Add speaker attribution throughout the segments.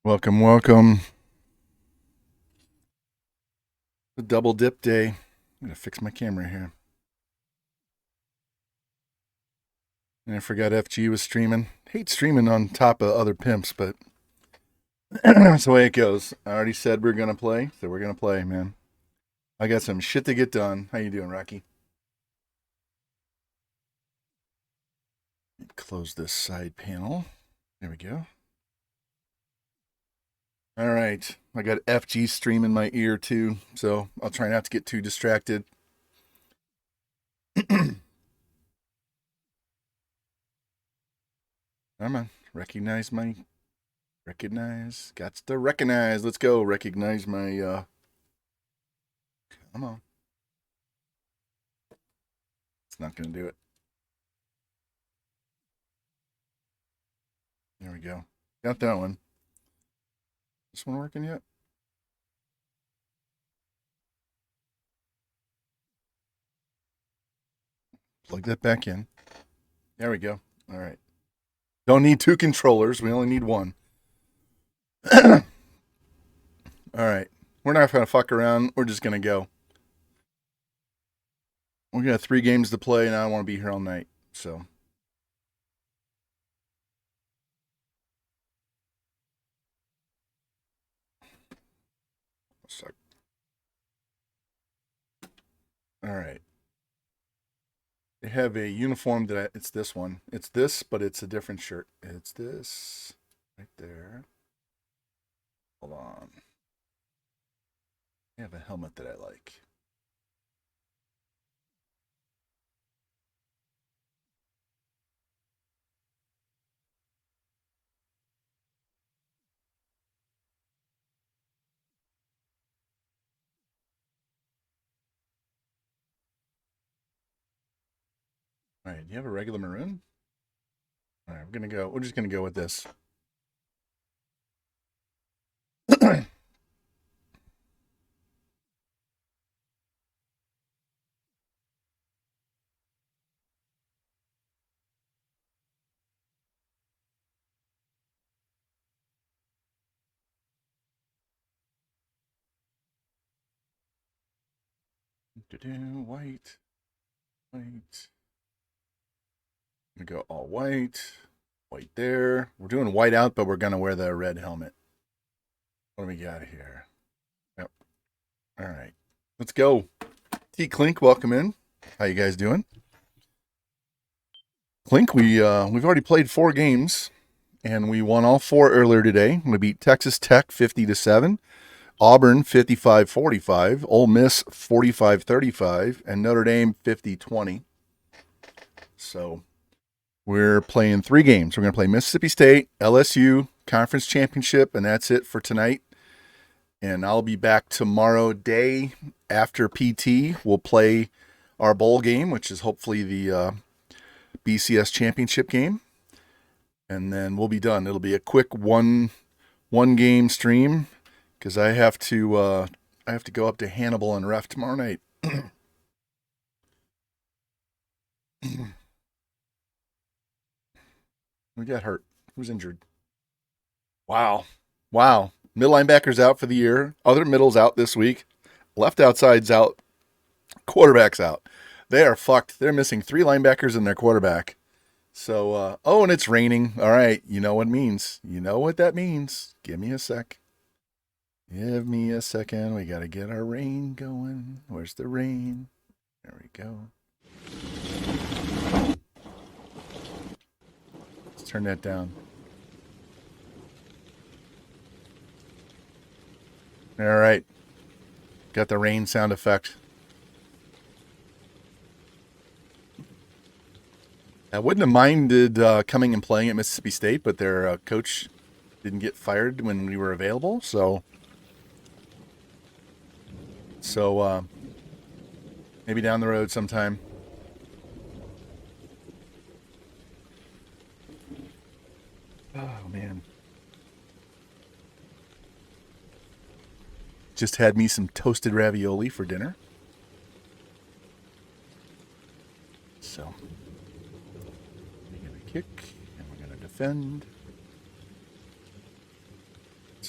Speaker 1: Welcome, welcome. The double dip day. I'm gonna fix my camera here. And I forgot FG was streaming. Hate streaming on top of other pimps, but that's the way it goes. I already said we're gonna play, so we're gonna play, man. I got some shit to get done. How you doing, Rocky? Close this side panel. There we go. All right. I got FG stream in my ear too, so I'll try not to get too distracted. Come on. Recognize. Got to recognize. Let's go. Recognize my come on. It's not gonna do it. There we go. Got that one. This one working yet? Plug that back in. There we go. All right. Don't need two controllers. We only need one. All right. We're not going to fuck around. We're just going to go. We got 3 games to play, and I don't want to be here all night. So. Suck. All right. They have a uniform it's this one. It's this, but it's a different shirt. It's this right there. Hold on. They have a helmet that I like. All right, do you have a regular maroon? All right, we're just gonna go with this. White. White. I'm gonna go all white. White there. We're doing white out, but we're gonna wear the red helmet. What do we got here? Yep. All right. Let's go. T Clink, welcome in. How you guys doing? Clink, we've already played 4 games, and we won all 4 earlier today. We beat Texas Tech 50-7, Auburn 55-45, Ole Miss 45-35, and Notre Dame 50-20. So we're playing 3 games. We're going to play Mississippi State, LSU, Conference Championship, and that's it for tonight. And I'll be back tomorrow day after PT. We'll play our bowl game, which is hopefully the BCS Championship game. And then we'll be done. It'll be a quick one game stream because I have to go up to Hannibal and ref tomorrow night. We got hurt. Who's injured? Wow. Middle linebacker's out for the year. Other middle's out this week. Left outside's out. Quarterback's out. They are fucked. They're missing 3 linebackers and their quarterback. So, and it's raining. All right. You know what it means. You know what that means. Give me a sec. Give me a second. We got to get our rain going. Where's the rain? There we go. Let's turn that down. All right. Got the rain sound effect. I wouldn't have minded coming and playing at Mississippi State, but their coach didn't get fired when we were available. So maybe down the road sometime. Oh, man. Just had me some toasted ravioli for dinner. So, we're going to kick, and we're going to defend.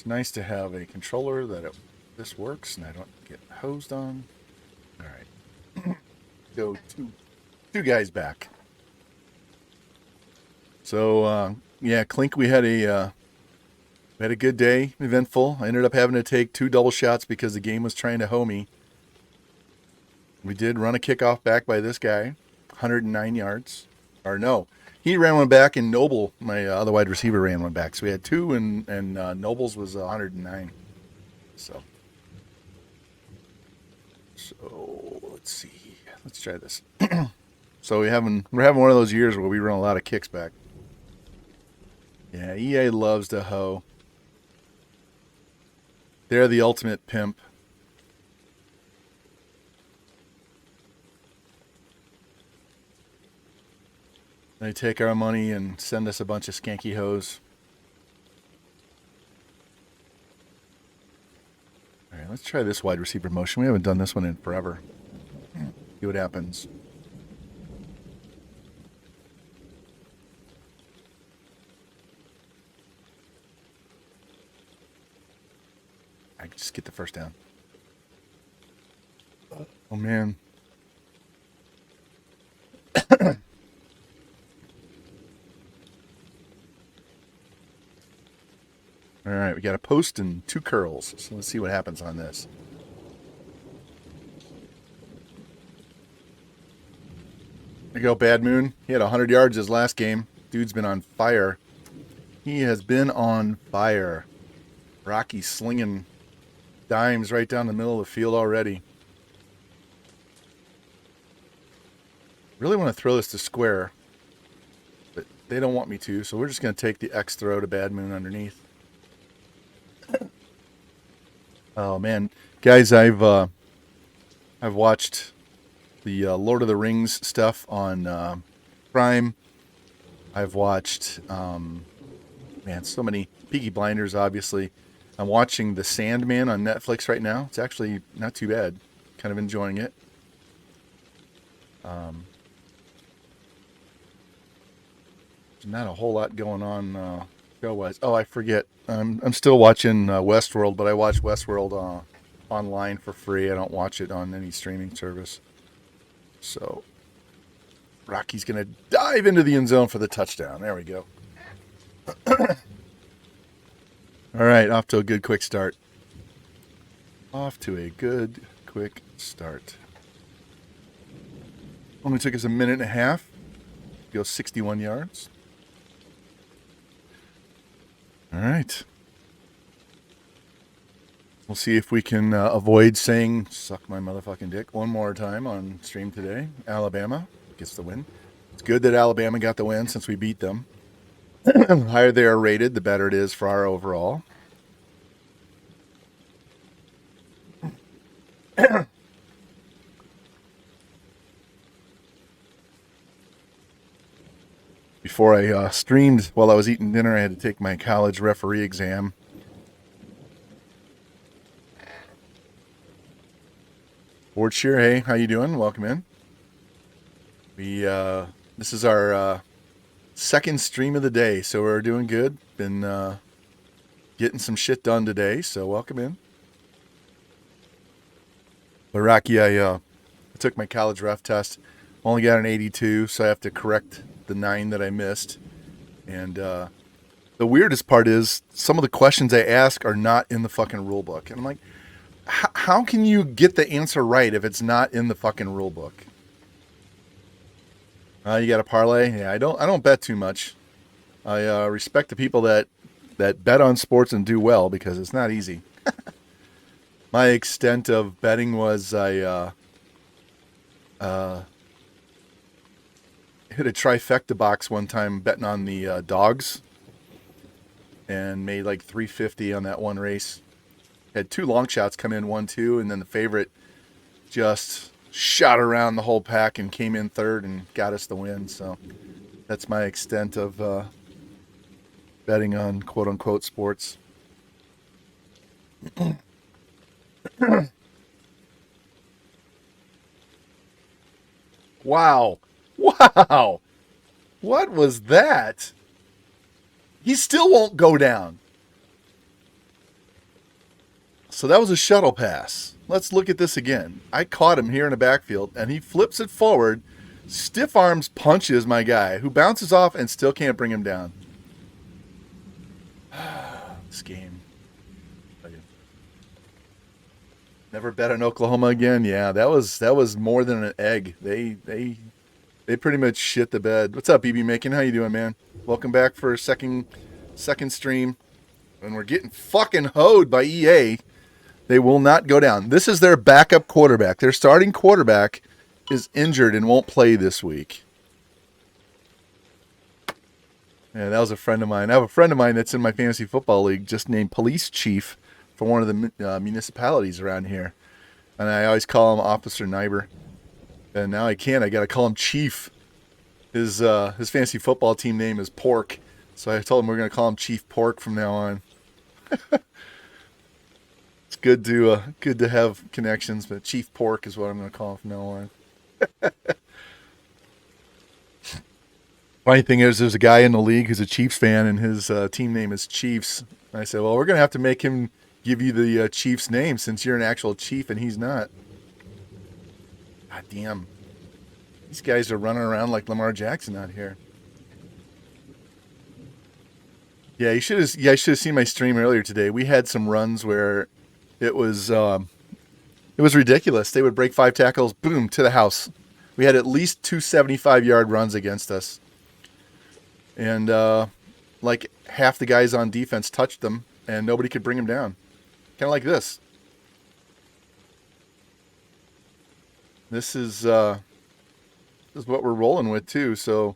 Speaker 1: nice to have a controller that this works and I don't get hosed on. All right. Go two guys back. So, yeah, Clink, we had a good day, eventful. I ended up having to take 2 double shots because the game was trying to hoe me. We did run a kickoff back by this guy, 109 yards. Or no, he ran one back and Noble, my other wide receiver, ran one back. So we had 2 and Noble's was 109. So let's see. Let's try this. So we're having one of those years where we run a lot of kicks back. Yeah, EA loves to hoe. They're the ultimate pimp. They take our money and send us a bunch of skanky hoes. All right, let's try this wide receiver motion. We haven't done this one in forever. See what happens. I can just get the first down. Oh, man. All right, we got a post and 2 curls. So let's see what happens on this. There you go, Bad Moon. He had 100 yards his last game. Dude's been on fire. He has been on fire. Rocky slinging dimes right down the middle of the field already. Really want to throw this to square, but they don't want me to, so we're just going to take the X throw to Bad Moon underneath. Oh man, guys, I've watched the Lord of the Rings stuff on Prime. I've watched so many Peaky Blinders, obviously. I'm watching The Sandman on Netflix right now. It's actually not too bad. Kind of enjoying it. There's not a whole lot going on show-wise. Oh, I forget. I'm still watching Westworld, but I watch Westworld online for free. I don't watch it on any streaming service. So Rocky's going to dive into the end zone for the touchdown. There we go. All right, off to a good quick start. Only took us a minute and a half. Go 61 yards. All right. We'll see if we can avoid saying "suck my motherfucking dick" one more time on stream today. Alabama gets the win. It's good that Alabama got the win since we beat them. The higher they are rated, the better it is for our overall. Before I streamed while I was eating dinner, I had to take my college referee exam. Board Shear, hey, how you doing? Welcome in. This is our second stream of the day, so we're doing good. Been getting some shit done today, so welcome in. But Rocky, I took my college ref test. Only got an 82, so I have to correct the 9 that I missed. And the weirdest part is some of the questions I ask are not in the fucking rule book. And I'm like, how can you get the answer right if it's not in the fucking rule book? You got a parlay? Yeah, I don't bet too much. I respect the people that bet on sports and do well because it's not easy. My extent of betting was I hit a trifecta box one time betting on the dogs and made like $350 on that one race. Had 2 long shots come in 1-2, and then the favorite just shot around the whole pack and came in third and got us the win. So that's my extent of betting on quote unquote sports. Wow. What was that? He still won't go down. So that was a shuttle pass. Let's look at this again. I caught him here in the backfield, and he flips it forward, stiff arms punches my guy, who bounces off and still can't bring him down. This game. Never bet on Oklahoma again. Yeah, that was more than an egg. They pretty much shit the bed. What's up, BB Making? How you doing, man? Welcome back for a second stream. And we're getting fucking hoed by EA. They will not go down. This is their backup quarterback. Their starting quarterback is injured and won't play this week. Yeah, that was a friend of mine. I have a friend of mine that's in my fantasy football league just named Police Chief for one of the municipalities around here. And I always call him Officer Nyber. And now I can't. I got to call him Chief. His fantasy football team name is Pork. So I told him we're going to call him Chief Pork from now on. It's good to have connections, but Chief Pork is what I'm going to call him from now on. Funny thing is, there's a guy in the league who's a Chiefs fan, and his team name is Chiefs. And I said, well, we're going to have to make him give you the Chiefs name since you're an actual chief and he's not. God damn. These guys are running around like Lamar Jackson out here. Yeah, you should have seen my stream earlier today. We had some runs where it was ridiculous. They would break 5 tackles, boom, to the house. We had at least 2 75-yard runs against us. And like half the guys on defense touched them, and nobody could bring them down. Kind of like this. This is what we're rolling with, too, so...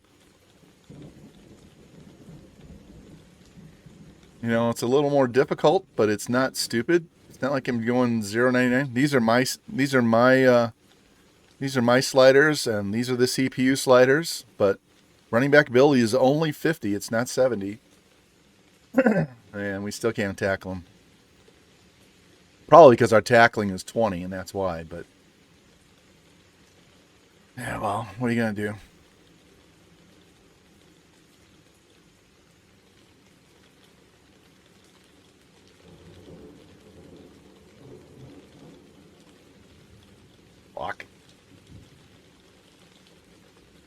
Speaker 1: You know, it's a little more difficult, but it's not stupid. It's not like I'm going 0.99. These are my sliders, and these are the CPU sliders. But running back ability is only 50. It's not 70, and we still can't tackle them. Probably because our tackling is 20, and that's why. But yeah, well, what are you gonna do? Fuck.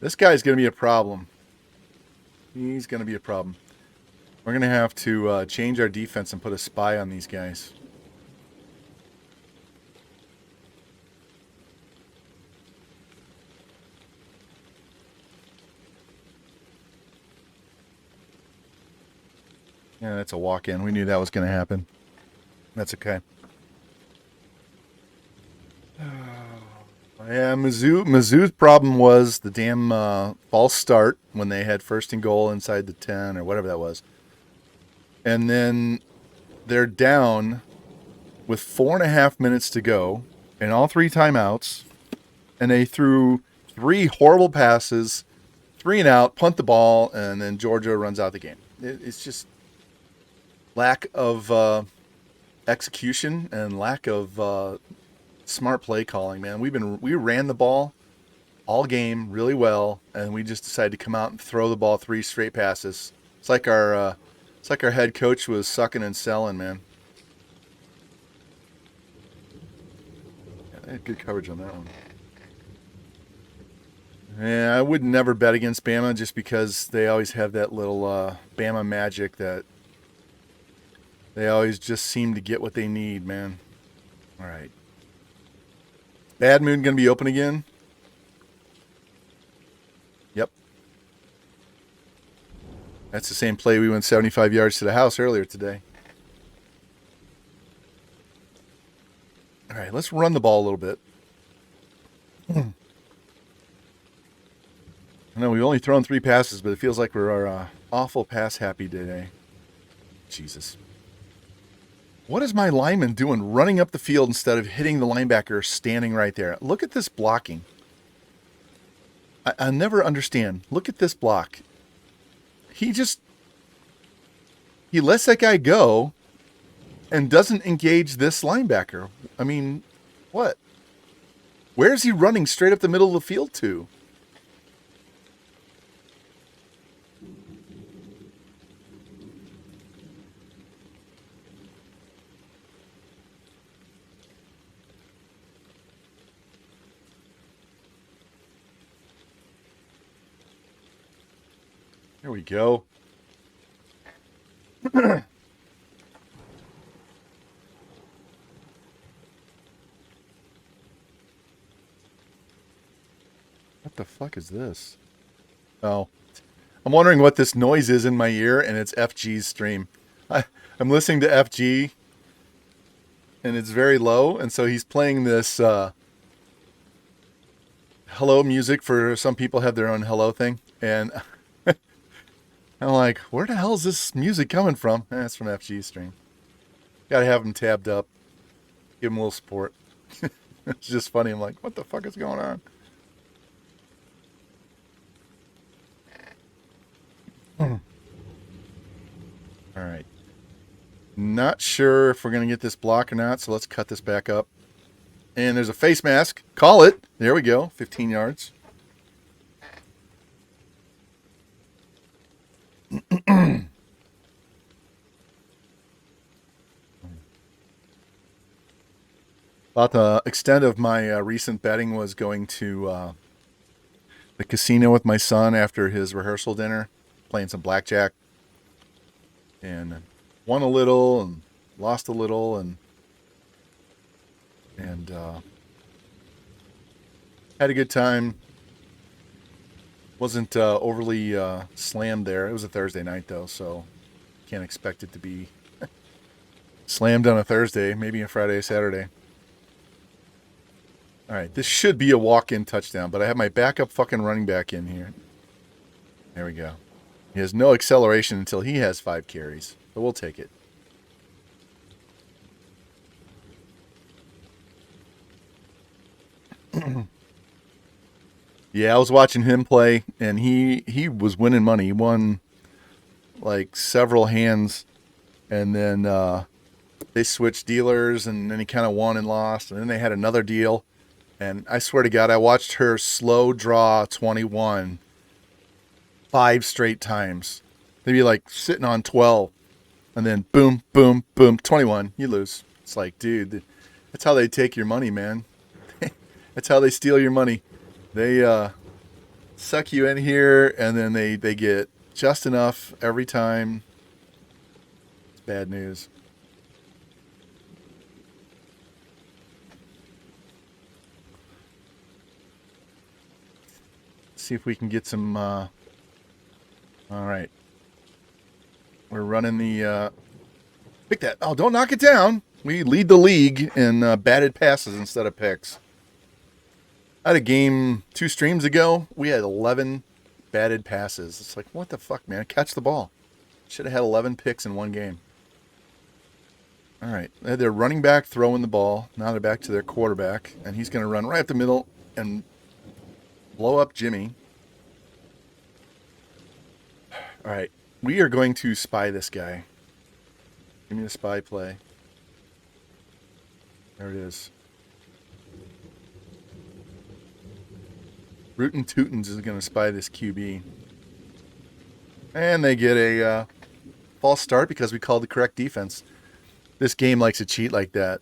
Speaker 1: This guy's going to be a problem. He's going to be a problem. We're going to have to change our defense and put a spy on these guys. Yeah, that's a walk-in. We knew that was going to happen. That's okay. Yeah, Mizzou's problem was the damn false start when they had 1st and goal inside the 10 or whatever that was. And then they're down with 4.5 minutes to go and all 3 timeouts. And they threw 3 horrible passes, 3 and out, punt the ball, and then Georgia runs out the game. It's just lack of execution and lack of smart play calling, man. We ran the ball all game really well, and we just decided to come out and throw the ball 3 straight passes. It's like our head coach was sucking and selling, man. Yeah, they had good coverage on that one. Yeah, I would never bet against Bama just because they always have that little Bama magic that they always just seem to get what they need, man. All right. Bad Moon going to be open again? Yep. That's the same play we went 75 yards to the house earlier today. All right, let's run the ball a little bit. I know we've only thrown 3 passes, but it feels like we're awful pass happy today. Jesus. What is my lineman doing running up the field instead of hitting the linebacker standing right there? Look at this blocking. I never understand. Look at this block. He lets that guy go and doesn't engage this linebacker. I mean, what? Where is he running straight up the middle of the field to? There we go. What the fuck is this? Oh, I'm wondering what this noise is in my ear, and it's FG's stream. I'm listening to FG, and it's very low, and so he's playing this hello music. For some people have their own hello thing, and I'm like, where the hell is this music coming from? It's from FG's stream. Gotta have him tabbed up. Give him a little support. It's just funny. I'm like, what the fuck is going on? All right. Not sure if we're going to get this block or not, so let's cut this back up. And there's a face mask. Call it. There we go. 15 yards. About the extent of my recent betting was going to the casino with my son after his rehearsal dinner, playing some blackjack, and won a little and lost a little, and had a good time. Wasn't overly slammed there. It was a Thursday night though, so can't expect it to be slammed on a Thursday, maybe a Friday, Saturday. All right, this should be a walk-in touchdown, but I have my backup fucking running back in here. There we go. He has no acceleration until he has 5 carries, but we'll take it. Yeah, I was watching him play, and he was winning money. He won like several hands, and then they switched dealers, and then he kind of won and lost, and then they had another deal. And I swear to God, I watched her slow draw 21 5 straight times. They'd be like sitting on 12, and then boom, boom, boom, 21. You lose. It's like, dude, that's how they take your money, man. That's how they steal your money. They suck you in here, and then they get just enough every time. It's bad news. See if we can get some. All right, we're running the. Pick that! Oh, don't knock it down. We lead the league in batted passes instead of picks. I had a game 2 streams ago. We had 11 batted passes. It's like, what the fuck, man? Catch the ball. Should have had 11 picks in one game. All right, they had their running back throwing the ball. Now they're back to their quarterback, and he's going to run right up the middle and blow up Jimmy. All right, we are going to spy this guy. Give me the spy play. There it is. Rootin' Tootins is going to spy this QB. And they get a false start because we called the correct defense. This game likes to cheat like that.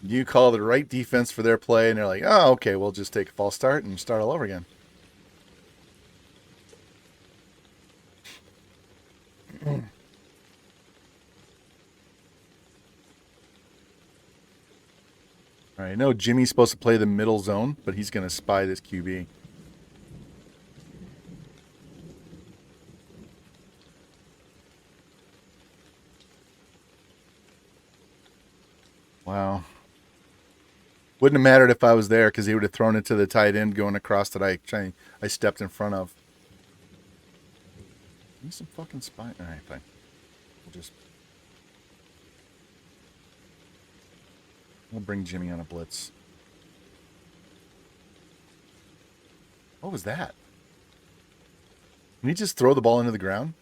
Speaker 1: You call the right defense for their play, and they're like, oh, okay, we'll just take a false start and start all over again. All right, I know Jimmy's supposed to play the middle zone, but he's going to spy this QB. Wow. Wouldn't have mattered if I was there because he would have thrown it to the tight end going across that I stepped in front of. Give me some fucking spy. All right, fine. We'll bring Jimmy on a blitz. What was that? Can he just throw the ball into the ground?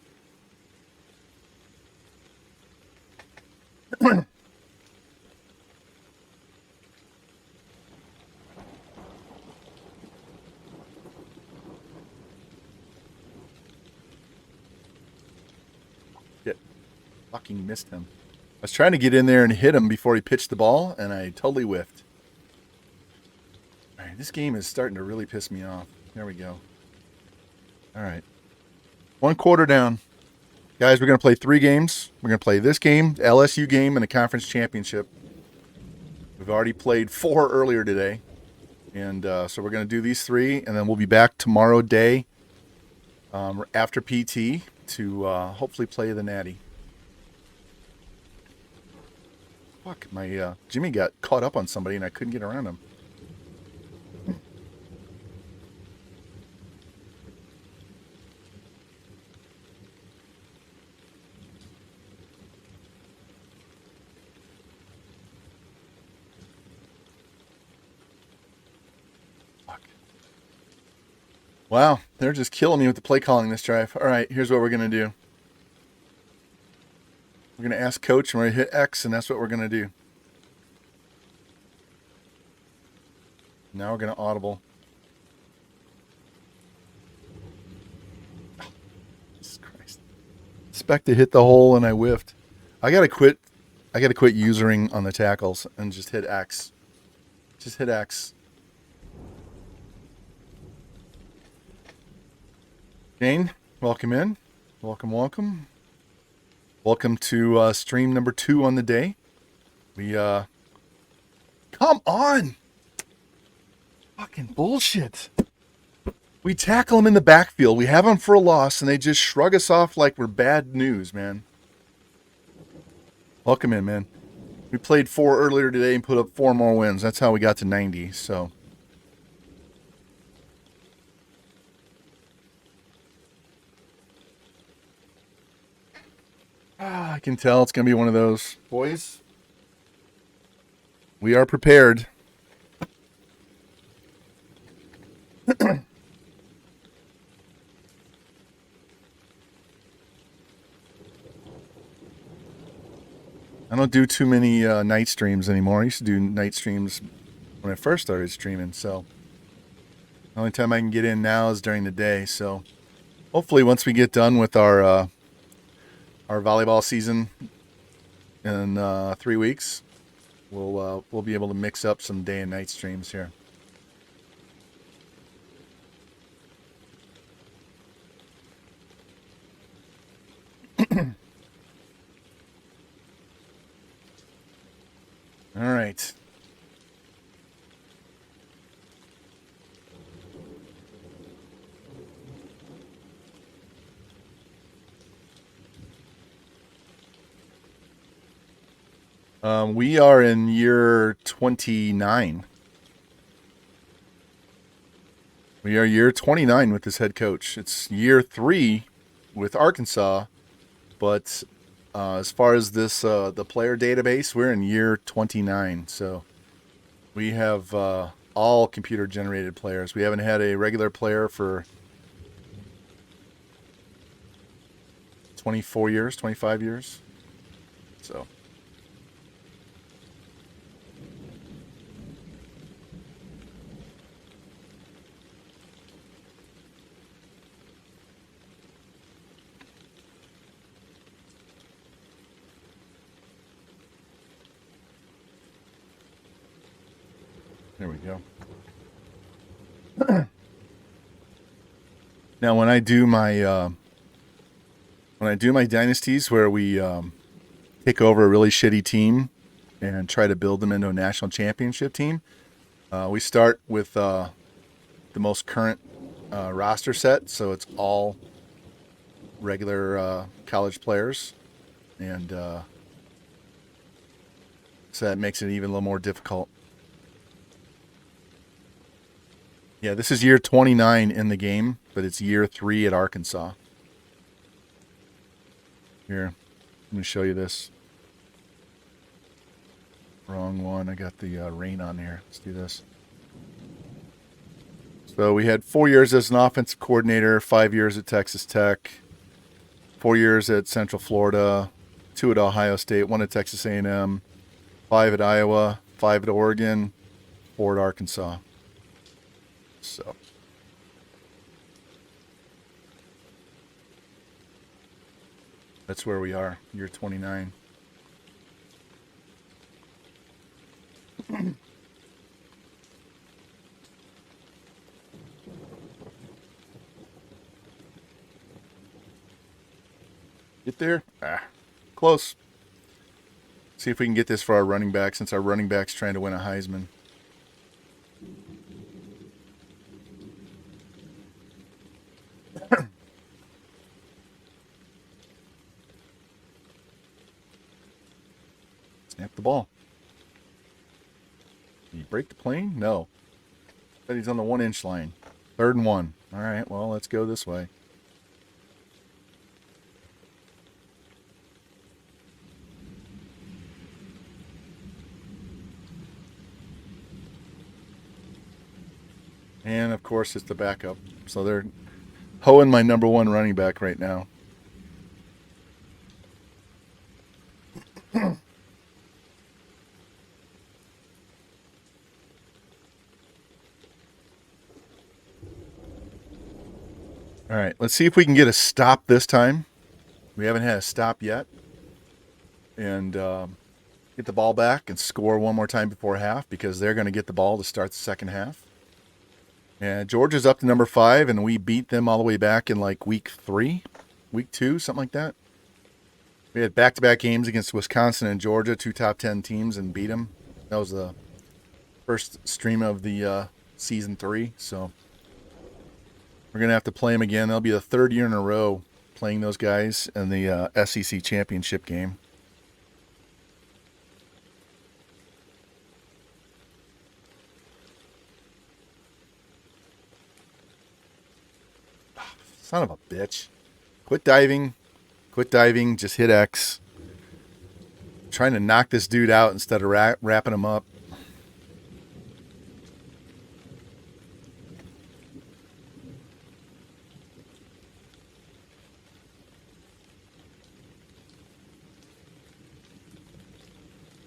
Speaker 1: Shit. Fucking missed him. I was trying to get in there and hit him before he pitched the ball, and I totally whiffed. All right, this game is starting to really piss me off. There we go. All right. 1/4 down. Guys, we're going to play 3 games. We're going to play this game, the LSU game, and the conference championship. We've already played 4 earlier today. And so we're going to do these 3, and then we'll be back tomorrow day after PT to hopefully play the Natty. Fuck, my Jimmy got caught up on somebody, and I couldn't get around him. Wow, they're just killing me with the play calling this drive. All right, here's what we're going to do. We're going to ask coach, and we're going to hit X, and that's what we're going to do. Now we're going to audible. Oh, Jesus Christ. Expect to hit the hole, and I whiffed. I got to quit usering on the tackles and just hit X. Just hit X. Jane, welcome in. Welcome, welcome. Welcome to stream number 2 on the day. We, come on! Fucking bullshit. We tackle them in the backfield. We have them for a loss, and they just shrug us off like we're bad news, man. Welcome in, man. We played 4 earlier today and put up 4 more wins. That's how we got to 90, so... I can tell it's going to be one of those. Boys, we are prepared. I don't do too many night streams anymore. I used to do night streams when I first started streaming, so the only time I can get in now is during the day. So hopefully once we get done with our volleyball season in 3 weeks, we'll be able to mix up some day and night streams here. All right. We are in year 29. We are year 29 with this head coach. It's year 3 with Arkansas, but as far as this the player database, we're in year 29. So we have all computer generated players. We haven't had a regular player for 24 years, 25 years. So there we go. Now, when I do my dynasties where we take over a really shitty team and try to build them into a national championship team, we start with the most current roster set, so it's all regular college players, and so that makes it even a little more difficult. Yeah, this is year 29 in the game, but it's year 3 at Arkansas. Here, let me show you this. Wrong one. I got the rain on here. Let's do this. So we had 4 years as an offensive coordinator, 5 years at Texas Tech, 4 years at Central Florida, 2 at Ohio State, 1 at Texas A&M, 5 at Iowa, 5 at Oregon, 4 at Arkansas. So that's where we are, year 29. Get there. Close. See if we can get this for our running back, since our running back's trying to win a Heisman. Snap the ball. Did he break the plane? No. But he's on the 1-inch line. 3rd and 1. All right, well, let's go this way. And, of course, it's the backup. So they're hoeing my number 1 running back right now. All right, let's see if we can get a stop this time. We haven't had a stop yet. And get the ball back and score one more time before half, because they're going to get the ball to start the second half. And Georgia's up to number 5, and we beat them all the way back in like week 2, something like that. We had back-to-back games against Wisconsin and Georgia, 2 top 10 teams, and beat them. That was the first stream of the season 3, so we're going to have to play them again. That'll be the 3rd year in a row playing those guys in the SEC championship game. Son of a bitch. Quit diving. Quit diving. Just hit X. I'm trying to knock this dude out instead of wrapping him up.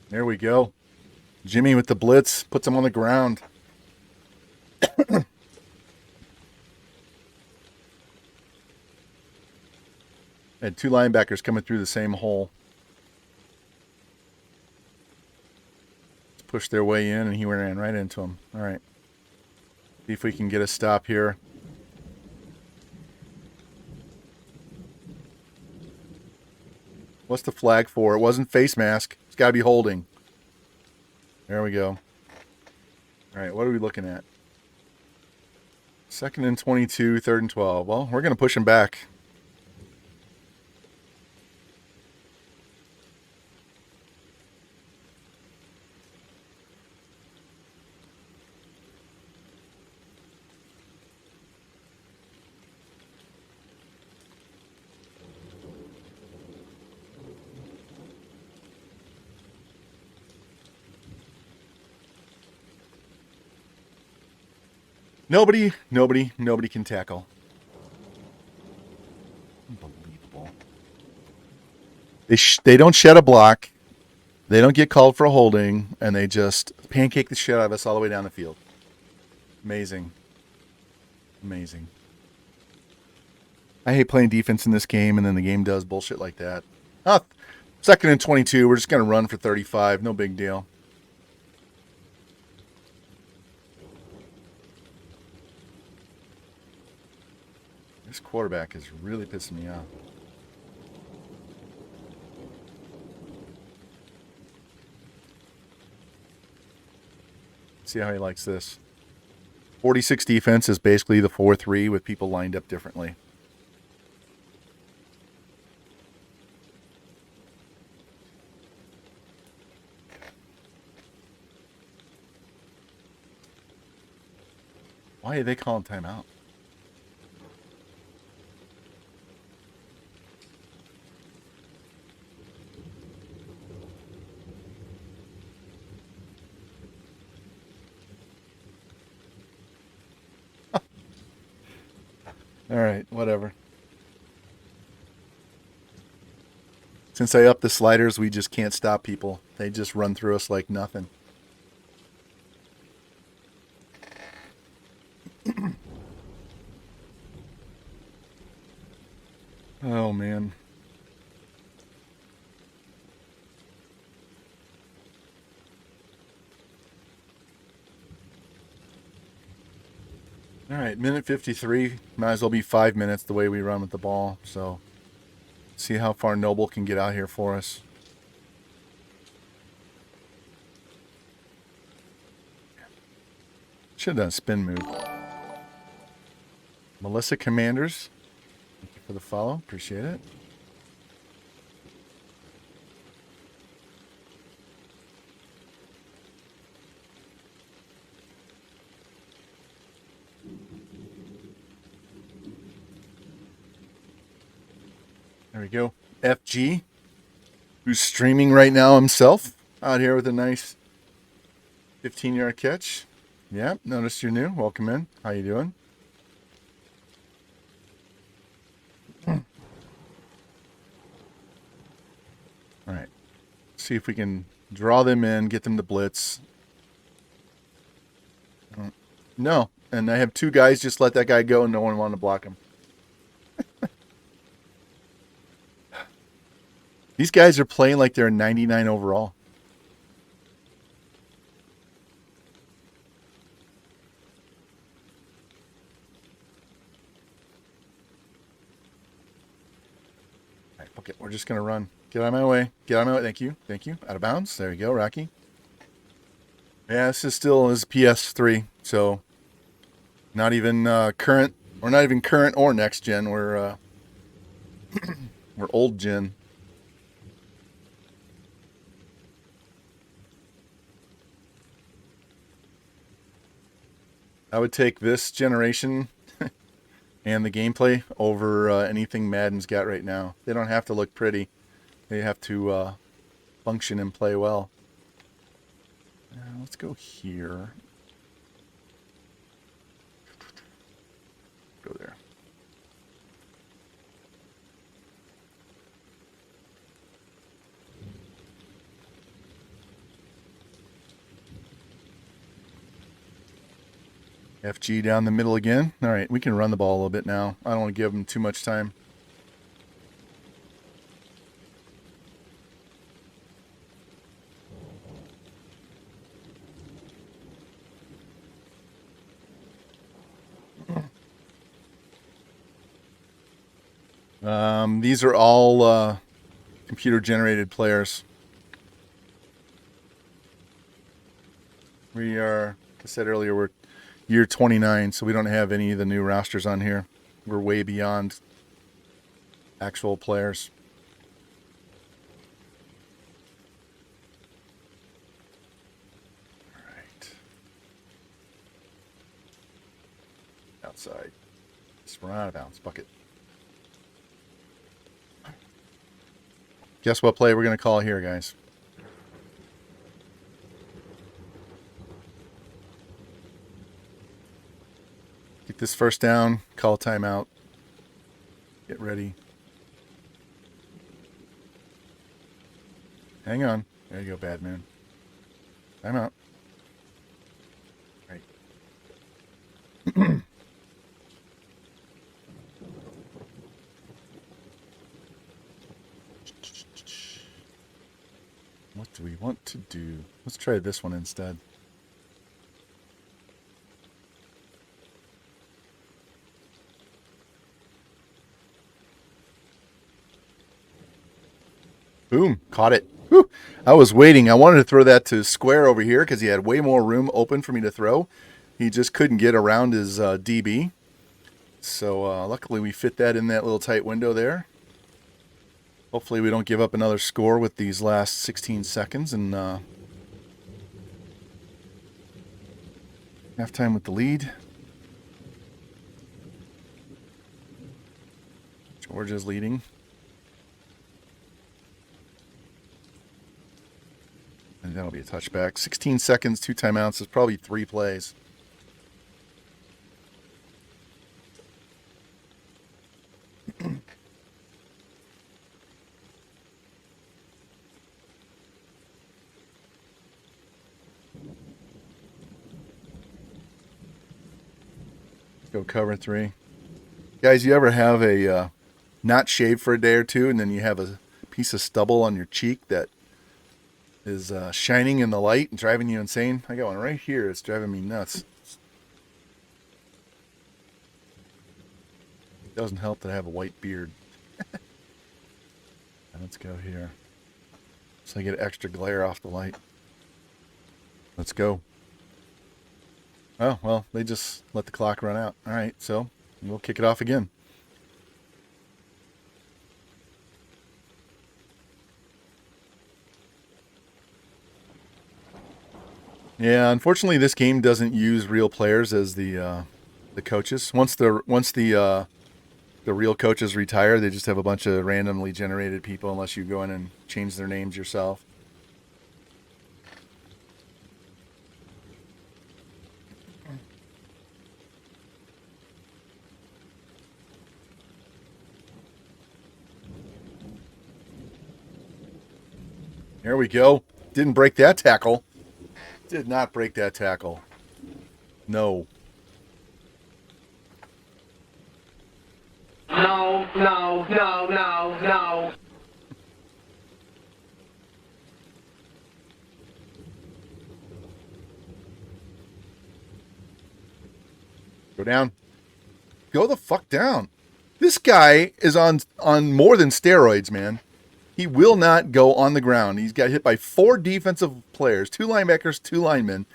Speaker 1: There we go. Jimmy with the blitz puts him on the ground. Had 2 linebackers coming through the same hole. Pushed their way in, and he ran right into him. All right. See if we can get a stop here. What's the flag for? It wasn't face mask. It's got to be holding. There we go. All right, what are we looking at? 2nd and 22, 3rd and 12. Well, we're going to push him back. Nobody can tackle. Unbelievable. They don't shed a block. They don't get called for a holding, and they just pancake the shit out of us all the way down the field. Amazing. Amazing. I hate playing defense in this game, and then the game does bullshit like that. 2nd and 22. We're just going to run for 35. No big deal. This quarterback is really pissing me off. See how he likes this. 46 defense is basically the 4-3 with people lined up differently. Why are they calling timeout? All right, whatever. Since I upped the sliders, we just can't stop people. They just run through us like nothing. Oh, man. All right, minute 53. Might as well be 5 minutes the way we run with the ball. So See how far Noble can get out here for us. Should have done a spin move. Melissa Commanders, thank you for the follow. Appreciate it. There we go. FG, who's streaming right now himself, out here with a nice 15-yard catch. Yeah, noticed you're new. Welcome in. How you doing? All right. See if we can draw them in, get them to blitz. No. And I have two guys, just let that guy go, and no one wanted to block him. These guys are playing like they're 99 overall. All right, okay, we're just going to run. Get out of my way. Get out of my way. Thank you. Thank you. Out of bounds. There you go, Rocky. Yeah, this is still his PS3, so not even current. We're not even current or next gen. We're we're old gen. I would take this generation and the gameplay over anything Madden's got right now. They don't have to look pretty. They have to function and play well. Let's go here. Go there. FG down the middle again. All right, we can run the ball a little bit now. I don't want to give them too much time. These are all computer-generated players. We are, like I said earlier, we're year 29, so we don't have any of the new rosters on here. We're way beyond actual players. All right. Outside. Just run out of bounds. Bucket. Guess what play we're going to call here, guys? Get this first down, call timeout, get ready. Hang on. There you go, bad man. Timeout. Right. What do we want to do? Let's try this one instead. Boom, caught it. Whew. I was waiting. I wanted to throw that to Square over here because he had way more room open for me to throw. He just couldn't get around his DB. So luckily we fit that in that little tight window there. Hopefully we don't give up another score with these last 16 seconds. And halftime with the lead. Georgia's leading. And that'll be a touchback. 16 seconds, 2 timeouts. It's probably 3 plays. Go cover 3. Guys, you ever have a not shaved for a day or two and then you have a piece of stubble on your cheek that is shining in the light and driving you insane? I got one right here. It's driving me nuts. It doesn't help that I have a white beard. Let's go here. So I get extra glare off the light. Let's go. Oh, well, they just let the clock run out. All right, so we'll kick it off again. Yeah, unfortunately, this game doesn't use real players as the coaches. Once the real coaches retire, they just have a bunch of randomly generated people unless you go in and change their names yourself. There we go. Didn't break that tackle. Did not break that tackle. No.
Speaker 2: No, no, no, no, no.
Speaker 1: Go down. Go the fuck down. This guy is on more than steroids, man. He will not go on the ground. He's got hit by 4 defensive players, 2 linebackers, 2 linemen.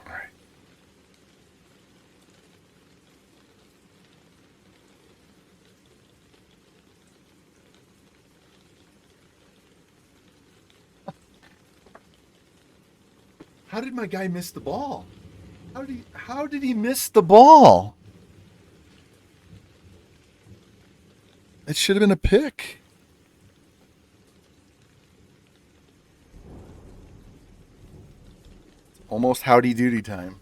Speaker 1: All right. How did my guy miss the ball? How did he miss the ball? It should have been a pick. Almost howdy doody time.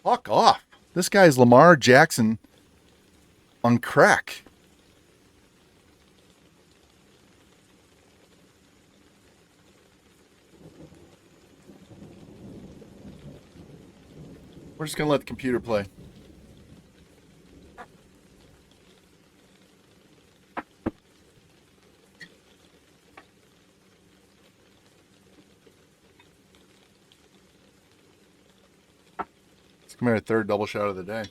Speaker 1: Fuck off. This guy's Lamar Jackson on crack. We're just going to let the computer play. Let's come here, 3rd double shot of the day.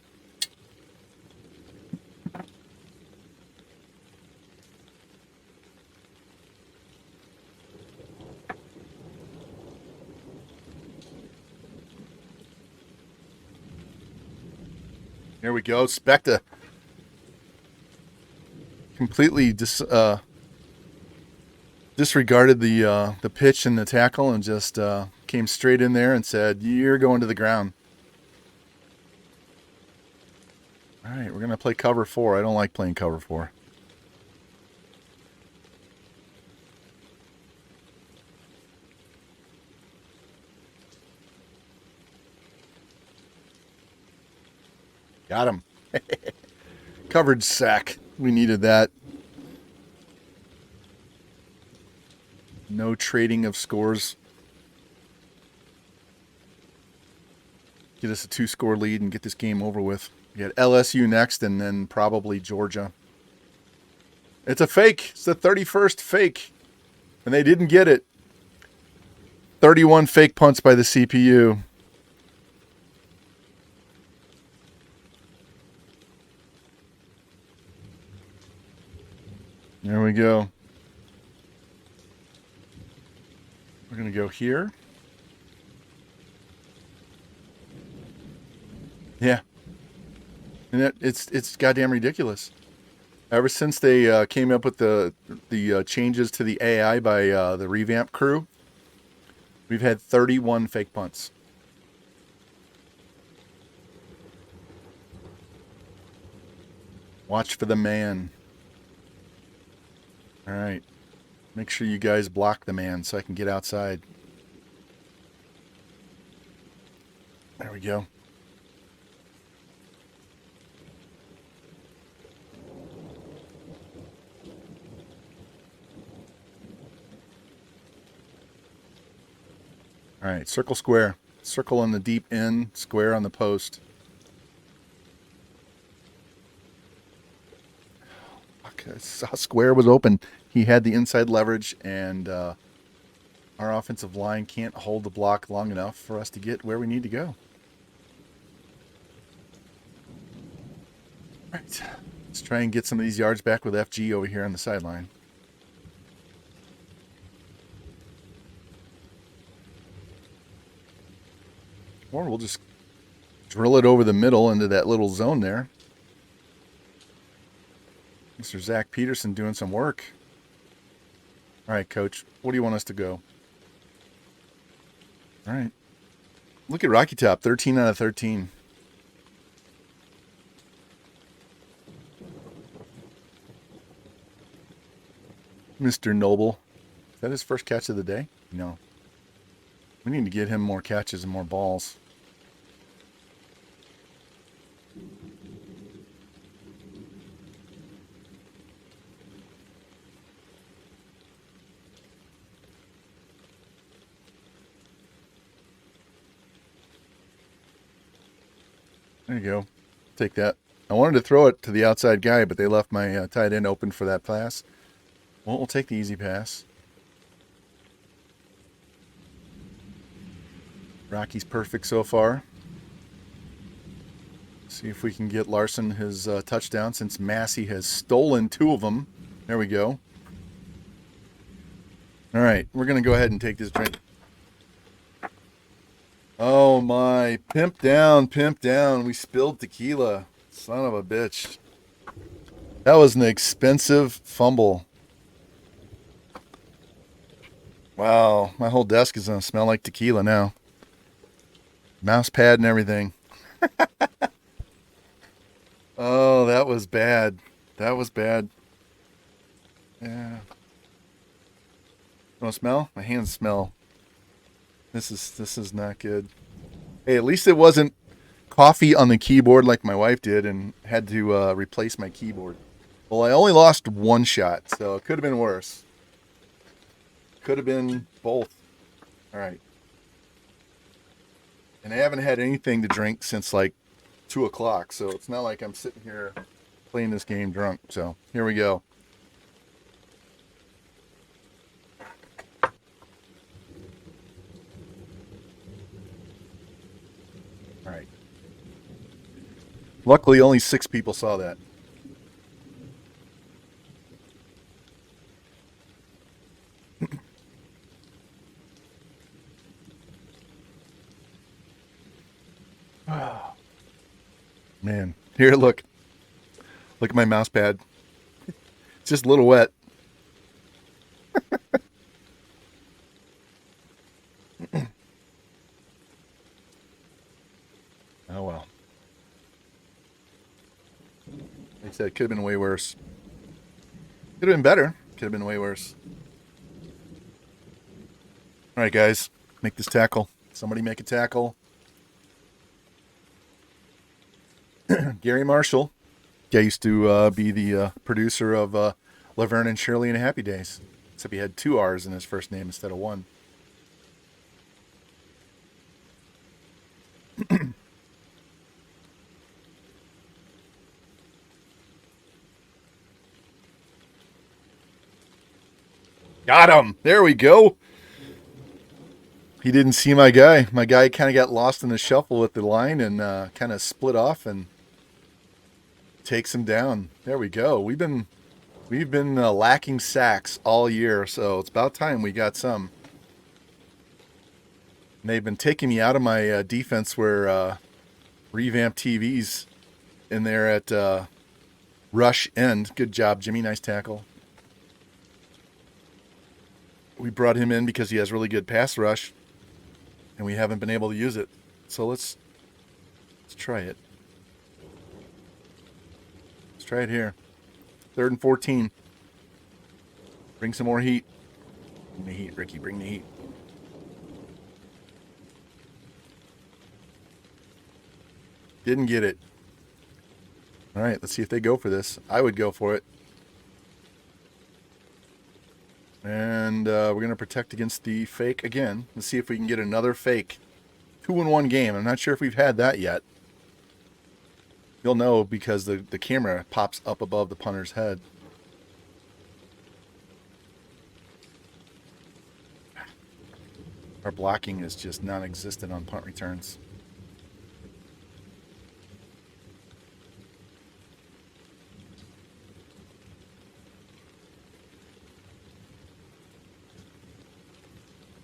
Speaker 1: Here we go. Specta completely disregarded the pitch and the tackle and just came straight in there and said, "You're going to the ground." All right, we're going to play cover 4. I don't like playing cover 4. Got him. Coverage sack. We needed that. No trading of scores. Get us a 2-score lead and get this game over with. We got LSU next and then probably Georgia. It's a fake. It's the 31st fake. And they didn't get it. 31 fake punts by the CPU. There we go. We're going to go here. Yeah. And it's goddamn ridiculous. Ever since they came up with the changes to the AI by the revamp crew, we've had 31 fake punts. Watch for the man. All right. Make sure you guys block the man so I can get outside. There we go. All right, circle square. Circle on the deep end, square on the post. Okay, saw square was open. He had the inside leverage, and Our offensive line can't hold the block long enough for us to get where we need to go. All right. Let's try and get some of these yards back with FG over here on the sideline. Or we'll just drill it over the middle into that little zone there. Mr. Zach Peterson doing some work. All right, Coach. What do you want us to go? All right. Look at Rocky Top, 13 out of 13. Mr. Noble. Is that his first catch of the day? No. We need to get him more catches and more balls. There you go. Take that. I wanted to throw it to the outside guy, but they left my tight end open for that pass. Well, we'll take the easy pass. Rocky's perfect so far. See if we can get Larson his touchdown since Massey has stolen 2 of them. There we go. All right, we're going to go ahead and take this drink. Oh my, pimp down, pimp down. We spilled tequila. Son of a bitch. That was an expensive fumble. Wow, my whole desk is going to smell like tequila now. Mouse pad and everything. Oh, that was bad. That was bad. Yeah. Want to smell? My hands smell. This is not good. Hey, at least it wasn't coffee on the keyboard like my wife did and had to replace my keyboard. Well, I only lost 1 shot, so it could have been worse. Could have been both. All right. And I haven't had anything to drink since like 2 o'clock, so it's not like I'm sitting here playing this game drunk. So here we go. All right. Luckily, only 6 people saw that. Man, here, look. Look at my mouse pad. It's just a little wet. Oh, well. Like I said, it could have been way worse. Could have been better. Could have been way worse. All right, guys. Make this tackle. Somebody make a tackle. Gary Marshall. Guy used to be the producer of Laverne and Shirley and Happy Days. Except he had 2 R's in his first name instead of 1. Got him. There we go. He didn't see my guy. My guy kind of got lost in the shuffle with the line and kind of split off and takes him down. There we go. We've been lacking sacks all year, so it's about time we got some. And they've been taking me out of my defense where revamped TVs in there at rush end. Good job, Jimmy. Nice tackle. We brought him in because he has really good pass rush, and we haven't been able to use it. So let's try it. Let's try it here. 3rd and 14. Bring some more heat. Bring the heat, Ricky. Bring the heat. Didn't get it. All right, let's see if they go for this. I would go for it. And we're going to protect against the fake again. Let's see if we can get another fake. 2-in-1 game. I'm not sure if we've had that yet. You'll know because the camera pops up above the punter's head. Our blocking is just non-existent on punt returns.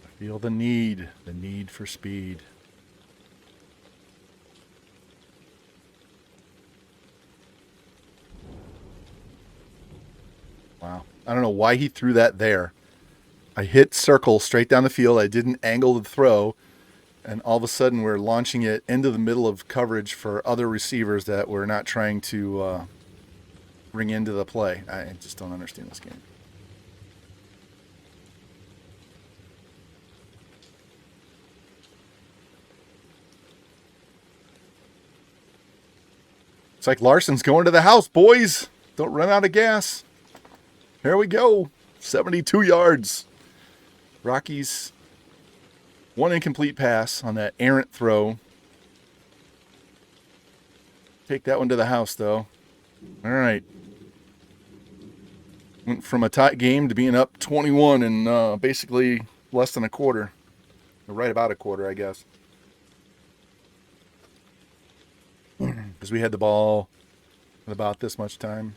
Speaker 1: I feel the need for speed. Wow. I don't know why he threw that there. I hit circle straight down the field. I didn't angle the throw. And all of a sudden, we're launching it into the middle of coverage for other receivers that we're not trying to bring into the play. I just don't understand this game. It's like Larson's going to the house, boys. Don't run out of gas. Here we go. 72 yards. Rockies, one incomplete pass on that errant throw. Take that one to the house, though. All right. Went from a tight game to being up 21 in basically less than a quarter. Or right about a quarter, I guess. Because we had the ball at about this much time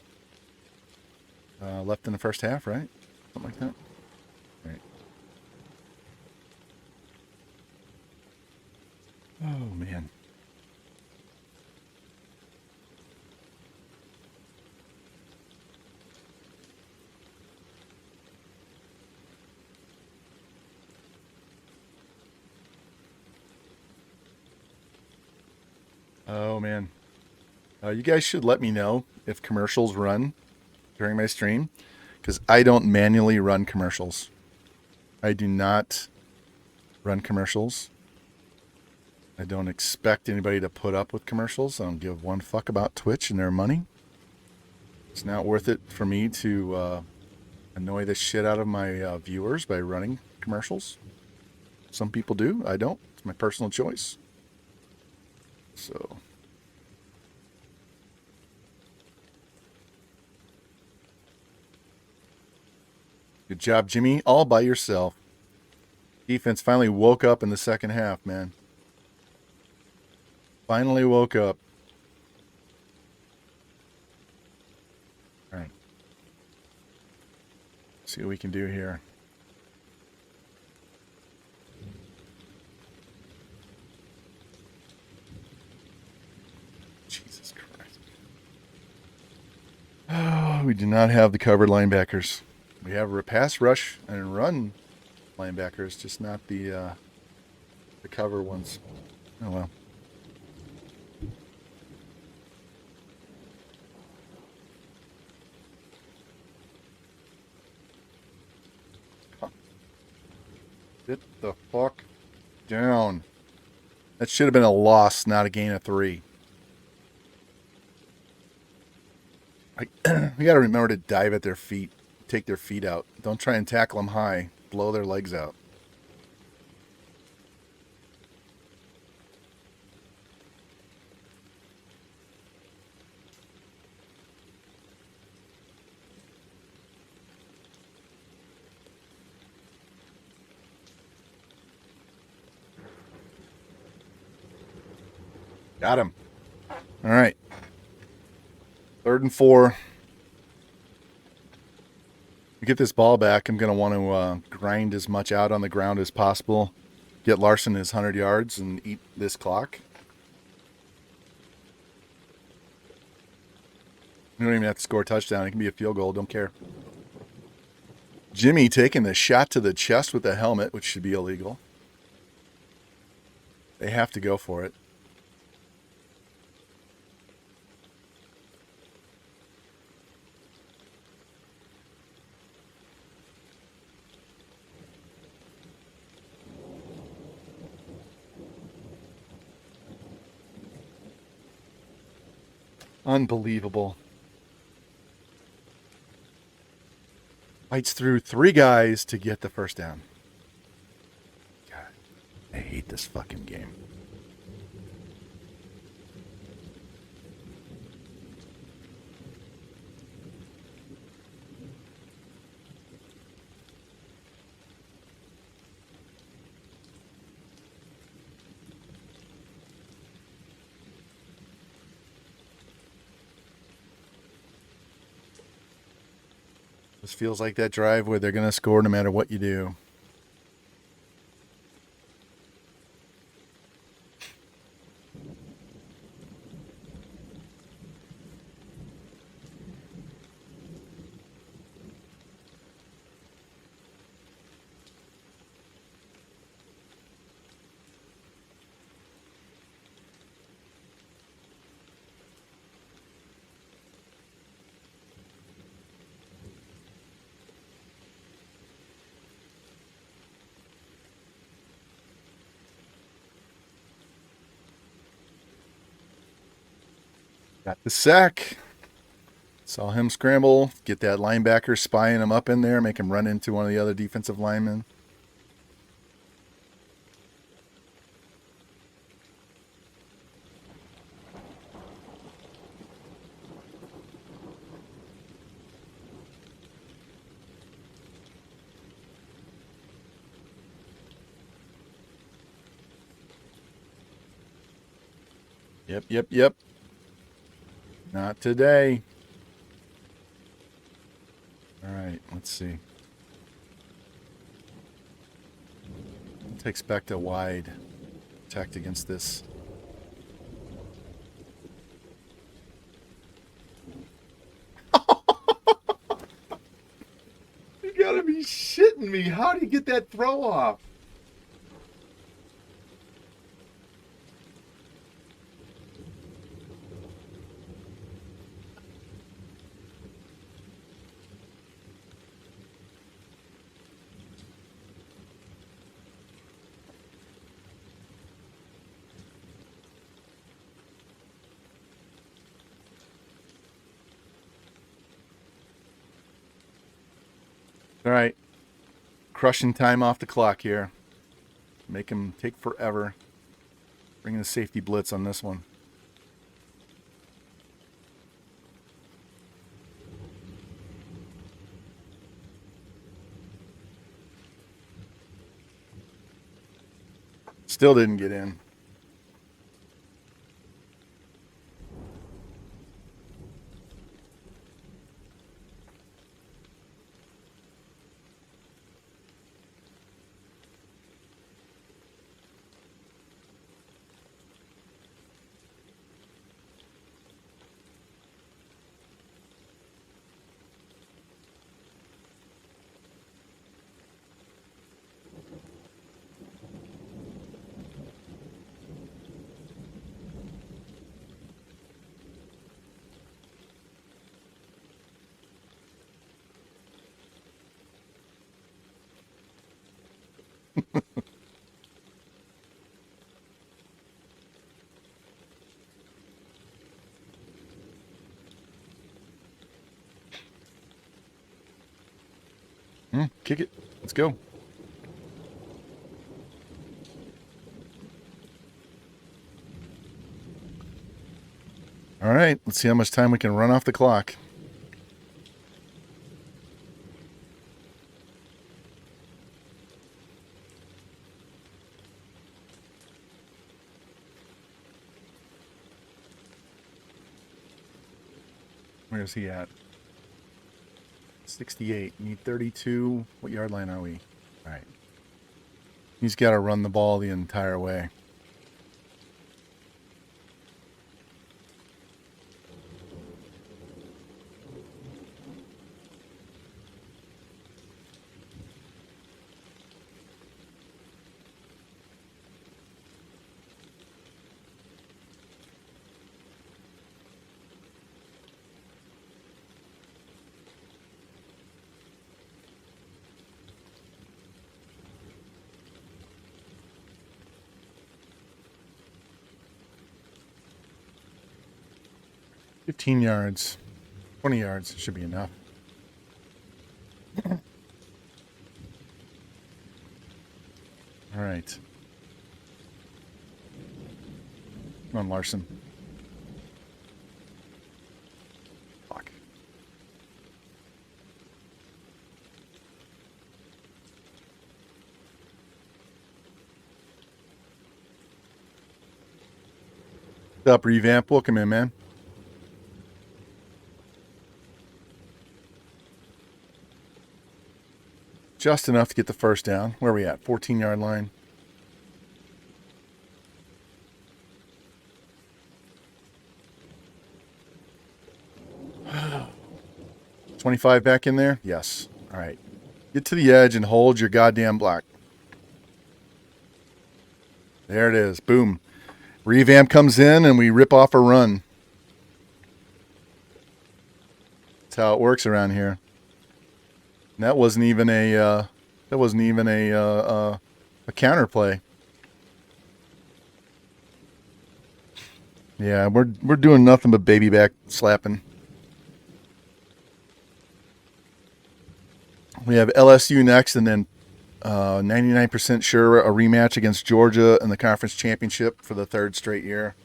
Speaker 1: left in the first half, right? Something like that. Right. Oh, man. Oh, man. You guys should let me know if commercials run during my stream, because I don't manually run commercials. I do not run commercials. I don't expect anybody to put up with commercials. I don't give one fuck about Twitch and their money. It's not worth it for me to annoy the shit out of my viewers by running commercials. Some people do. I don't. It's my personal choice. So... good job, Jimmy. All by yourself. Defense finally woke up in the second half, man. Finally woke up. All right. See what we can do here. Jesus Christ. Oh, we do not have the covered linebackers. We have a pass rush and run linebackers, just not the cover ones. Oh well. Sit the fuck down. That should have been a loss, not a gain of 3. We got to remember to dive at their feet. Take their feet out. Don't try and tackle them high. Blow their legs out. Got him. All right. 3rd and 4. To get this ball back, I'm going to want to grind as much out on the ground as possible. Get Larson his 100 yards and eat this clock. You don't even have to score a touchdown. It can be a field goal. Don't care. Jimmy taking the shot to the chest with the helmet, which should be illegal. They have to go for it. Unbelievable. Fights through 3 guys to get the first down. God, I hate this fucking game. This feels like that drive where they're going to score no matter what you do. Got the sack. Saw him scramble, get that linebacker spying him up in there, make him run into one of the other defensive linemen. Yep. Not today. All right, let's see. To expect a wide protect against this. You gotta be shitting me. How do you get that throw off? All right. Crushing time off the clock here. Make him take forever. Bringing the safety blitz on this one. Still didn't get in. Kick it. Let's go. All right, let's see how much time we can run off the clock. Where's he at? 68. You need 32. What yard line are we? All right. He's got to run the ball the entire way. $15 yards, 20 yards should be enough. All right. Come on, Larson. Fuck. What's up, Revamp? Welcome in, man. Just enough to get the first down. Where are we at? 14-yard line. $25 back in there? Yes. All right. Get to the edge and hold your goddamn block. There it is. Boom. Revamp comes in and we rip off a run. That's how it works around here. And that wasn't even a counter play. Yeah, we're doing nothing but baby back slapping. We have LSU next, and then 99% sure a rematch against Georgia in the conference championship for the third straight year.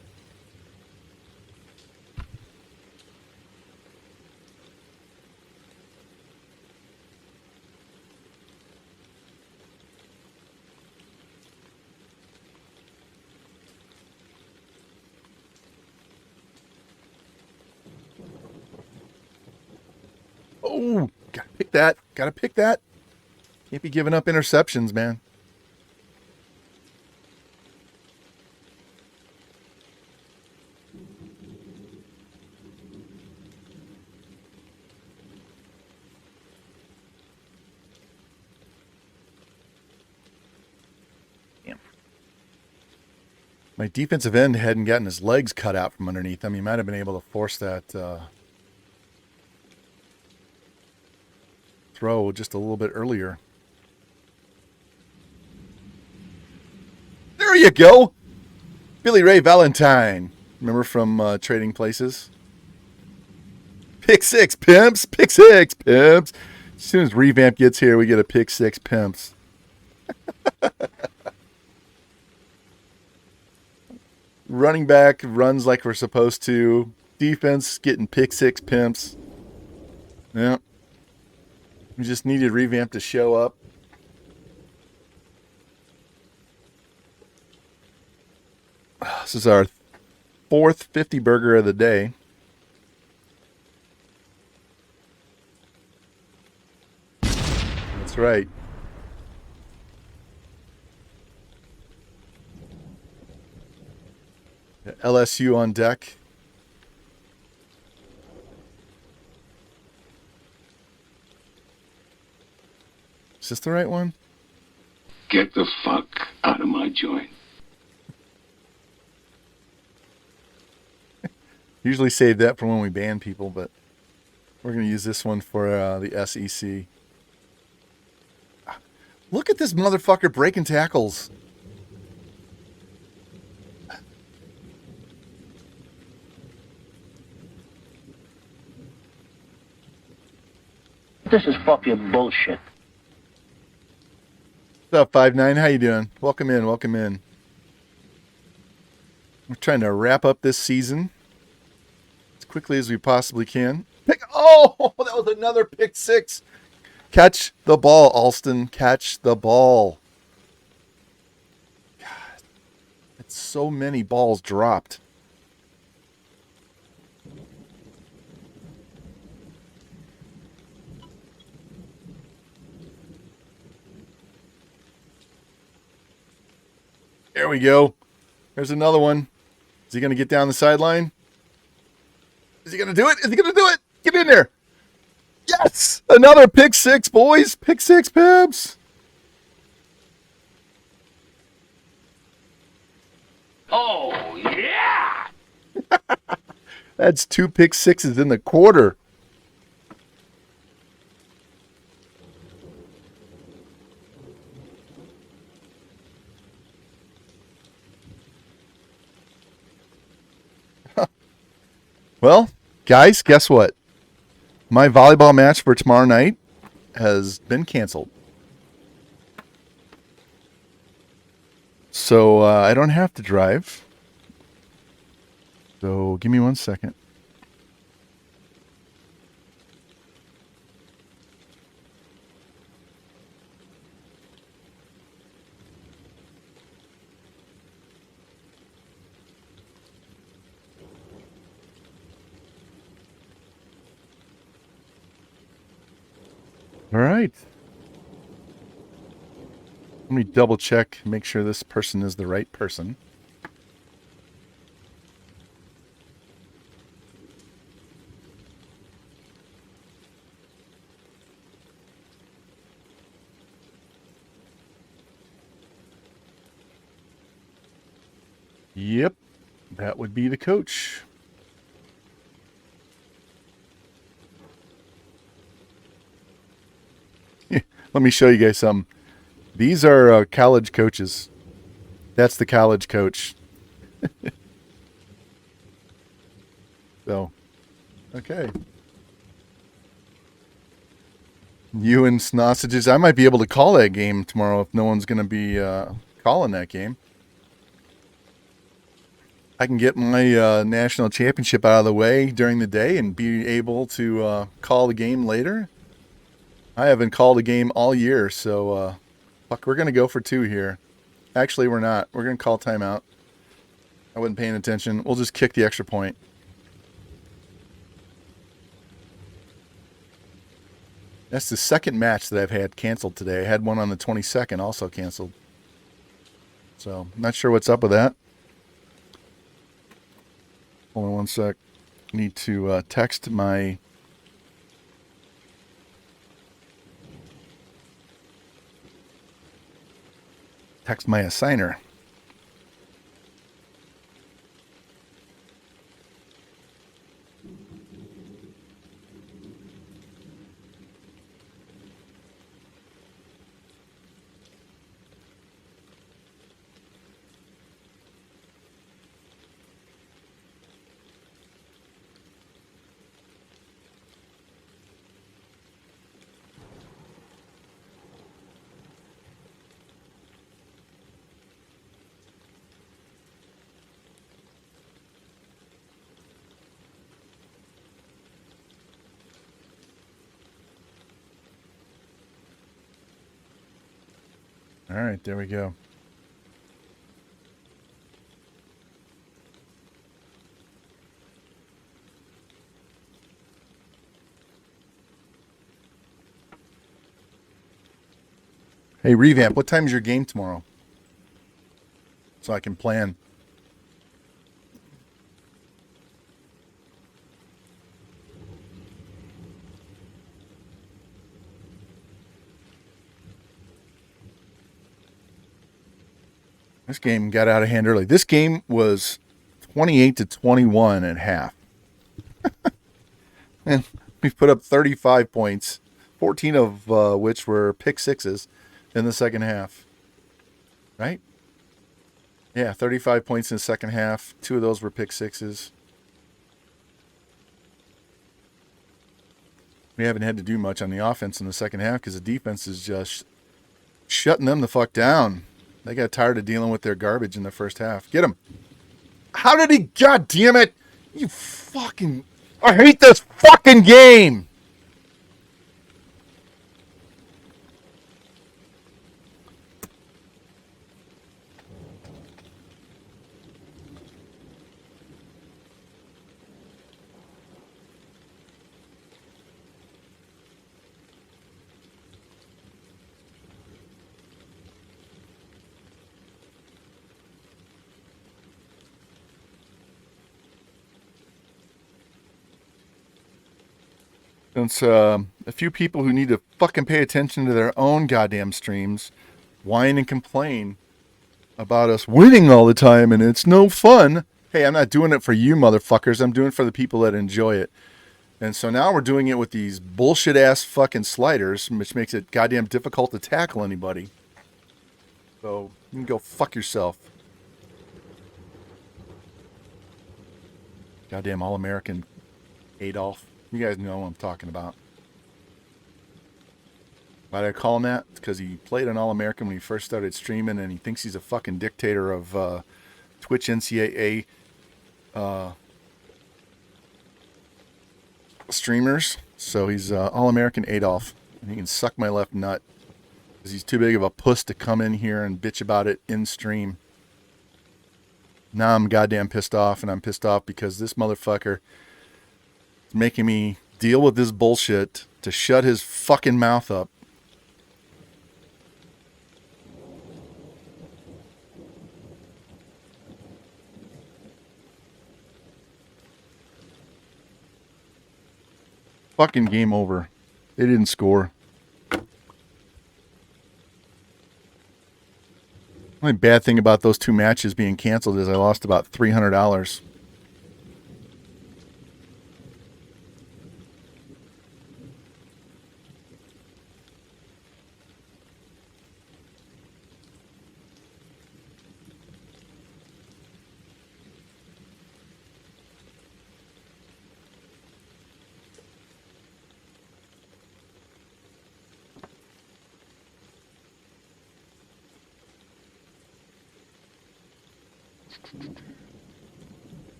Speaker 1: Oh, gotta pick that. Gotta pick that. Can't be giving up interceptions, man. Damn. My defensive end hadn't gotten his legs cut out from underneath him. He might have been able to force that throw just a little bit earlier. There you go. Billy Ray Valentine. Remember from Trading Places? Pick six, pimps. Pick six, pimps. As soon as Revamp gets here, we get a pick six, pimps. Running back runs like we're supposed to. Defense getting pick six, pimps. Yeah. We just needed Revamp to show up. This is our fourth 50 burger of the day. That's right. LSU on deck. Is this the right one?
Speaker 3: Get the fuck out of my joint.
Speaker 1: Usually save that for when we ban people, but we're going to use this one for the SEC. Look at this motherfucker breaking tackles.
Speaker 4: This is fucking bullshit.
Speaker 1: What's up, 5'9"? How you doing? Welcome in, welcome in. We're trying to wrap up this season as quickly as we possibly can. Oh, that was another pick six. Catch the ball, Alston. Catch the ball. God, it's so many balls dropped. There we go. There's another one. Is he going to get down the sideline? Is he going to do it? Is he going to do it? Get in there. Yes! Another pick six, boys. Pick six, pimps.
Speaker 2: Oh, yeah!
Speaker 1: That's 2 pick sixes in the quarter. Well, guys, guess what? My volleyball match for tomorrow night has been canceled. So I don't have to drive. So give me 1 second. All right. Let me double check, make sure this person is the right person. Yep, that would be the coach. Let me show you guys some. These are college coaches. That's the college coach. So, okay. You and Snossages. I might be able to call that game tomorrow if no one's going to be calling that game. I can get my national championship out of the way during the day and be able to call the game later. I haven't called a game all year, so fuck, we're going to go for 2 here. Actually, we're not. We're going to call timeout. I wasn't paying attention. We'll just kick the extra point. That's the second match that I've had canceled today. I had one on the 22nd also canceled. So, not sure what's up with that. Hold on one sec. Need to text my... Text my assigner. All right, there we go. Hey, Revamp, what time is your game tomorrow? So I can plan. This game got out of hand early. This game was 28-21 at half. And we put up 35 points, 14 of which were pick sixes in the second half. Right? Yeah, 35 points in the second half. 2 of those were pick sixes. We haven't had to do much on the offense in the second half because the defense is just shutting them the fuck down. They got tired of dealing with their garbage in the first half. Get him. How did he? God damn it. You fucking... I hate this fucking game. Since a few people who need to fucking pay attention to their own goddamn streams whine and complain about us winning all the time and it's no fun. Hey, I'm not doing it for you motherfuckers. I'm doing it for the people that enjoy it. And so now we're doing it with these bullshit ass fucking sliders, which makes it goddamn difficult to tackle anybody. So you can go fuck yourself. Goddamn All-American Adolf. You guys know what I'm talking about. Why did I call him that? It's because he played an All-American when he first started streaming, and he thinks he's a fucking dictator of Twitch NCAA streamers. So he's All-American Adolf, and he can suck my left nut because he's too big of a puss to come in here and bitch about it in stream. Now I'm goddamn pissed off, and I'm pissed off because this motherfucker making me deal with this bullshit to shut his fucking mouth up. Fucking game over. They didn't score. The only bad thing about those two matches being canceled is I lost about $300.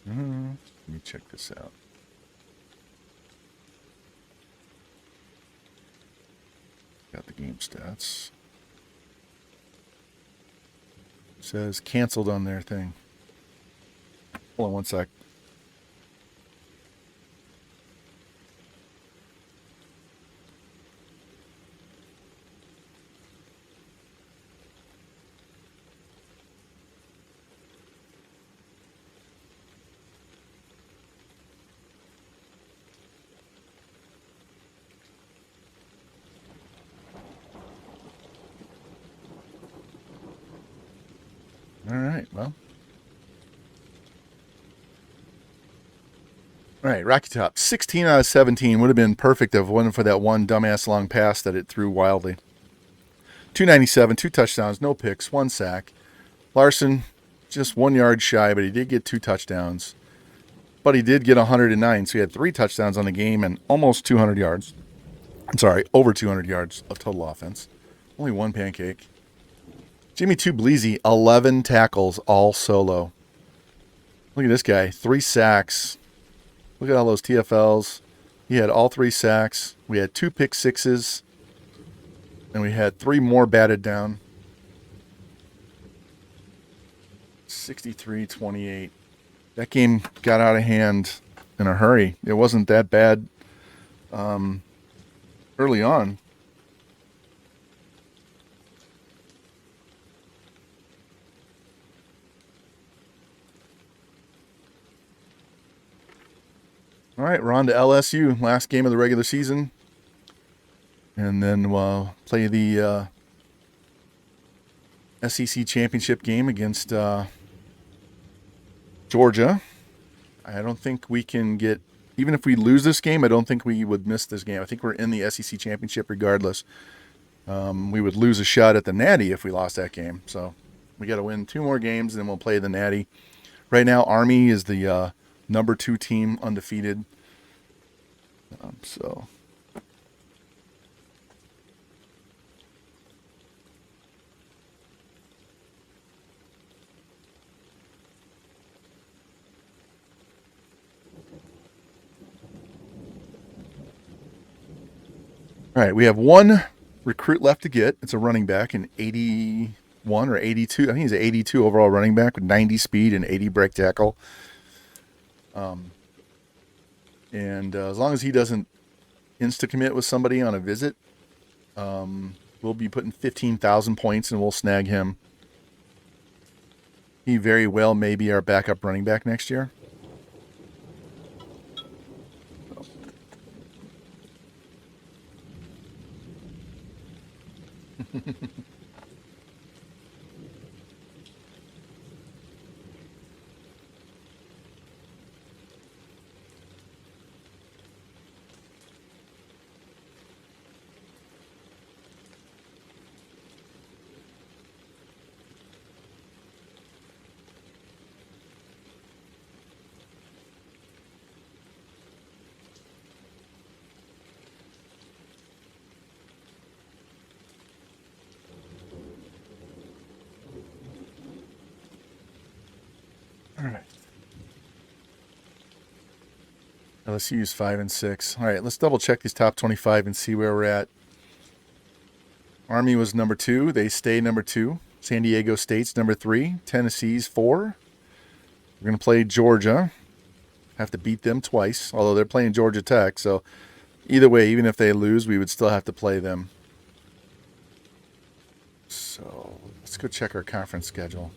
Speaker 1: Let me check this out. Got the game stats. It says canceled on their thing. Hold on one sec. All right, well. All right, Rocky Top. 16 out of 17 would have been perfect if it wasn't for that one dumbass long pass that it threw wildly. 297, 2 touchdowns, no picks, 1 sack. Larson, just 1 yard shy, but he did get 2 touchdowns. But he did get 109, so he had 3 touchdowns on the game and almost 200 yards. I'm sorry, over 200 yards of total offense. Only 1 pancake. Jimmy Two Bleezy, 11 tackles, all solo. Look at this guy, 3 sacks. Look at all those TFLs. He had all 3 sacks. We had 2 pick sixes. And we had 3 more batted down. 63-28. That game got out of hand in a hurry. It wasn't that bad early on. All right, we're on to LSU, last game of the regular season. And then we'll play the SEC championship game against Georgia. I don't think we can get, even if we lose this game, I don't think we would miss this game. I think we're in the SEC championship regardless. We would lose a shot at the Natty if we lost that game. So we got to win 2 more games, and then we'll play the Natty. Right now, Army is the number 2 team, undefeated. So all right, we have 1 recruit left to get. It's a running back, an 81 or 82. I think he's an 82 overall running back with 90 speed and 80 break tackle. And as long as he doesn't insta-commit with somebody on a visit, we'll be putting 15,000 points and we'll snag him. He very well may be our backup running back next year. All right. LSU is 5 and 6. All right, let's double check these top 25 and see where we're at. Army was number 2. They stay number 2. San Diego State's number 3. Tennessee's 4. We're going to play Georgia. Have to beat them twice, although they're playing Georgia Tech. So either way, even if they lose, we would still have to play them. So let's go check our conference schedule.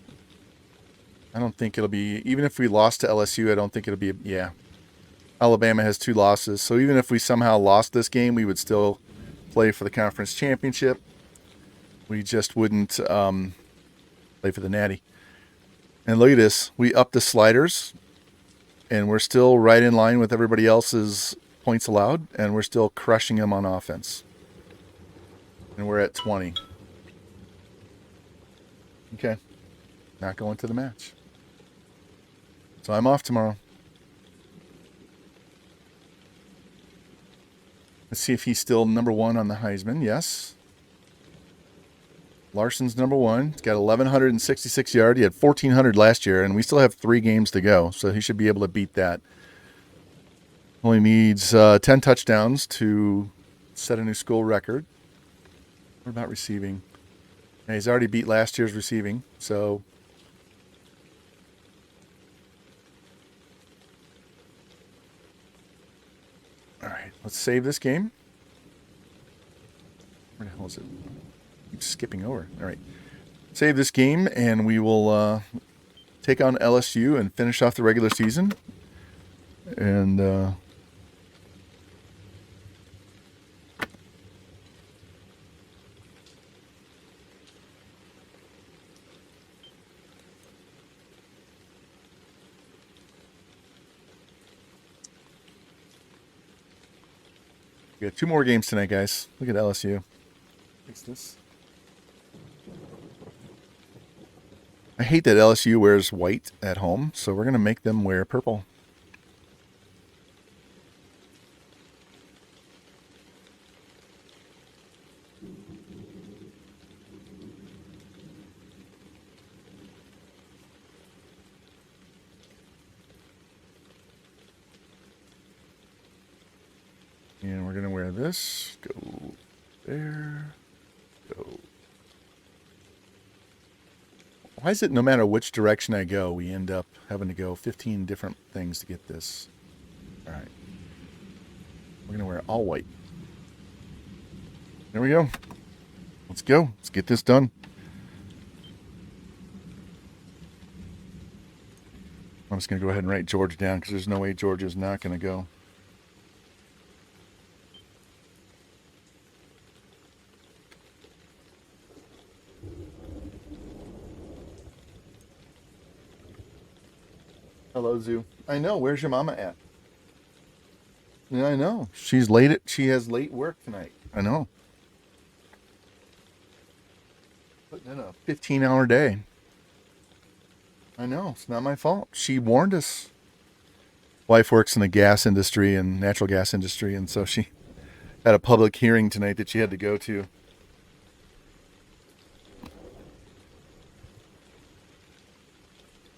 Speaker 1: I don't think it'll be, even if we lost to LSU, I don't think it'll be, yeah. Alabama has 2 losses. So even if we somehow lost this game, we would still play for the conference championship. We just wouldn't play for the Natty. And look at this. We upped the sliders, and we're still right in line with everybody else's points allowed, and we're still crushing them on offense. And we're at 20. Okay. Not going to the match. So I'm off tomorrow. Let's see if he's still number 1 on the Heisman. Yes. Larson's number 1. He's got 1,166 yards. He had 1,400 last year, and we still have 3 games to go, so he should be able to beat that. Only needs 10 touchdowns to set a new school record. What about receiving? Yeah, he's already beat last year's receiving, so all right, let's save this game. Where the hell is it? Keep skipping over. All right, save this game, and we will take on LSU and finish off the regular season. And we got 2 more games tonight, guys. Look at LSU. Fix this. I hate that LSU wears white at home, so we're going to make them wear purple. And we're going to wear this. Go there. Go. Why is it no matter which direction I go, we end up having to go 15 different things to get this? All right. We're going to wear all white. There we go. Let's go. Let's get this done. I'm just going to go ahead and write Georgia down because there's no way Georgia's not going to go. Hello, Zoo. I know. Where's your mama at? Yeah, I know. She's late. She has late work tonight. I know. Putting in a 15-hour day. I know. It's not my fault. She warned us. Wife works in the gas industry and natural gas industry, and so she had a public hearing tonight that she had to go to.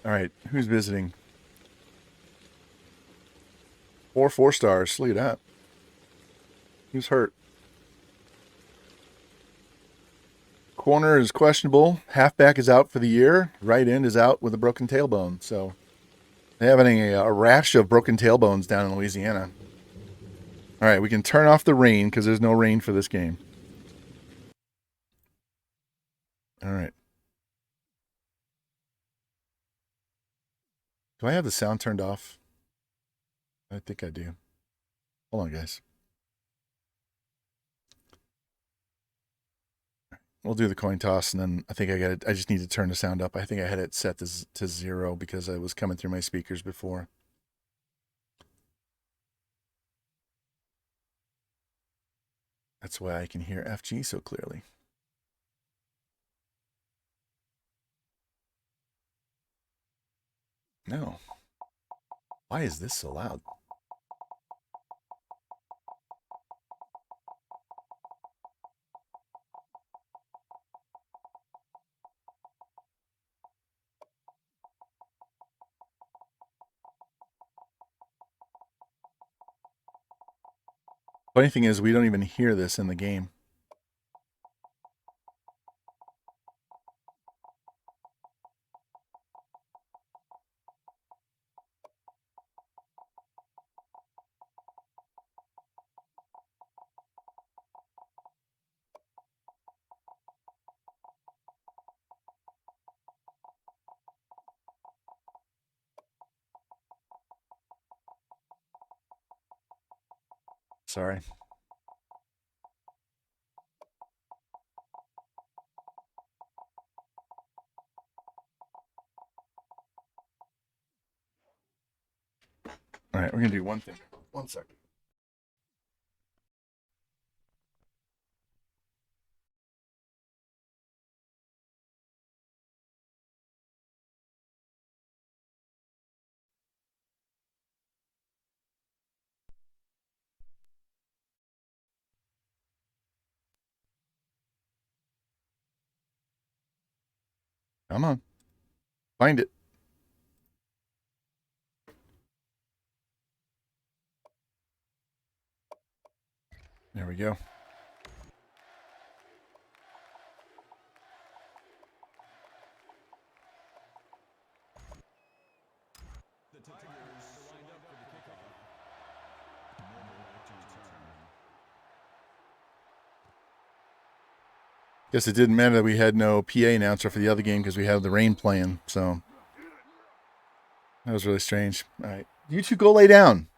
Speaker 1: All right, who's visiting? 4 stars. Look at that. Who's hurt? Corner is questionable. Halfback is out for the year. Right end is out with a broken tailbone. So they're having a rash of broken tailbones down in Louisiana. All right, we can turn off the rain because there's no rain for this game. All right. Do I have the sound turned off? I think I do. Hold on, guys. We'll do the coin toss, and then I think I just need to turn the sound up. I think I had it set to 0 because I was coming through my speakers before. That's why I can hear FG so clearly. No. Why is this so loud? Funny thing is, we don't even hear this in the game. Sorry. All right, we're going to do one thing. 1 second. Come on. Find it. There we go. Guess it didn't matter that we had no PA announcer for the other game because we had the rain playing. So that was really strange. All right. You two go lay down.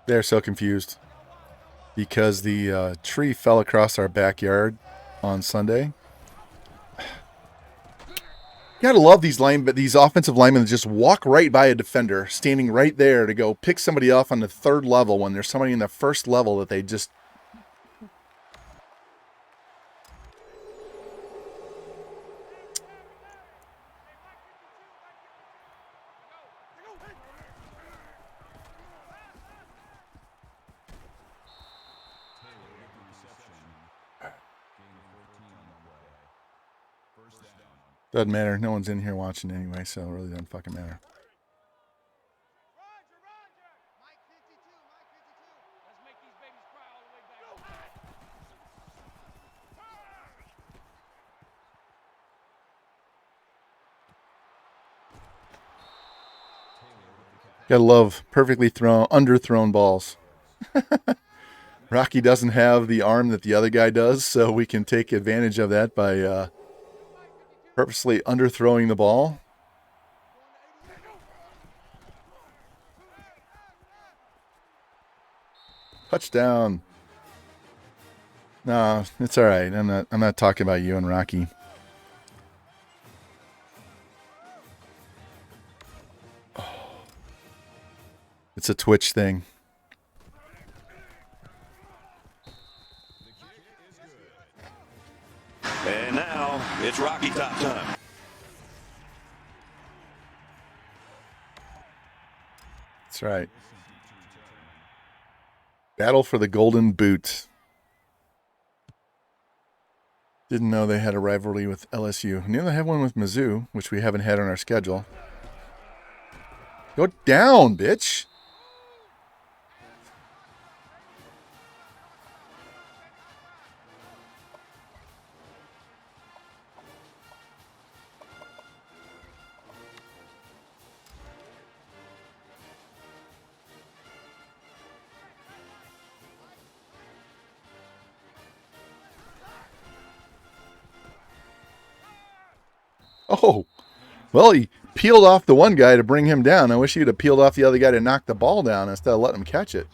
Speaker 1: They're so confused because the tree fell across our backyard on Sunday. You gotta love these these offensive linemen that just walk right by a defender standing right there to go pick somebody off on the third level when there's somebody in the first level that they just. Doesn't matter. No one's in here watching anyway, so it really doesn't fucking matter. Gotta love perfectly underthrown balls. Rocky doesn't have the arm that the other guy does, so we can take advantage of that by purposely underthrowing the ball. Touchdown. No, it's all right. I'm not talking about you and Rocky. It's a Twitch thing.
Speaker 4: And now it's Rocky Top time.
Speaker 1: That's right. Battle for the Golden Boot. Didn't know they had a rivalry with LSU. Knew they had one with Mizzou, which we haven't had on our schedule. Go down, bitch. Oh, well, he peeled off the one guy to bring him down. I wish he'd have peeled off the other guy to knock the ball down instead of letting him catch it.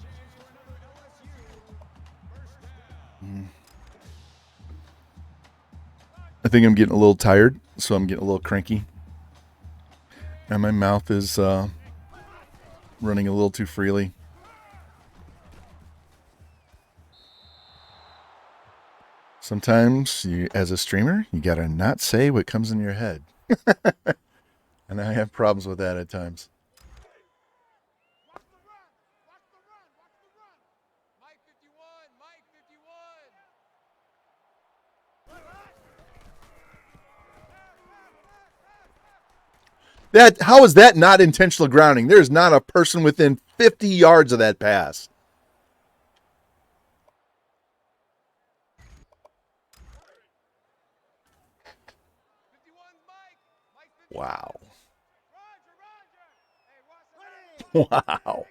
Speaker 1: I think I'm getting a little tired, so I'm getting a little cranky. And my mouth is running a little too freely. Sometimes, as a streamer, you gotta not say what comes in your head. And I have problems with that at times. How is that not intentional grounding? There's not a person within 50 yards of that pass. Wow. Wow.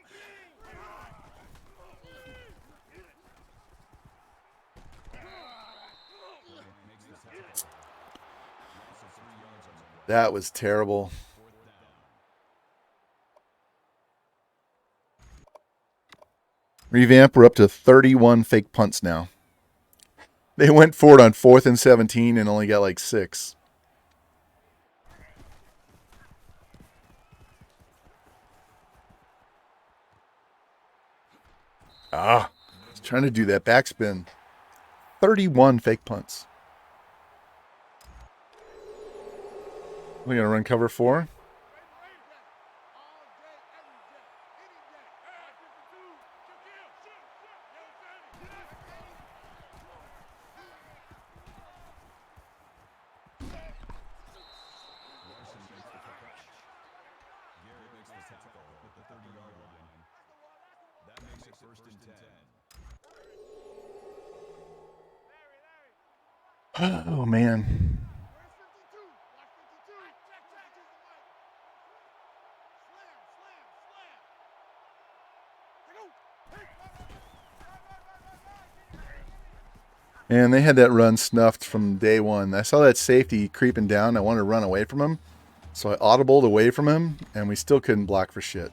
Speaker 1: That was terrible. Revamp, we're up to 31 fake punts now. They went for it on 4th and 17 and only got like 6. Ah, I was trying to do that backspin. 31 fake punts. We're going to run cover 4. Oh, man. And they had that run snuffed from day one. I saw that safety creeping down. I wanted to run away from him. So I audibled away from him, and we still couldn't block for shit.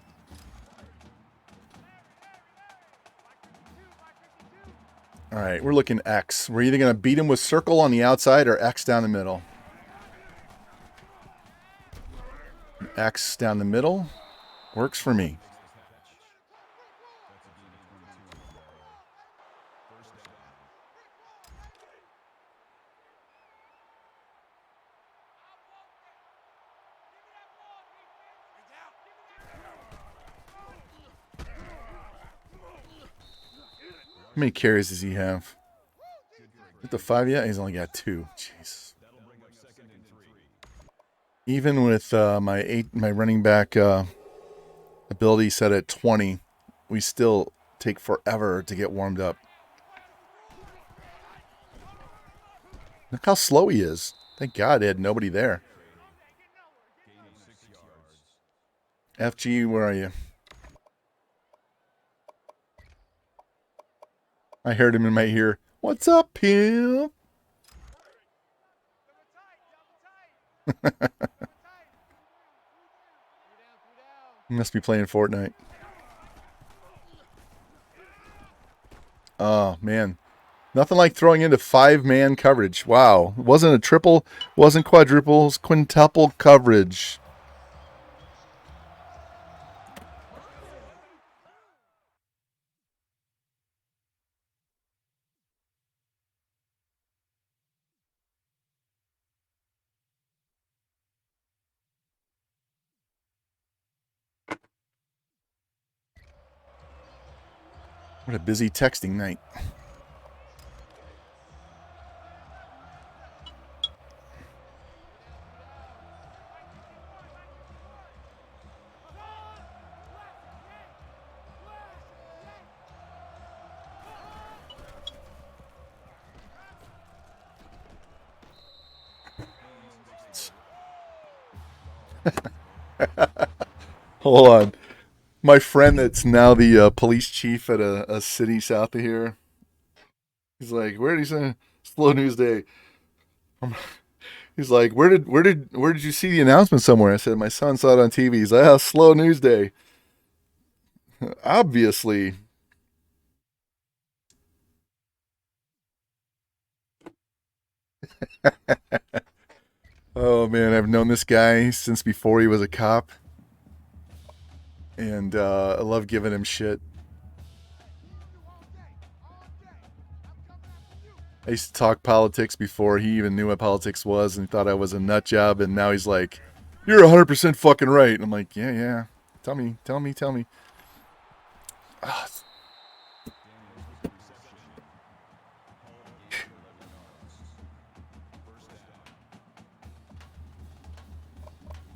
Speaker 1: All right, we're looking X. We're either going to beat him with circle on the outside or X down the middle. X down the middle works for me. How many carries does he have? At the 5 yet? He's only got 2. Jeez. Even with my running back ability set at 20, we still take forever to get warmed up. Look how slow he is. Thank God he had nobody there. FG, where are you? I heard him in my ear. What's up, pimp? He must be playing Fortnite. Oh, man. Nothing like throwing into 5-man coverage. Wow. It wasn't a triple, wasn't quadruple, it was quintuple coverage. What a busy texting night. Hold on. My friend that's now the police chief at a city south of here, he's like, where did he say slow news day? He's like, where did you see the announcement somewhere? I said, my son saw it on TV. He's like, oh, slow news day. Obviously. Oh man, I've known this guy since before he was a cop. And I love giving him shit. I used to talk politics before he even knew what politics was and thought I was a nut job. And now he's like, you're 100% fucking right. And I'm like, yeah. Tell me. Ah.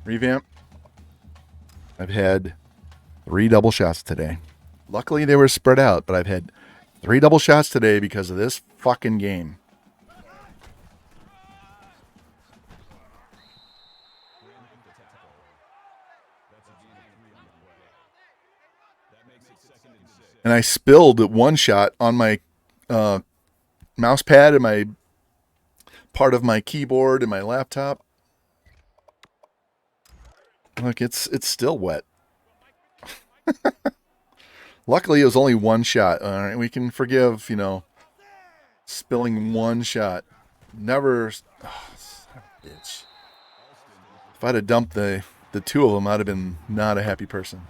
Speaker 1: Revamp. I've had 3 double shots today. Luckily they were spread out, but I've had 3 double shots today because of this fucking game. And I spilled 1 shot on my mouse pad and my part of my keyboard and my laptop. Look, it's still wet. Luckily, it was only one shot. All right, we can forgive, you know, spilling one shot. Never. Oh, son of a bitch. If I'd have dumped the two of them, I'd have been not a happy person.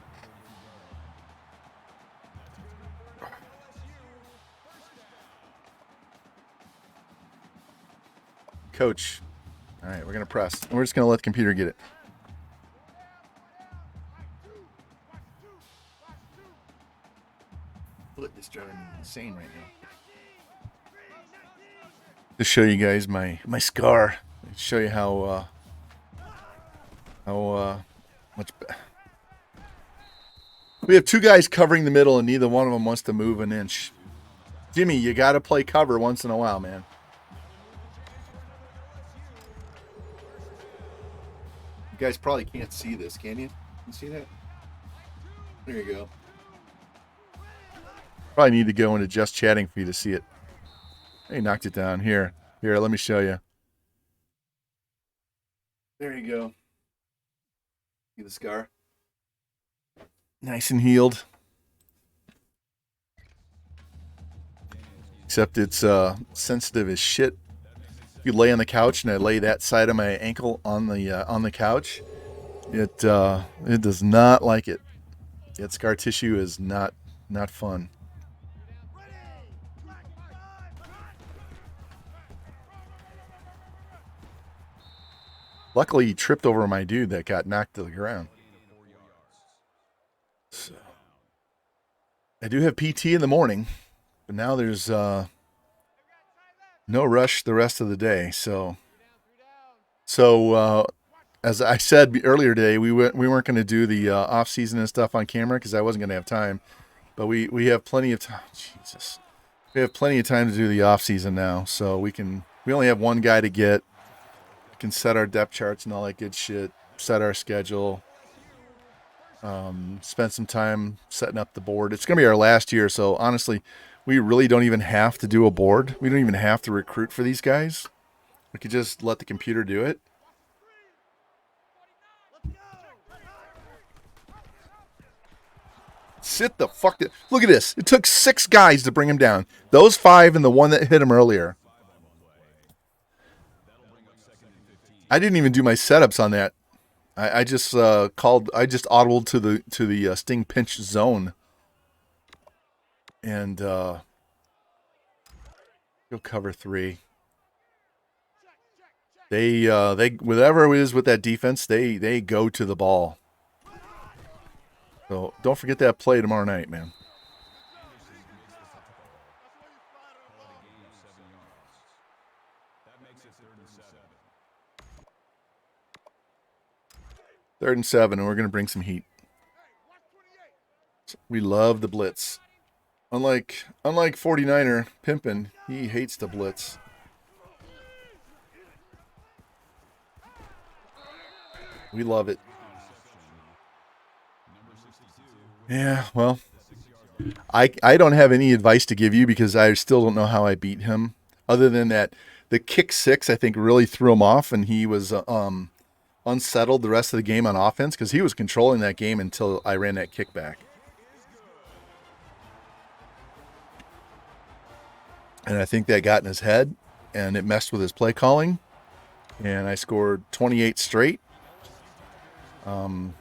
Speaker 1: Coach. All right, we're going to press. And we're just going to let the computer get it. Look, this driving me insane right now. To show you guys my scar. Show you how much. We have two guys covering the middle, and neither one of them wants to move an inch. Jimmy, you got to play cover once in a while, man. You guys probably can't see this, can you? You see that? There you go. Probably need to go into just chatting for you to see it. He knocked it down. Here, let me show you. There you go. See the scar? Nice and healed. Except it's sensitive as shit. If you lay on the couch and I lay that side of my ankle on the couch, it does not like it. That scar tissue is not fun. Luckily, he tripped over my dude that got knocked to the ground. So, I do have PT in the morning, but now there's no rush the rest of the day. So as I said earlier today, we weren't going to do the off season and stuff on camera because I wasn't going to have time. But we have plenty of time. Jesus, we have plenty of time to do the off season now. So we only have one guy to get. We can set our depth charts and all that good shit. Set our schedule. Spend some time setting up the board. It's going to be our last year, so honestly, we really don't even have to do a board. We don't even have to recruit for these guys. We could just let the computer do it. Sit the fuck down. Look at this. It took 6 guys to bring him down. Those 5 and the one that hit him earlier. I didn't even do my setups on that. I just audibled to the sting pinch zone, and go cover 3. They whatever it is with that defense, they go to the ball. So don't forget that play tomorrow night, man. Third and 7, and we're going to bring some heat. We love the blitz. Unlike 49er Pimpin', he hates the blitz. We love it. Yeah, well, I don't have any advice to give you because I still don't know how I beat him. Other than that, the kick 6 I think really threw him off, and he was unsettled the rest of the game on offense because he was controlling that game until I ran that kickback. And I think that got in his head, and it messed with his play calling. And I scored 28 straight. And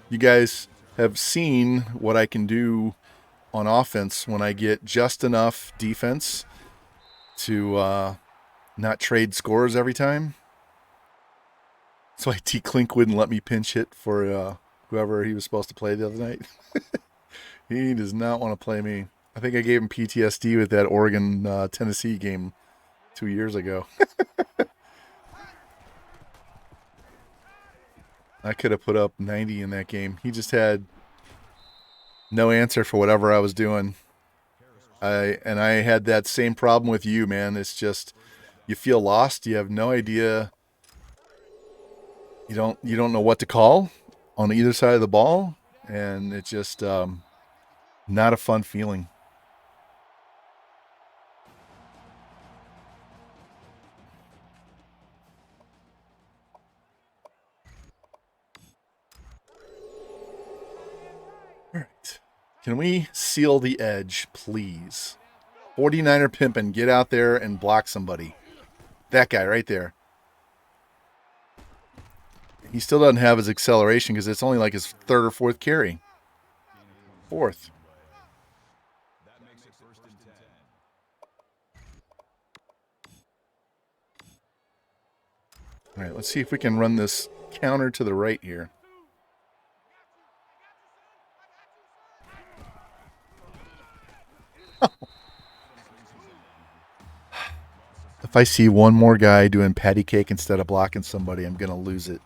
Speaker 1: you guys have seen what I can do on offense when I get just enough defense to not trade scores every time. So T. Klink wouldn't let me pinch hit for whoever he was supposed to play the other night. He does not want to play me. I think I gave him PTSD with that Oregon-Tennessee game 2 years ago. I could have put up 90 in that game. He just had no answer for whatever I was doing. I had that same problem with you, man. It's just you feel lost. You have no idea. You don't know what to call on either side of the ball, and it's just not a fun feeling. All right. Can we seal the edge, please? 49er pimpin', get out there and block somebody. That guy right there. He still doesn't have his acceleration because it's only like his third or fourth carry. Fourth. All right, let's see if we can run this counter to the right here. If I see one more guy doing patty cake instead of blocking somebody, I'm going to lose it.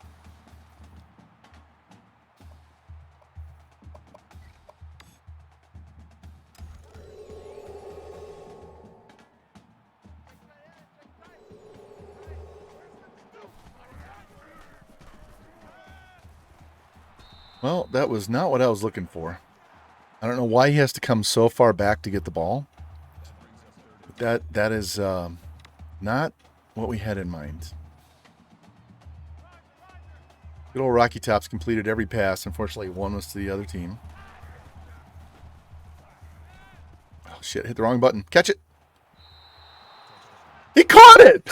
Speaker 1: Well, that was not what I was looking for. I don't know why he has to come so far back to get the ball. But that is not what we had in mind. Good old Rocky Tops completed every pass. Unfortunately, one was to the other team. Oh, shit. Hit the wrong button. Catch it. He caught it!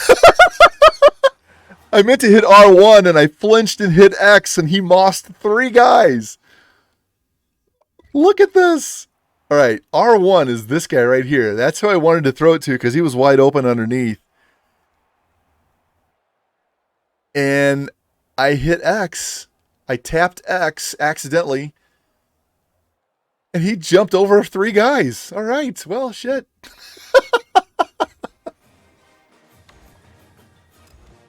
Speaker 1: I meant to hit R1, and I flinched and hit X, and he mossed 3 guys. Look at this. All right, R1 is this guy right here. That's who I wanted to throw it to because he was wide open underneath. And I hit X. I tapped X accidentally. And he jumped over 3 guys. All right, well, shit.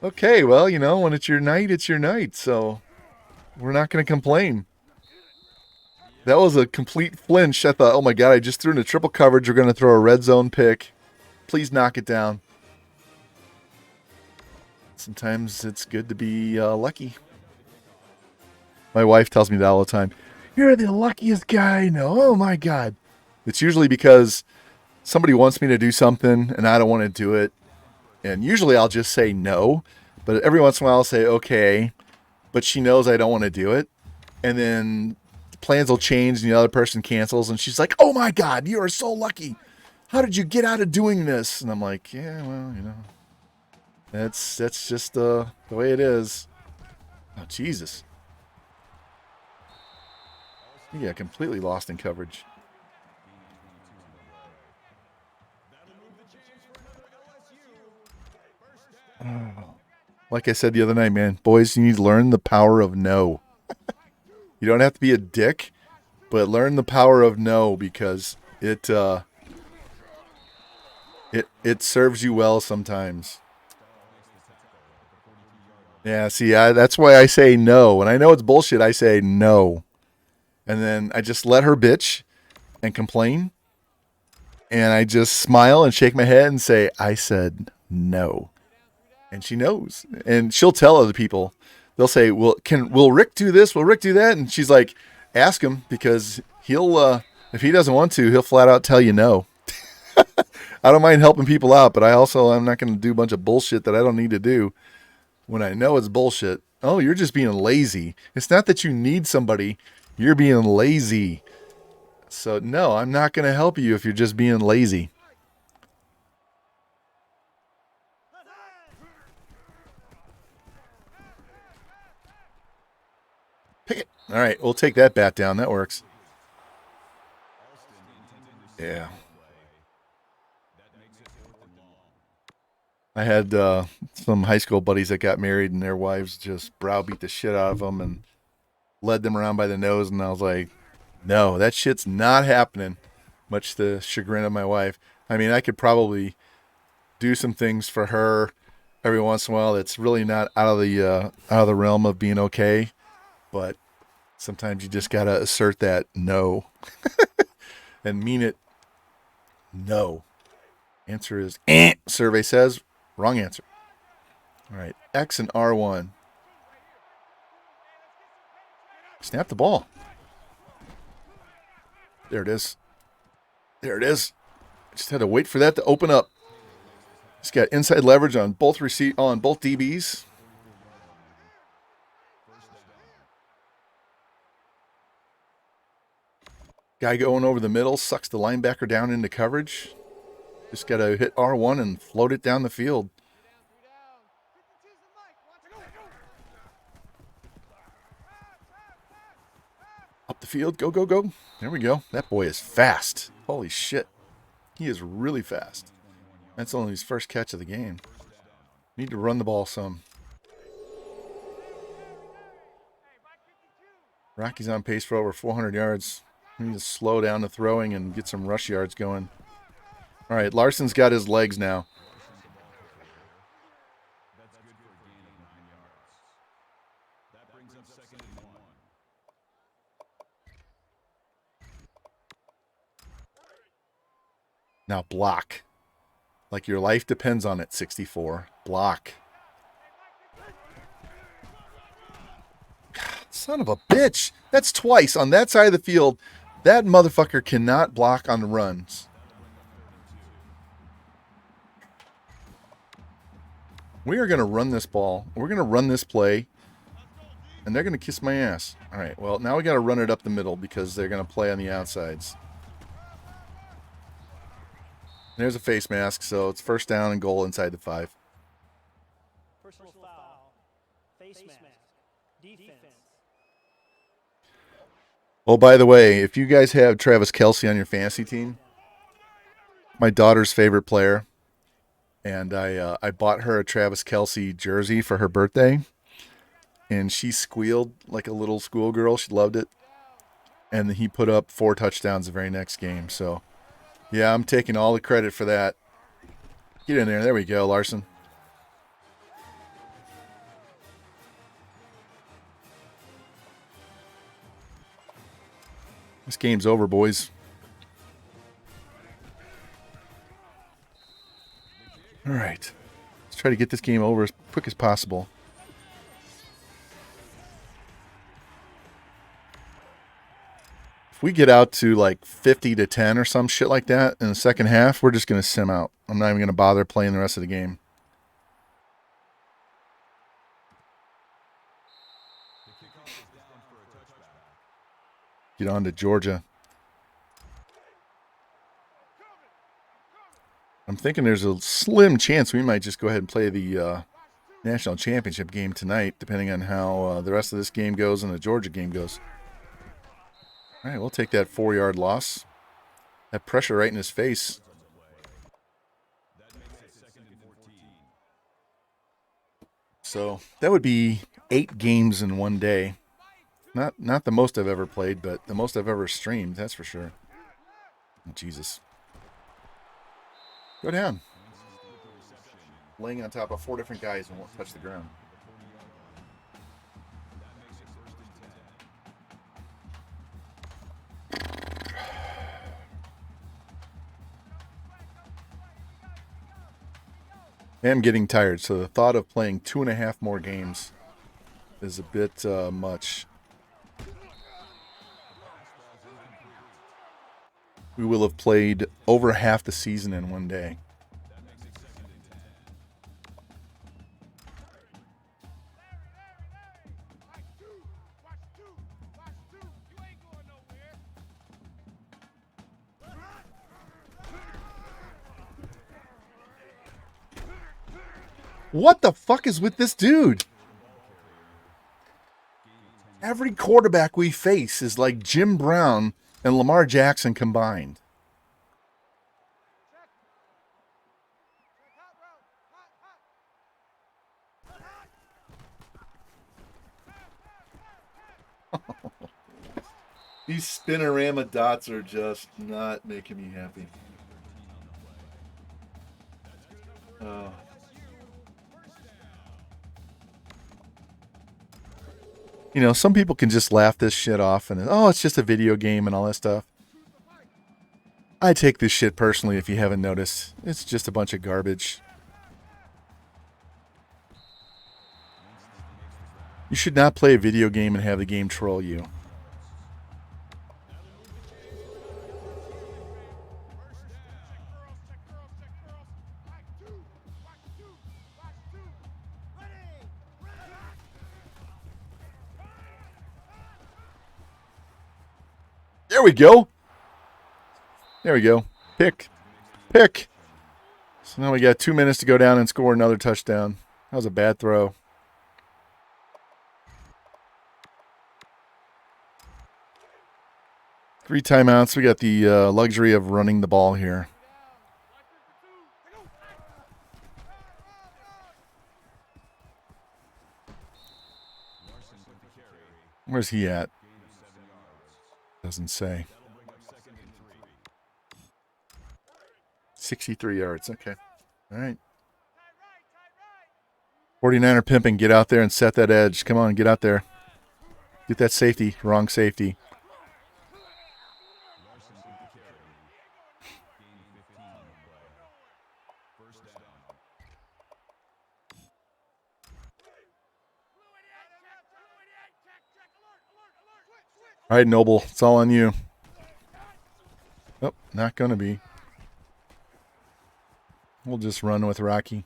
Speaker 1: Okay, well, you know, when it's your night, so we're not going to complain. That was a complete flinch. I thought, oh my God, I just threw in a triple coverage. We're going to throw a red zone pick. Please knock it down. Sometimes it's good to be lucky. My wife tells me that all the time. You're the luckiest guy I know. Oh my God. It's usually because somebody wants me to do something and I don't want to do it. And usually I'll just say no, but every once in a while I'll say okay, but she knows I don't want to do it. And then plans will change and the other person cancels and she's like, oh my God, you are so lucky. How did you get out of doing this? And I'm like, yeah, well, you know, that's just the way it is. Oh, Jesus. Yeah, completely lost in coverage. Like I said the other night, man, boys, you need to learn the power of no. You don't have to be a dick, but learn the power of no because it serves you well sometimes. Yeah, see, that's why I say no. When I know it's bullshit, I say no. And then I just let her bitch and complain. And I just smile and shake my head and say, I said no. And she knows. And she'll tell other people. They'll say, will Rick do this? Will Rick do that? And she's like, ask him because he'll, if he doesn't want to, he'll flat out tell you no. I don't mind helping people out, but I'm not going to do a bunch of bullshit that I don't need to do when I know it's bullshit. Oh, you're just being lazy. It's not that you need somebody. You're being lazy. So no, I'm not going to help you if you're just being lazy. Pick it. All right, we'll take that bat down. That works. Yeah. I had some high school buddies that got married and their wives just browbeat the shit out of them and led them around by the nose. And I was like, no, that shit's not happening. Much to the chagrin of my wife. I mean, I could probably do some things for her every once in a while that's really not out of the realm of being okay. But sometimes you just got to assert that no and mean it. No. Answer is survey says wrong answer. All right. X and R1. Snap the ball. There it is. There it is. I just had to wait for that to open up. Just got inside leverage on both DBs. Guy going over the middle sucks the linebacker down into coverage. Just got to hit R1 and float it down the field. Up the field. Go, go, go. There we go. That boy is fast. Holy shit. He is really fast. That's only his first catch of the game. Need to run the ball some. Rocky's on pace for over 400 yards. We need to slow down the throwing and get some rush yards going. All right, Larson's got his legs now. Now block. Like your life depends on it, 64. Block. God, son of a bitch. That's twice on that side of the field. That motherfucker cannot block on the runs. We are going to run this ball. We're going to run this play. And they're going to kiss my ass. All right, well, now we got to run it up the middle because they're going to play on the outsides. There's a face mask, so it's first down and goal inside the 5.
Speaker 5: Personal foul. Face mask. Defense.
Speaker 1: Oh, by the way, if you guys have Travis Kelce on your fantasy team, my daughter's favorite player, and I bought her a Travis Kelce jersey for her birthday, and she squealed like a little schoolgirl. She loved it, and he put up 4 touchdowns the very next game, so... Yeah, I'm taking all the credit for that. Get in there. There we go, Larson. This game's over, boys. All right. Let's try to get this game over as quick as possible. If we get out to like 50-10 or some shit like that in the second half, we're just going to sim out. I'm not even going to bother playing the rest of the game. Get on to Georgia. I'm thinking there's a slim chance we might just go ahead and play the national championship game tonight, depending on how the rest of this game goes and the Georgia game goes. All right, we'll take that 4-yard loss. That pressure right in his face. So that would be 8 games in one day. Not the most I've ever played, but the most I've ever streamed, that's for sure. Oh, Jesus. Go down. Laying on top of 4 different guys and won't touch the ground. I am getting tired, so the thought of playing 2.5 more games is a bit much. We will have played over half the season in one day. What the fuck is with this dude? Every quarterback we face is like Jim Brown and Lamar Jackson combined. These spinorama dots are just not making me happy. You know, some people can just laugh this shit off and, oh, it's just a video game and all that stuff. I take this shit personally if you haven't noticed. It's just a bunch of garbage. You should not play a video game and have the game troll you. There we go. There we go. Pick. Pick. So now we got 2 minutes to go down and score another touchdown. That was a bad throw. Three timeouts. We got the luxury of running the ball here. Where's he at? Doesn't say. 63 yards. Okay. All right. 49er pimping. Get out there and set that edge. Come on, get out there. Get that safety. Wrong safety. All right, Noble. It's all on you. Oh, not going to be. We'll just run with Rocky.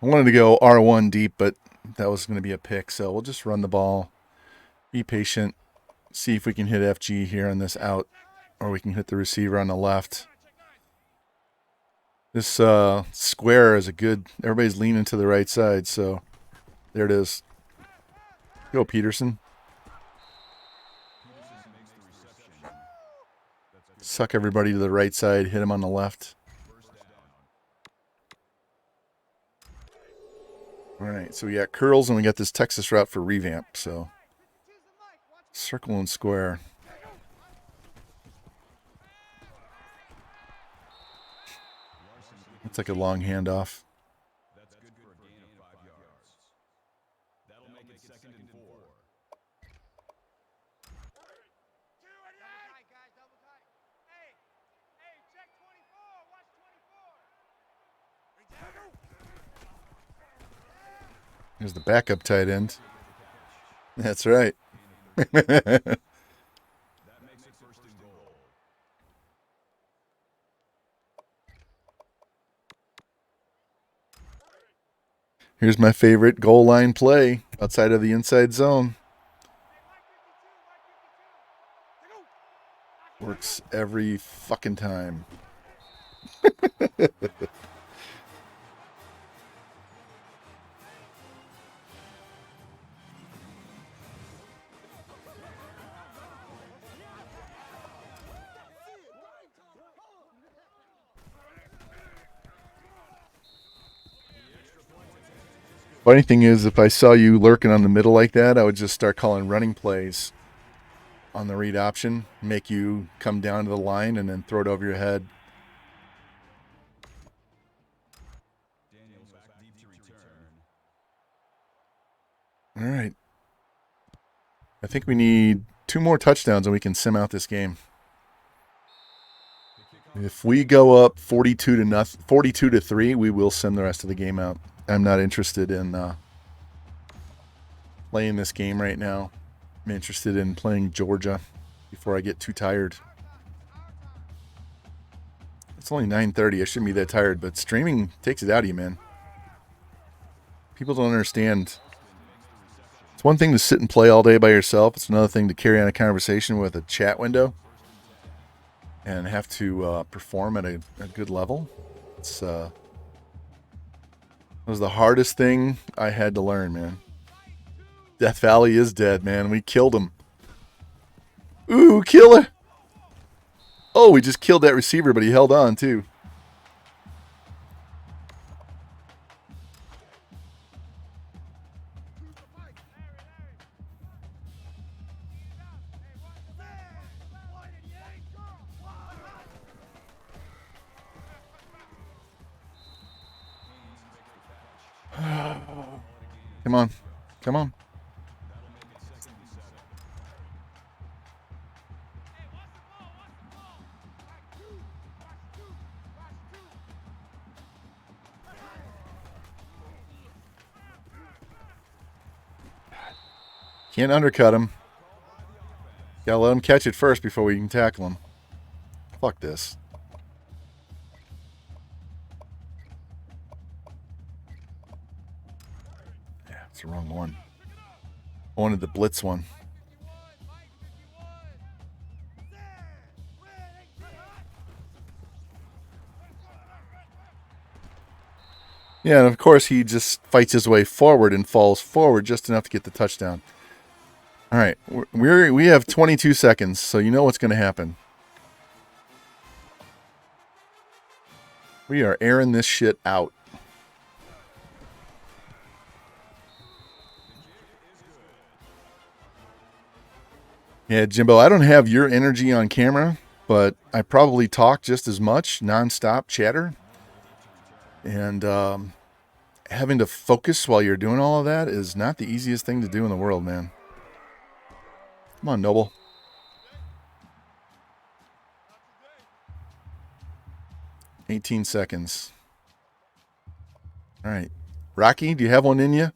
Speaker 1: I wanted to go R1 deep, but that was going to be a pick, so we'll just run the ball. Be patient. See if we can hit FG here on this out, or we can hit the receiver on the left. This square is a good... Everybody's leaning to the right side, so there it is. Go, Peterson. Suck everybody to the right side. Hit him on the left. All right, so we got curls and we got this Texas route for revamp. So circle and square. Looks like a long handoff. Here's the backup tight end. That's right. Here's my favorite goal line play outside of the inside zone. Works every fucking time. Funny thing is, if I saw you lurking on the middle like that, I would just start calling running plays on the read option, make you come down to the line and then throw it over your head. All right. I think we need 2 more touchdowns and we can sim out this game. If we go up 42-3, we will sim the rest of the game out. I'm not interested in playing this game right now. I'm interested in playing Georgia before I get too tired. It's only 9:30. I shouldn't be that tired, but streaming takes it out of you, man. People don't understand. It's one thing to sit and play all day by yourself. It's another thing to carry on a conversation with a chat window and have to perform at a good level. It's it was the hardest thing I had to learn, man. Death Valley is dead, man. We killed him. Ooh, killer. Oh, we just killed that receiver, but he held on, too. Come on. Come on. Can't undercut him. Gotta let him catch it first before we can tackle him. Fuck this. Yeah, it's the wrong one. I wanted the blitz one. Yeah, and of course he just fights his way forward and falls forward just enough to get the touchdown. All right, we have 22 seconds, so you know what's going to happen. We are airing this shit out. Yeah, Jimbo, I don't have your energy on camera, but I probably talk just as much, nonstop chatter. And having to focus while you're doing all of that is not the easiest thing to do in the world, man. Come on, Noble. $18 seconds. All right. Rocky, do you have one in you?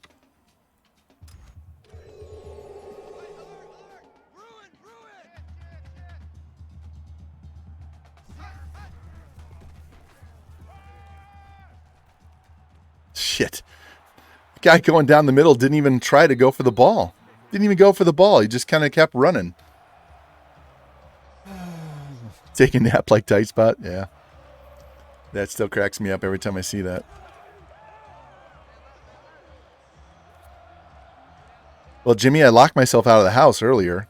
Speaker 1: Shit. The guy going down the middle didn't even try to go for the ball. Didn't even go for the ball. He just kind of kept running. Taking a nap like tight spot. Yeah. That still cracks me up every time I see that. Well, Jimmy, I locked myself out of the house earlier.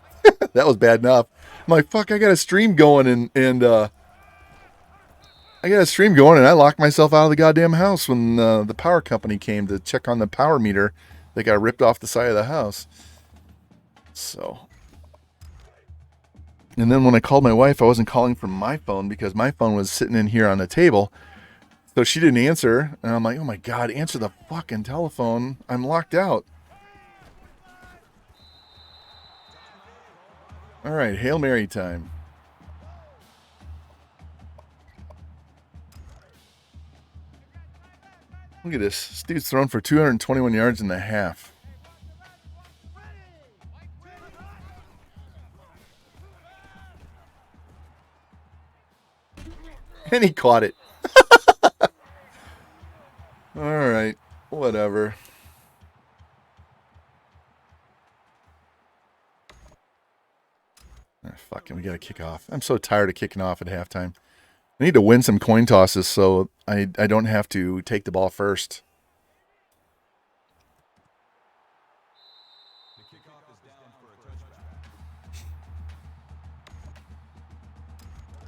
Speaker 1: That was bad enough. I'm like, fuck, I got a stream going and I locked myself out of the goddamn house when the power company came to check on the power meter that got ripped off the side of the house. So, and then when I called my wife, I wasn't calling from my phone because my phone was sitting in here on the table. So she didn't answer. And I'm like, oh my God, answer the fucking telephone. I'm locked out. All right, Hail Mary time. Look at this. This dude's thrown for 221 yards and a half. And he caught it. All right, whatever. Oh, fucking, we got to kick off. I'm so tired of kicking off at halftime. I need to win some coin tosses so I don't have to take the ball first.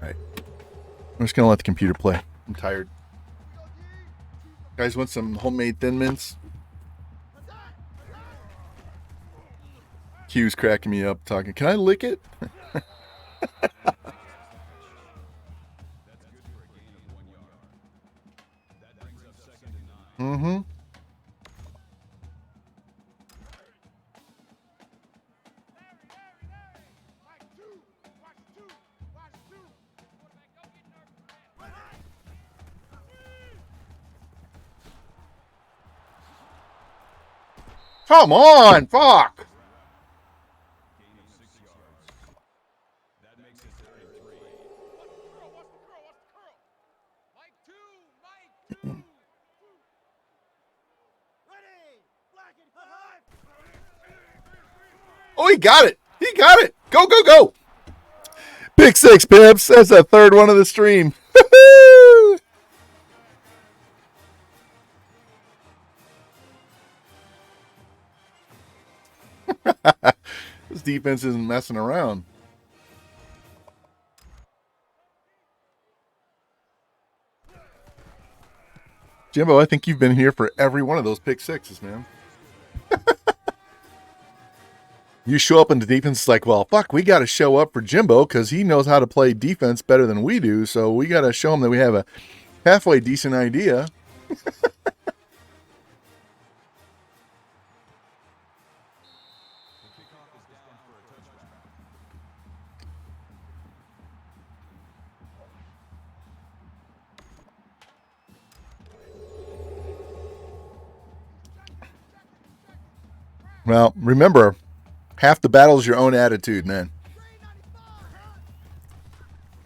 Speaker 1: All right. I'm just going to let the computer play. I'm tired. Guys want some homemade Thin Mints? Q's cracking me up talking. Can I lick it? Mm-hmm. Come on, fuck. Oh, he got it. He got it. Go, go, go. Pick six, Pips. That's the third one of the stream. This defense isn't messing around. Jimbo, I think you've been here for every one of those pick sixes, man. You show up in the defense, it's like, well, fuck, we got to show up for Jimbo because he knows how to play defense better than we do. So we got to show him that we have a halfway decent idea. Well, remember, half the battle is your own attitude, man.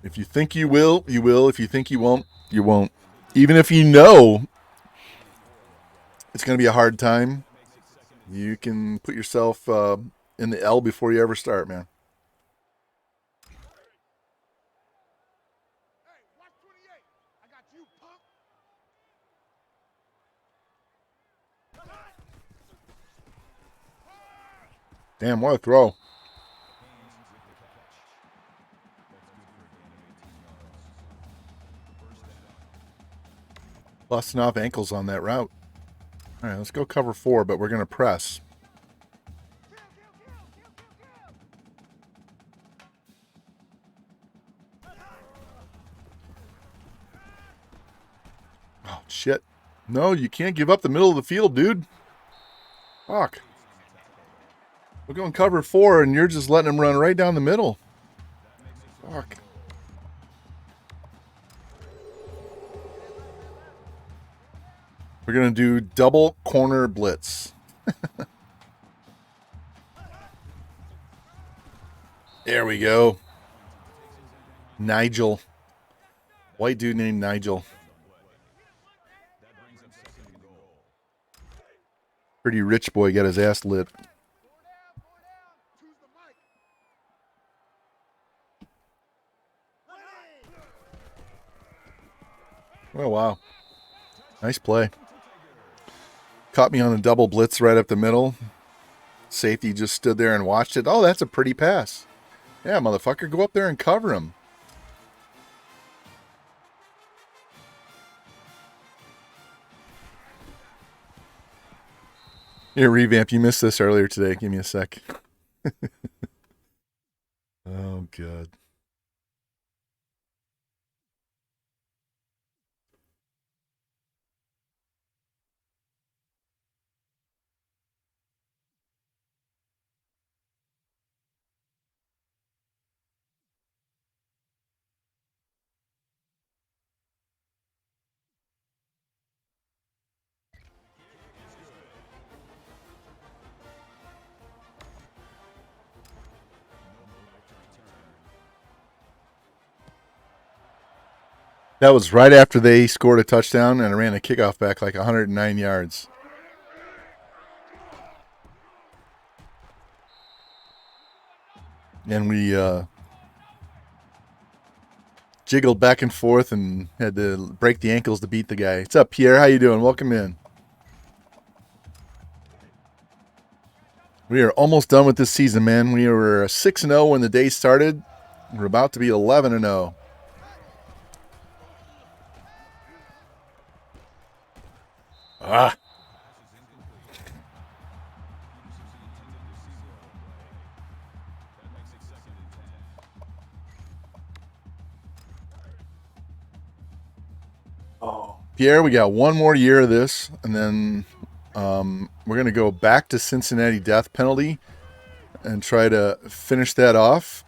Speaker 1: If you think you will, you will. If you think you won't, you won't. Even if you know it's going to be a hard time, you can put yourself in the L before you ever start, man. Damn, what a throw. Busting off ankles on that route. All right, let's go cover 4, but we're going to press. Oh, shit. No, you can't give up the middle of the field, dude. Fuck. We're going cover 4, and you're just letting him run right down the middle. Fuck. We're going to do double corner blitz. There we go. Nigel. White dude named Nigel. Pretty rich boy got his ass lit. Oh, wow. Nice play. Caught me on a double blitz right up the middle. Safety just stood there and watched it. Oh, that's a pretty pass. Yeah, motherfucker, go up there and cover him. Here, Revamp, you missed this earlier today. Give me a sec. Oh, God. That was right after they scored a touchdown and I ran a kickoff back like 109 yards. And we jiggled back and forth and had to break the ankles to beat the guy. What's up, Pierre? How you doing? Welcome in. We are almost done with this season, man. We were 6-0 when the day started. We're about to be 11-0. Ah. Oh. Pierre, we got one more year of this, and then we're going to go back to Cincinnati death penalty and try to finish that off.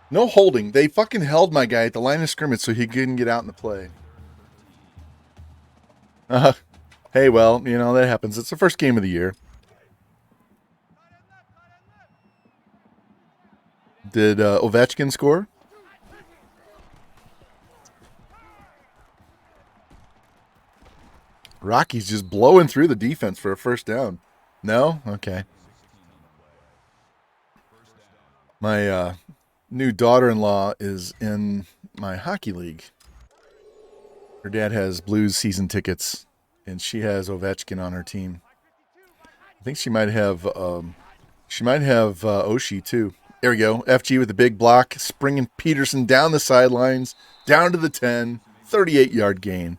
Speaker 1: No holding. They fucking held my guy at the line of scrimmage so he couldn't get out in the play. Hey, well, you know, that happens. It's the first game of the year. Did Ovechkin score? Rocky's just blowing through the defense for a first down. No? Okay. My new daughter-in-law is in my hockey league. Her dad has Blues season tickets, and she has Ovechkin on her team. I think she might have Oshie too. There we go. FG with the big block, springing Peterson down the sidelines, down to the 10, 38-yard gain.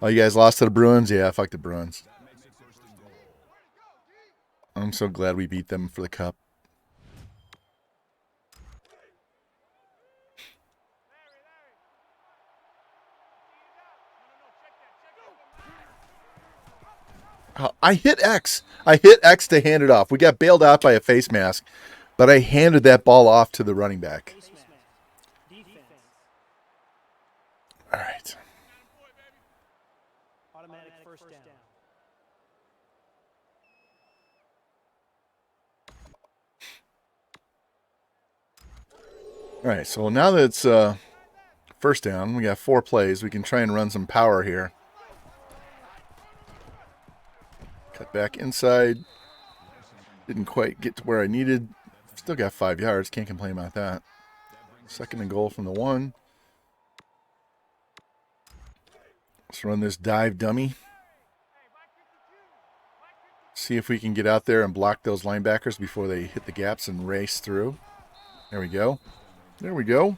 Speaker 1: Oh, you guys lost to the Bruins? Yeah, fuck the Bruins. I'm so glad we beat them for the cup. I hit X. I hit X to hand it off. We got bailed out by a face mask, but I handed that ball off to the running back. All right.
Speaker 5: Automatic first down.
Speaker 1: All right, so now that it's first down, we got 4 plays. We can try and run some power here. Cut back inside. Didn't quite get to where I needed. Still got 5 yards. Can't complain about that. Second and goal from the 1. Let's run this dive dummy. See if we can get out there and block those linebackers before they hit the gaps and race through. There we go. There we go.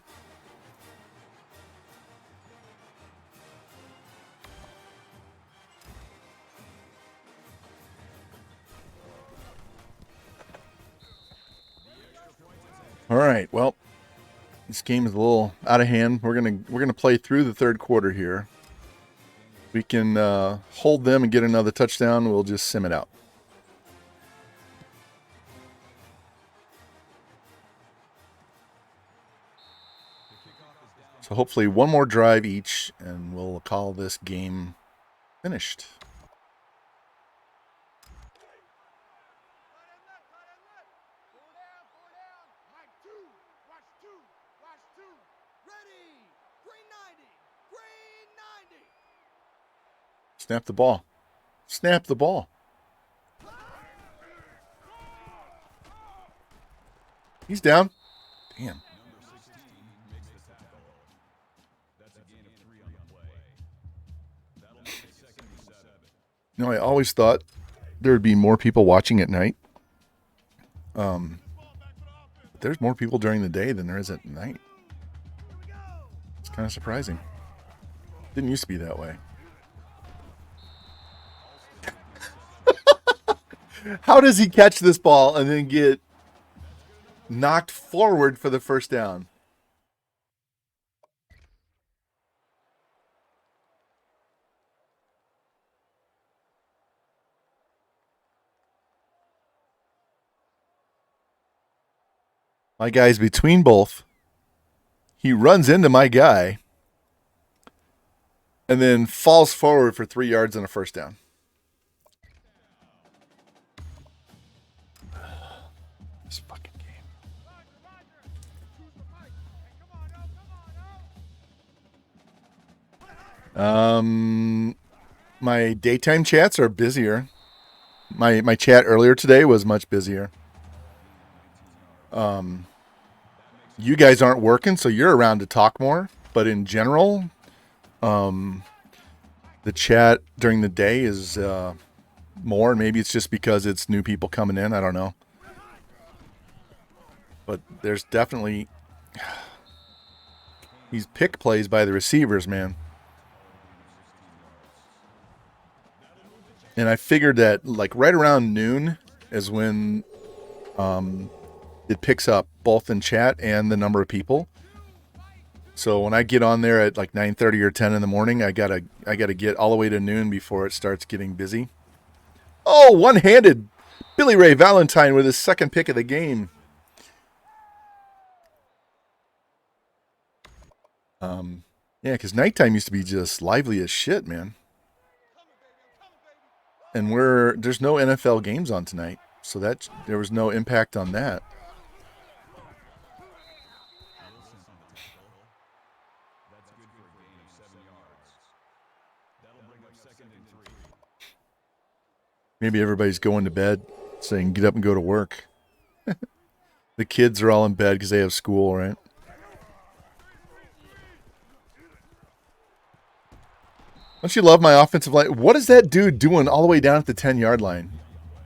Speaker 1: All right. Well, this game is a little out of hand. We're gonna play through the third quarter here. We can hold them and get another touchdown. We'll just sim it out. So hopefully one more drive each, and we'll call this game finished. Snap the ball. Snap the ball. He's down. Damn. No, I always thought there would be more people watching at night. There's more people during the day than there is at night. It's kind of surprising. Didn't used to be that way. How does he catch this ball and then get knocked forward for the first down? My guy's between both. He runs into my guy and then falls forward for 3 yards and a first down. This fucking game. My daytime chats are busier. My chat earlier today was much busier. You guys aren't working, so you're around to talk more. But in general, the chat during the day is more. Maybe it's just because it's new people coming in. I don't know. But there's definitely these pick plays by the receivers, man. And I figured that like right around noon is when it picks up both in chat and the number of people. So when I get on there at like 9:30 or 10 in the morning, I gotta get all the way to noon before it starts getting busy. Oh, one-handed Billy Ray Valentine with his second pick of the game. Yeah, because nighttime used to be just lively as shit, man. And there's no NFL games on tonight, so that there was no impact on that. Maybe everybody's going to bed saying get up and go to work. The kids are all in bed because they have school, right? Don't you love my offensive line? What is that dude doing all the way down at the 10-yard line?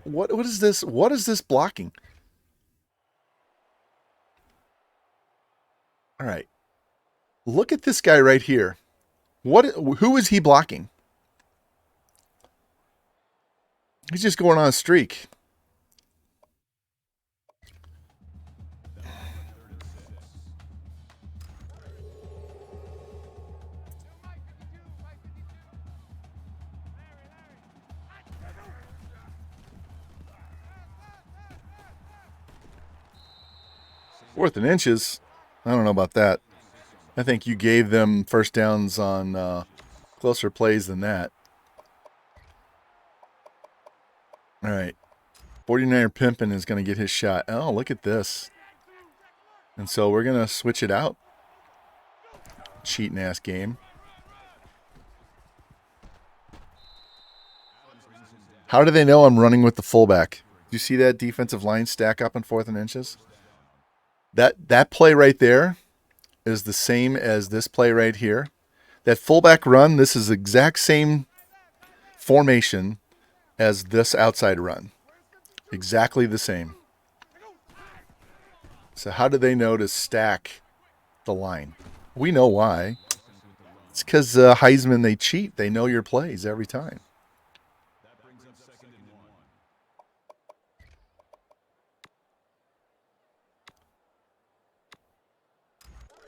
Speaker 1: What is this? What is this blocking? All right. Look at this guy right here. Who is he blocking? He's just going on a streak. Fourth and inches. I don't know about that. I think you gave them first downs on closer plays than that. All right. 49er Pimpin is going to get his shot. Oh, look at this. And so we're going to switch it out. Cheating ass game. How do they know I'm running with the fullback? Do you see that defensive line stack up in fourth and inches? That play right there is the same as this play right here. That fullback run, this is the exact same formation as this outside run. Exactly the same. So how do they know to stack the line? We know why. It's because Heisman, they cheat. They know your plays every time.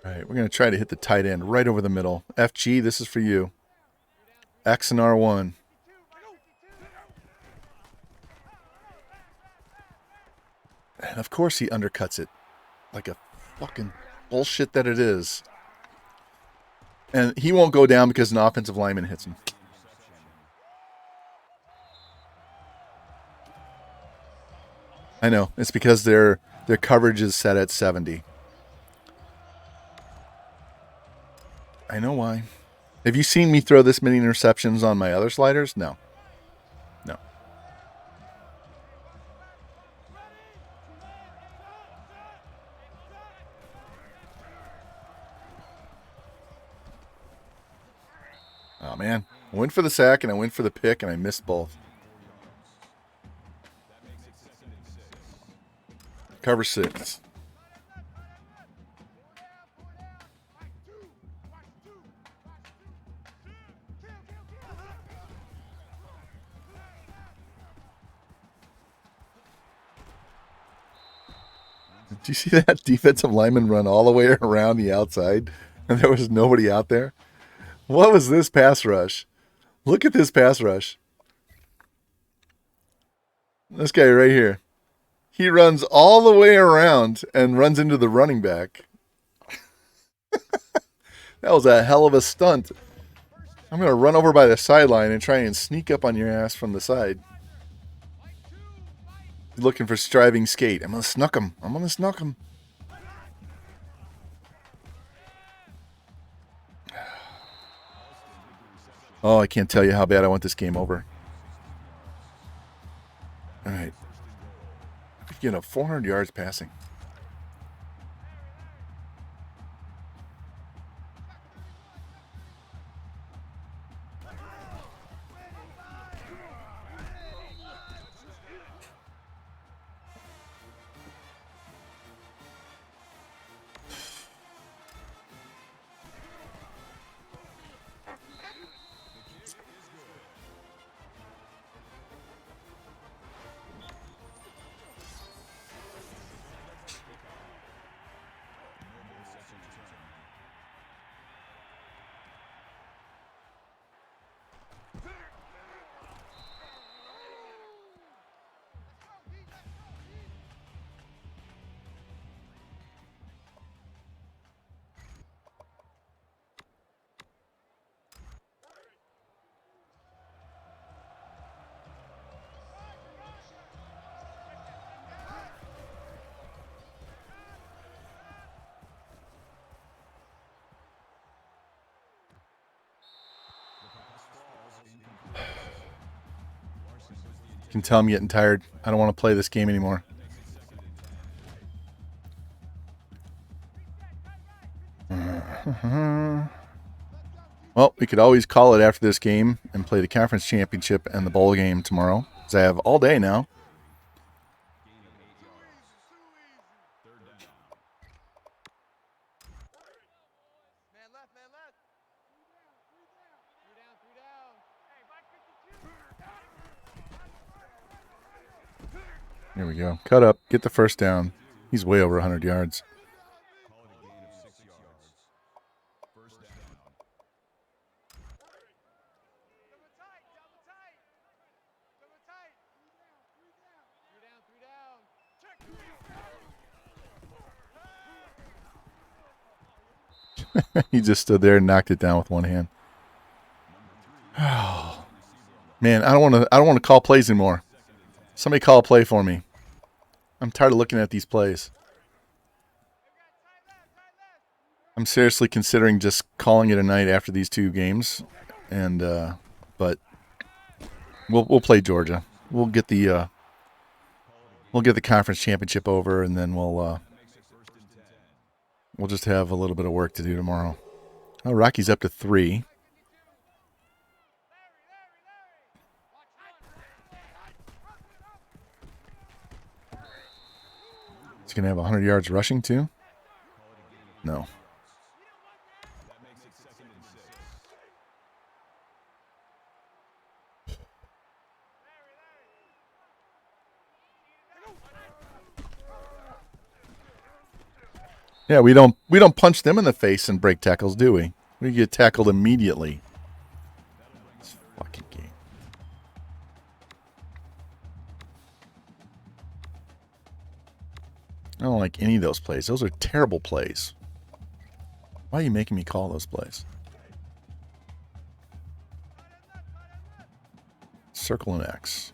Speaker 1: All right, we're going to try to hit the tight end right over the middle. FG, this is for you. X and R1. And of course he undercuts it like a fucking bullshit that it is. And he won't go down because an offensive lineman hits him. I know. It's because their coverage is set at 70. I know why. Have you seen me throw this many interceptions on my other sliders? No. No. Oh, man. I went for the sack and I went for the pick and I missed both. Cover 6. Did you see that defensive lineman run all the way around the outside and there was nobody out there? What was this pass rush? Look at this pass rush. This guy right here. He runs all the way around and runs into the running back. That was a hell of a stunt. I'm going to run over by the sideline and try and sneak up on your ass from the side. Looking for striving skate. I'm going to snuck him. I'm going to snuck him. Oh, I can't tell you how bad I want this game over. All right. You know, 400 yards passing. You can tell I'm getting tired. I don't want to play this game anymore. Well, we could always call it after this game and play the conference championship and the bowl game tomorrow, because I have all day now. Here we go. Cut up. Get the first down. He's way over 100 yards. He just stood there and knocked it down with one hand. Oh, man, I don't want to call plays anymore. Somebody call a play for me. I'm tired of looking at these plays. I'm seriously considering just calling it a night after these two games, and but we'll play Georgia. We'll get the conference championship over, and then we'll just have a little bit of work to do tomorrow. Oh, Rocky's up to 3. He's going to have 100 yards rushing too? No. Yeah, we don't punch them in the face and break tackles, do we? We get tackled immediately. This fucking game. I don't like any of those plays. Those are terrible plays. Why are you making me call those plays? Circle and X.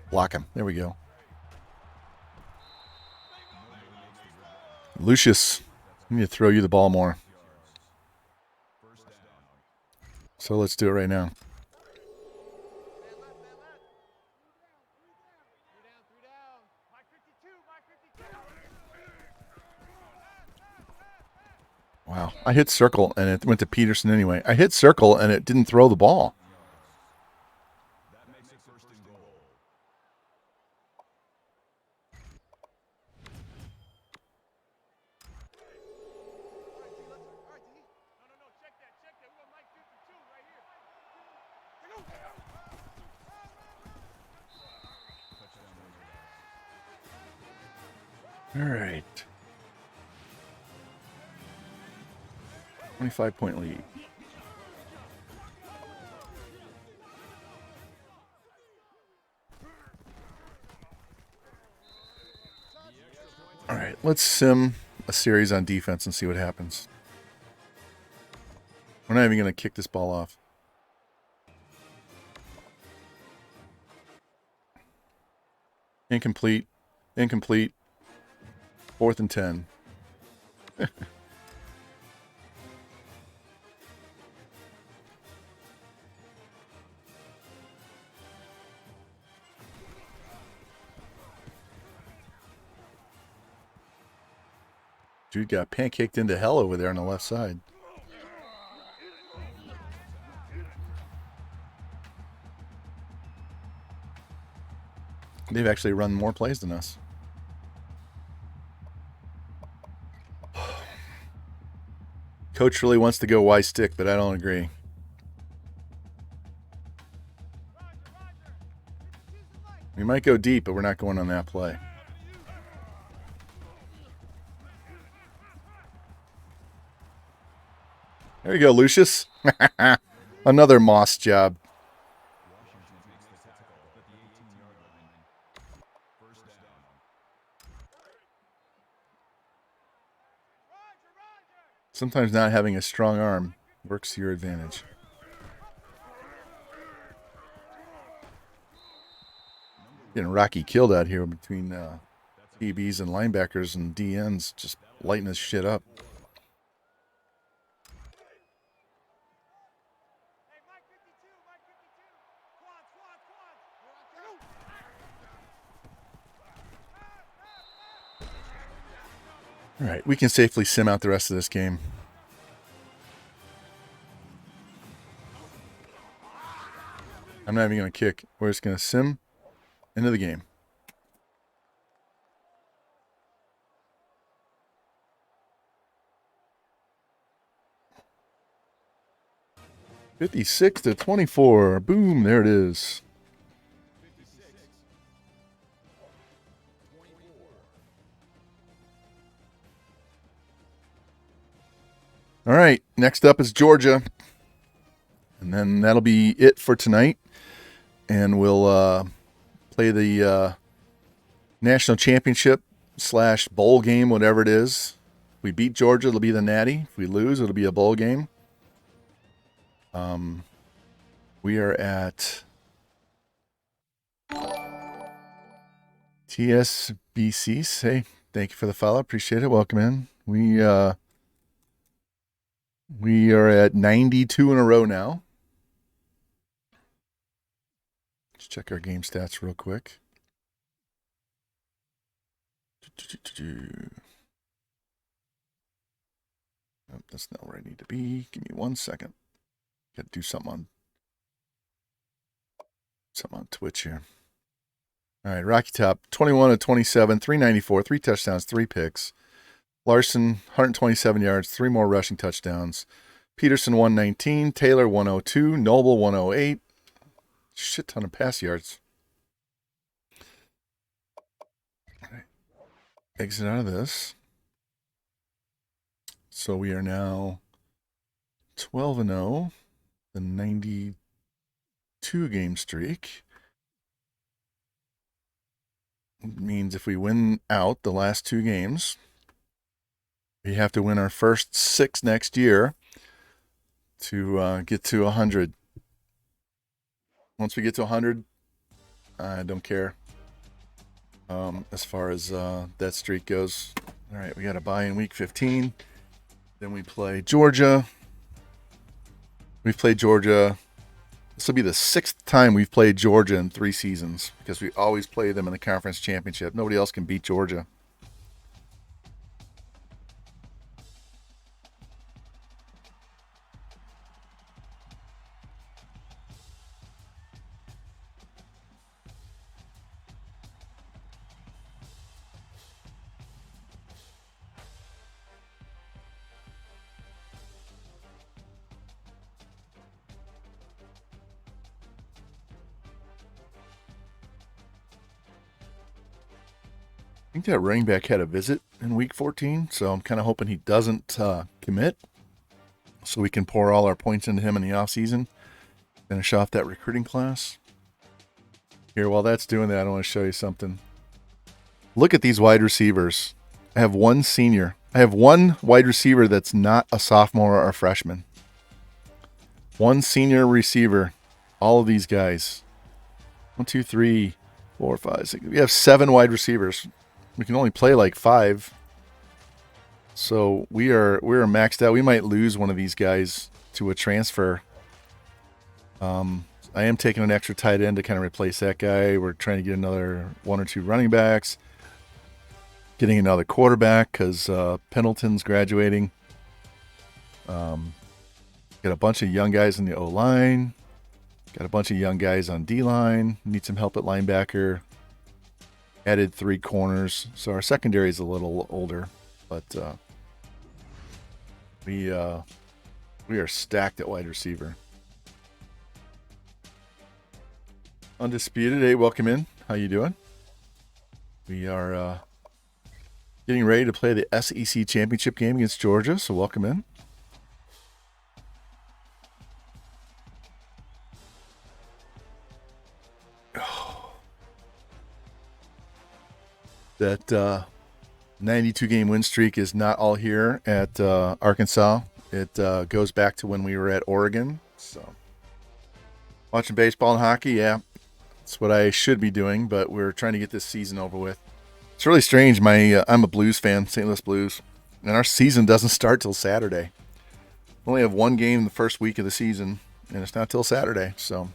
Speaker 1: Block him. There we go. Lucius, I need to throw you the ball more. So let's do it right now. Wow. I hit circle and it went to Peterson anyway. I hit circle and it didn't throw the ball. All right. 25-point lead. All right, let's sim a series on defense and see what happens. We're not even going to kick this ball off. Incomplete. Incomplete. 4th and 10. Dude got pancaked into hell over there on the left side. They've actually run more plays than us. Coach really wants to go Y stick, but I don't agree. We might go deep, but we're not going on that play. There you go, Lucius. Another Moss job. Sometimes not having a strong arm works to your advantage. Getting Rocky killed out here between DBs and linebackers and DNs, just lighting this shit up. All right, we can safely sim out the rest of this game. I'm not even going to kick. We're just going to sim into the game. $56-24. Boom, there it is. All right, next up is Georgia. And then that'll be it for tonight. And we'll play the national championship / bowl game, whatever it is. If we beat Georgia, it'll be the Natty. If we lose, it'll be a bowl game. We are at TSBC. Hey, thank you for the follow. Appreciate it. Welcome in. We are at 92 in a row now. Let's check our game stats real quick. Oh, that's not where I need to be. Give me 1 second. Got to do something on Twitch here. All right, Rocky Top, 21 of 27, 394, 3 touchdowns, 3 picks. Larson, 127 yards, 3 more rushing touchdowns. Peterson, 119. Taylor, 102. Noble, 108. Shit ton of pass yards. All right. Exit out of this. So we are now 12 and 0, the 92 game streak. It means if we win out the last 2 games, we have to win our first 6 next year to get to 100. Once we get to 100, I don't care as far as that streak goes. All right, we got a bye in week 15. Then we play Georgia. We've played Georgia. This will be the 6th time we've played Georgia in 3 seasons because we always play them in the conference championship. Nobody else can beat Georgia. I think that running back had a visit in week 14, so I'm kind of hoping he doesn't commit so we can pour all our points into him in the offseason, finish off that recruiting class. Here, while that's doing that, I want to show you something. Look at these wide receivers. I have one senior. I have one wide receiver that's not a sophomore or a freshman. One senior receiver. All of these guys. 1, 2, 3, 4, 5, 6. We have 7 wide receivers. We can only play like 5. So we're maxed out. We might lose one of these guys to a transfer. I am taking an extra tight end to kind of replace that guy. We're trying to get another 1 or 2 running backs. Getting another quarterback because Pendleton's graduating. Got a bunch of young guys in the O-line. Got a bunch of young guys on D-line. Need some help at linebacker. Added 3 corners. So our secondary is a little older. But we are stacked at wide receiver. Undisputed, hey, welcome in. How you doing? We are getting ready to play the SEC championship game against Georgia, so welcome in. That 92 game win streak is not all here at Arkansas. It goes back to when we were at Oregon. So watching baseball and hockey, yeah, that's what I should be doing, but we're trying to get this season over with. It's really strange. I'm a Blues fan, St. Louis Blues, and our season doesn't start till Saturday. We only have 1 game the first week of the season, and it's not till Saturday. So,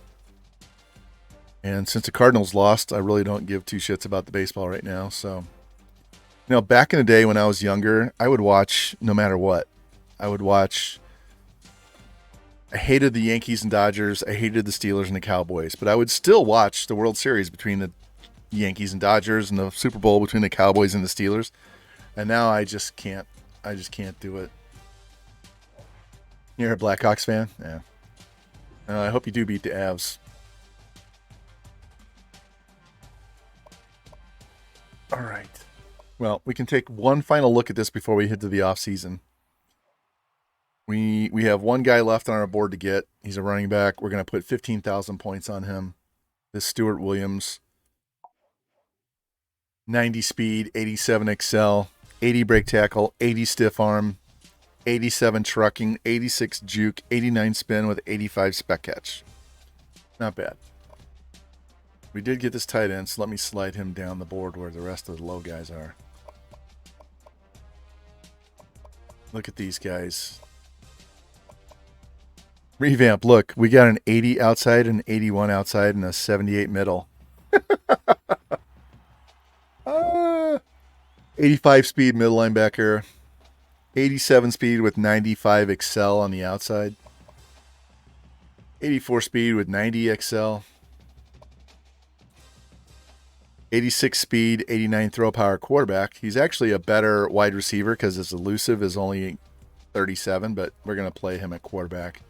Speaker 1: and since the Cardinals lost, I really don't give 2 shits about the baseball right now. So, you know, back in the day when I was younger, I would watch no matter what. I hated the Yankees and Dodgers. I hated the Steelers and the Cowboys, but I would still watch the World Series between the Yankees and Dodgers and the Super Bowl between the Cowboys and the Steelers. And now I just can't do it. You're a Blackhawks fan? Yeah. I hope you do beat the Avs. All right. Well, we can take one final look at this before we head to the off season. We have 1 guy left on our board to get. He's a running back. We're going to put 15,000 points on him. This Stuart Williams. 90 speed, 87 excel, 80 break tackle, 80 stiff arm, 87 trucking, 86 juke, 89 spin with 85 spec catch. Not bad. We did get this tight end, so let me slide him down the board where the rest of the low guys are. Look at these guys. Revamp, look, we got an 80 outside, an 81 outside, and a 78 middle. 85 speed middle linebacker, 87 speed with 95 excel on the outside, 84 speed with 90 excel, 86 speed, 89 throw power quarterback. He's actually a better wide receiver because his elusive is only 37, but we're going to play him at quarterback.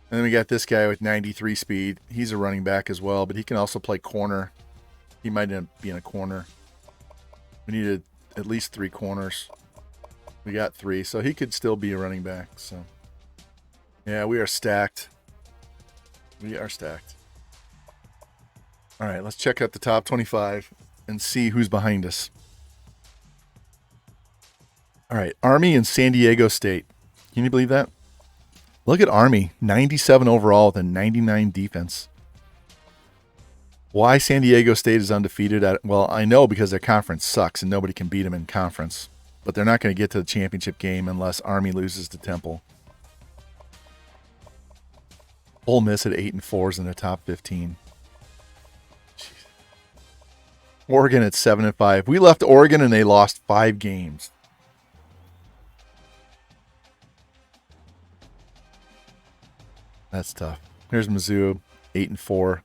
Speaker 1: And then we got this guy with 93 speed. He's a running back as well, but he can also play corner. He might end up being a corner. We needed at least 3 corners. We got 3, so he could still be a running back. So, yeah, we are stacked. We are stacked. All right, let's check out the top 25 and see who's behind us. All right, Army and San Diego State. Can you believe that? Look at Army, 97 overall with a 99 defense. Why San Diego State is undefeated? Well, I know because their conference sucks and nobody can beat them in conference. But they're not going to get to the championship game unless Army loses to Temple. Ole Miss at 8-4 is in the top 15. Jeez. Oregon at 7-5. We left Oregon and they lost 5 games. That's tough. Here's Mizzou, 8-4.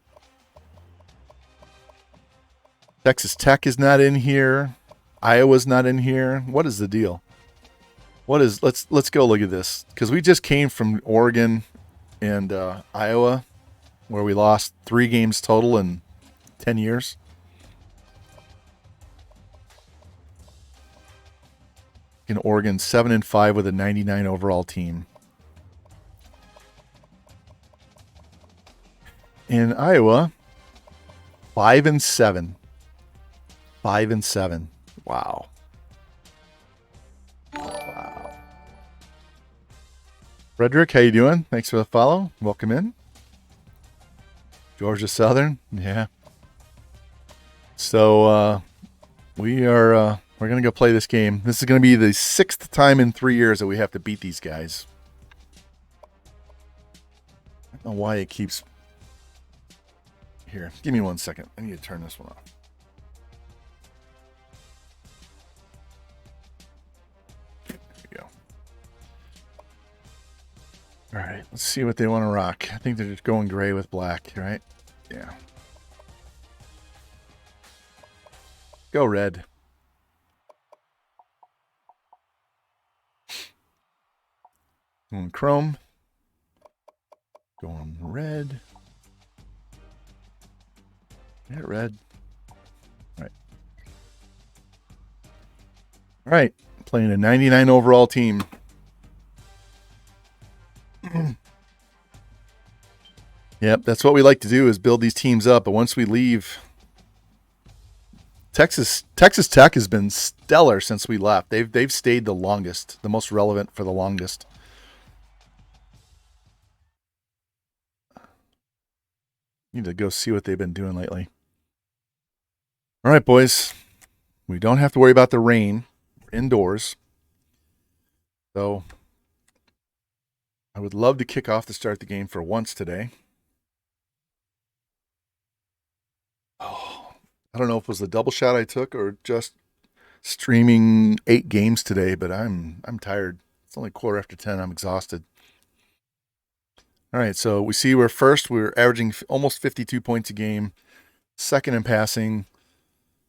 Speaker 1: Texas Tech is not in here. Iowa's not in here. What is the deal? Let's go look at this, because we just came from Oregon and Iowa, where we lost 3 games total in 10 years. In Oregon, 7-5 with a 99 overall team. In Iowa, 5-7. 5-7. Wow. Wow. Frederick, how you doing? Thanks for the follow. Welcome in. Georgia Southern. Yeah. So we're going to go play this game. This is going to be the 6th time in 3 years that we have to beat these guys. I don't know why it keeps... Here, give me 1 second. I need to turn this one off. All right, let's see what they want to rock. I think they're just going gray with black, right? Yeah. Go red. Going chrome. Going red. Yeah, red. All right. All right, playing a 99 overall team. Yep, that's what we like to do, is build these teams up. But once we leave, Texas Tech has been stellar since we left. They've stayed the longest, the most relevant for the longest. Need to go see what they've been doing lately. All right, boys. We don't have to worry about the rain. We're indoors. So I would love to kick off to start the game for once today. Oh, I don't know if it was the double shot I took or just streaming 8 games today, but I'm tired. It's only 10:15. I'm exhausted. All right, so we see we're first. We're averaging almost 52 points a game. Second in passing.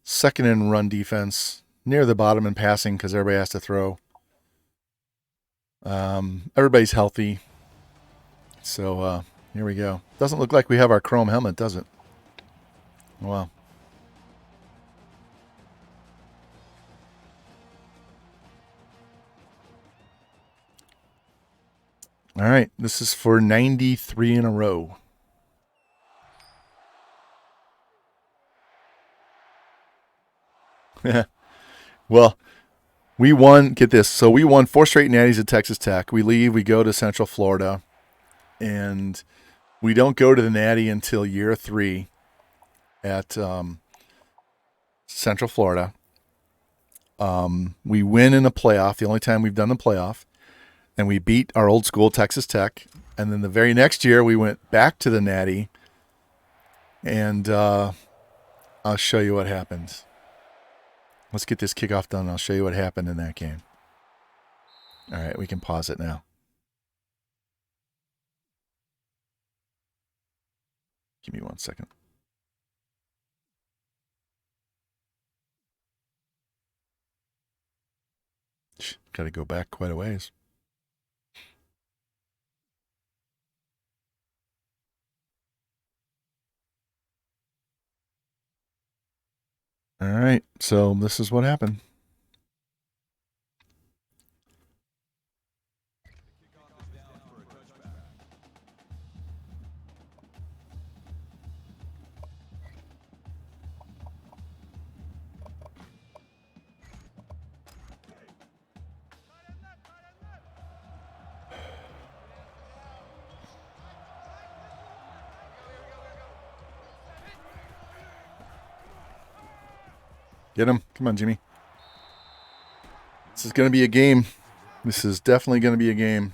Speaker 1: Second in run defense. Near the bottom in passing because everybody has to throw. Everybody's healthy. So here we go. Doesn't look like we have our chrome helmet, does it? Wow. All right, this is for 93 in a row. Well, we won, get this, so we won 4 straight natties at Texas Tech. We leave, we go to Central Florida, and we don't go to the natty until year 3 at Central Florida. We win in a playoff, the only time we've done the playoff. And we beat our old school, Texas Tech. And then the very next year, we went back to the Natty. And I'll show you what happened. Let's get this kickoff done. I'll show you what happened in that game. All right, we can pause it now. Give me 1 second. Got to go back quite a ways. All right, so this is what happened. Get him. Come on, Jimmy. This is going to be a game. This is definitely going to be a game.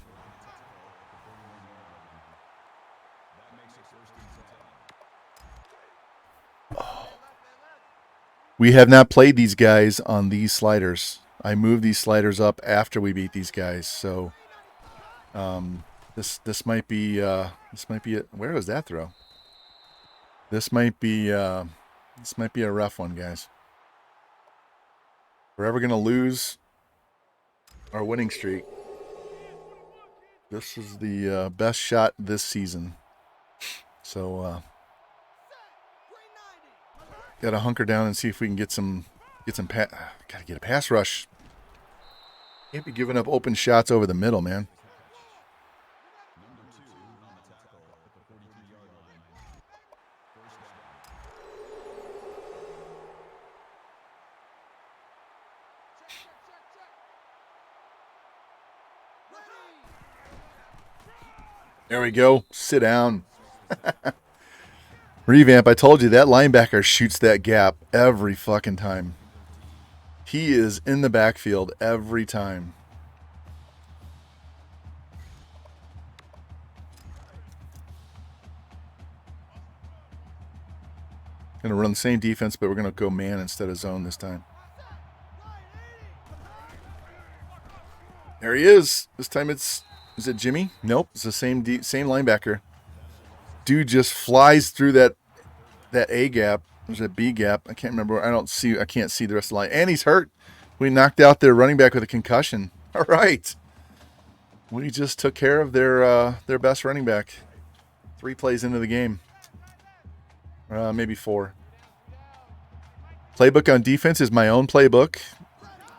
Speaker 1: Oh. We have not played these guys on these sliders. I moved these sliders up after we beat these guys, so this might be it. Where was that throw? This might be a rough one, guys. We're ever gonna lose our winning streak. This is the best shot this season. So gotta hunker down and see if we can get some gotta get a pass rush. Can't be giving up open shots over the middle, man. There we go. Sit down. Revamp, I told you that linebacker shoots that gap every fucking time. He is in the backfield every time. Gonna run the same defense, but we're gonna go man instead of zone this time. There he is. This time is it Jimmy? Nope, it's the same linebacker. Dude just flies through that A gap. There's a B gap. I can't remember. I can't see the rest of the line. And he's hurt. We knocked out their running back with a concussion. All right. We just took care of their best running back. 3 plays into the game. Maybe 4. Playbook on defense is my own playbook.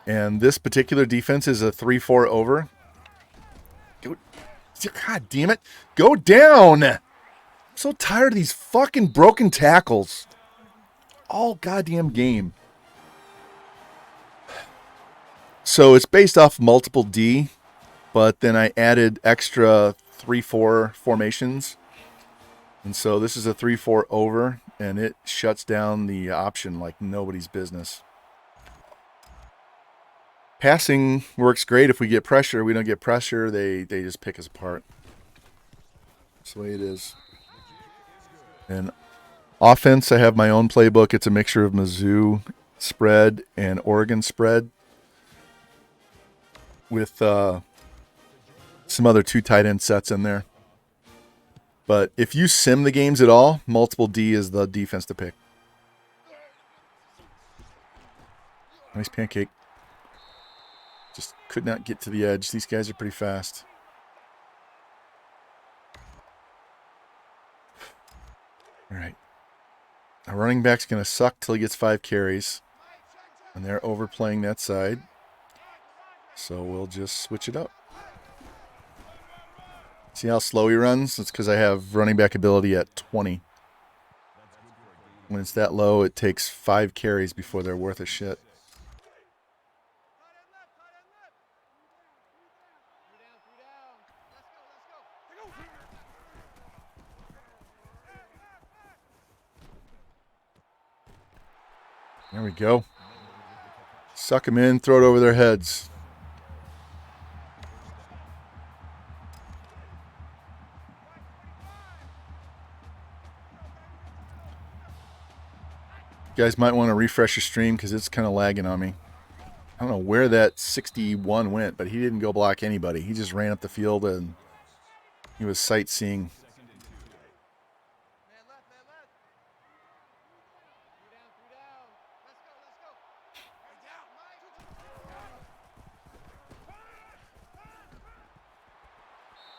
Speaker 1: And this particular defense is a 3-4 over. God damn it. Go down. I'm so tired of these fucking broken tackles. All goddamn game. So it's based off multiple D, but then I added extra 3-4 formations. And so this is a 3-4 over, and it shuts down the option like nobody's business. Passing works great if we get pressure. We don't get pressure, they just pick us apart. That's the way it is. And offense, I have my own playbook. It's a mixture of Mizzou spread and Oregon spread with some other 2 tight end sets in there. But if you sim the games at all, multiple D is the defense to pick. Nice pancake. Just could not get to the edge. These guys are pretty fast. All right. Our running back's going to suck till he gets 5 carries. And they're overplaying that side. So we'll just switch it up. See how slow he runs? It's because I have running back ability at 20. When it's that low, it takes 5 carries before they're worth a shit. There we go. Suck them in, throw it over their heads. You guys might want to refresh your stream because it's kind of lagging on me. I don't know where that 61 went, but he didn't go block anybody. He just ran up the field and he was sightseeing.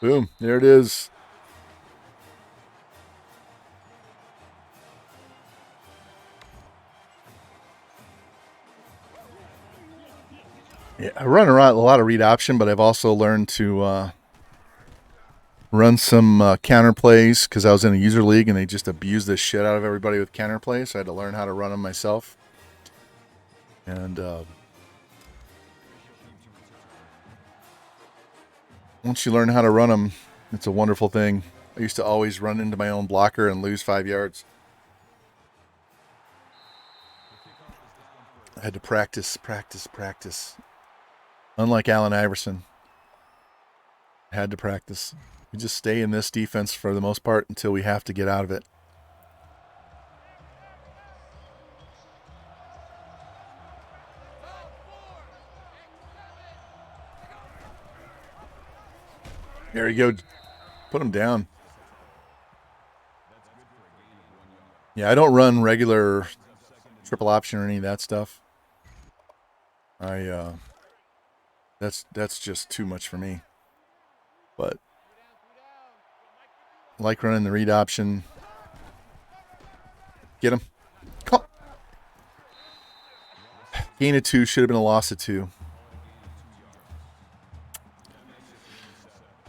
Speaker 1: Boom. There it is. Yeah, I run around a lot of read option, but I've also learned to run some counter plays because I was in a user league and they just abused the shit out of everybody with counter plays. So I had to learn how to run them myself. And once you learn how to run them, it's a wonderful thing. I used to always run into my own blocker and lose 5 yards. I had to practice. Unlike Allen Iverson, I had to practice. We just stay in this defense for the most part until we have to get out of it. There you go. Put him down. Yeah, I don't run regular triple option or any of that stuff. That's just too much for me. But I like running the read option. Get him. Come. Gain of 2 should have been a loss of 2.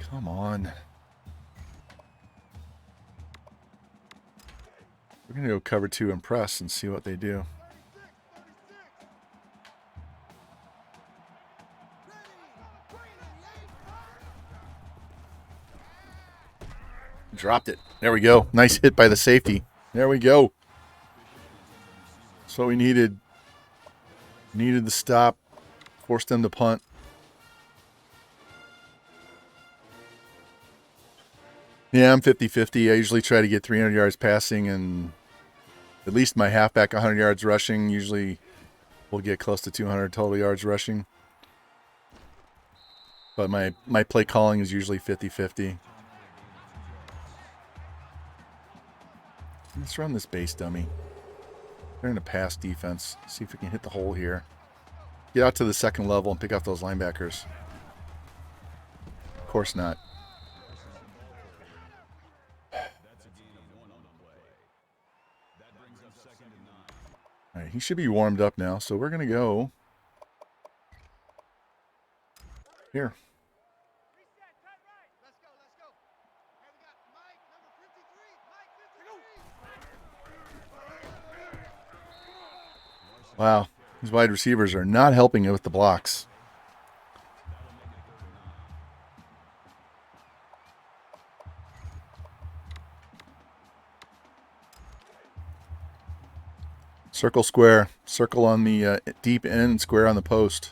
Speaker 1: Come on. We're going to go cover 2 and press and see what they do. Dropped it. There we go. Nice hit by the safety. There we go. That's what we needed. Needed the stop. Forced them to punt. Yeah, I'm 50-50. I usually try to get 300 yards passing and at least my halfback 100 yards rushing. Usually we'll get close to 200 total yards rushing. But my play calling is usually 50-50. Let's run this base dummy. They're in a pass defense. See if we can hit the hole here. Get out to the second level and pick off those linebackers. Of course not. All right, he should be warmed up now, so we're going to go here. Wow, these wide receivers are not helping it with the blocks. Circle square. Circle on the deep end, square on the post.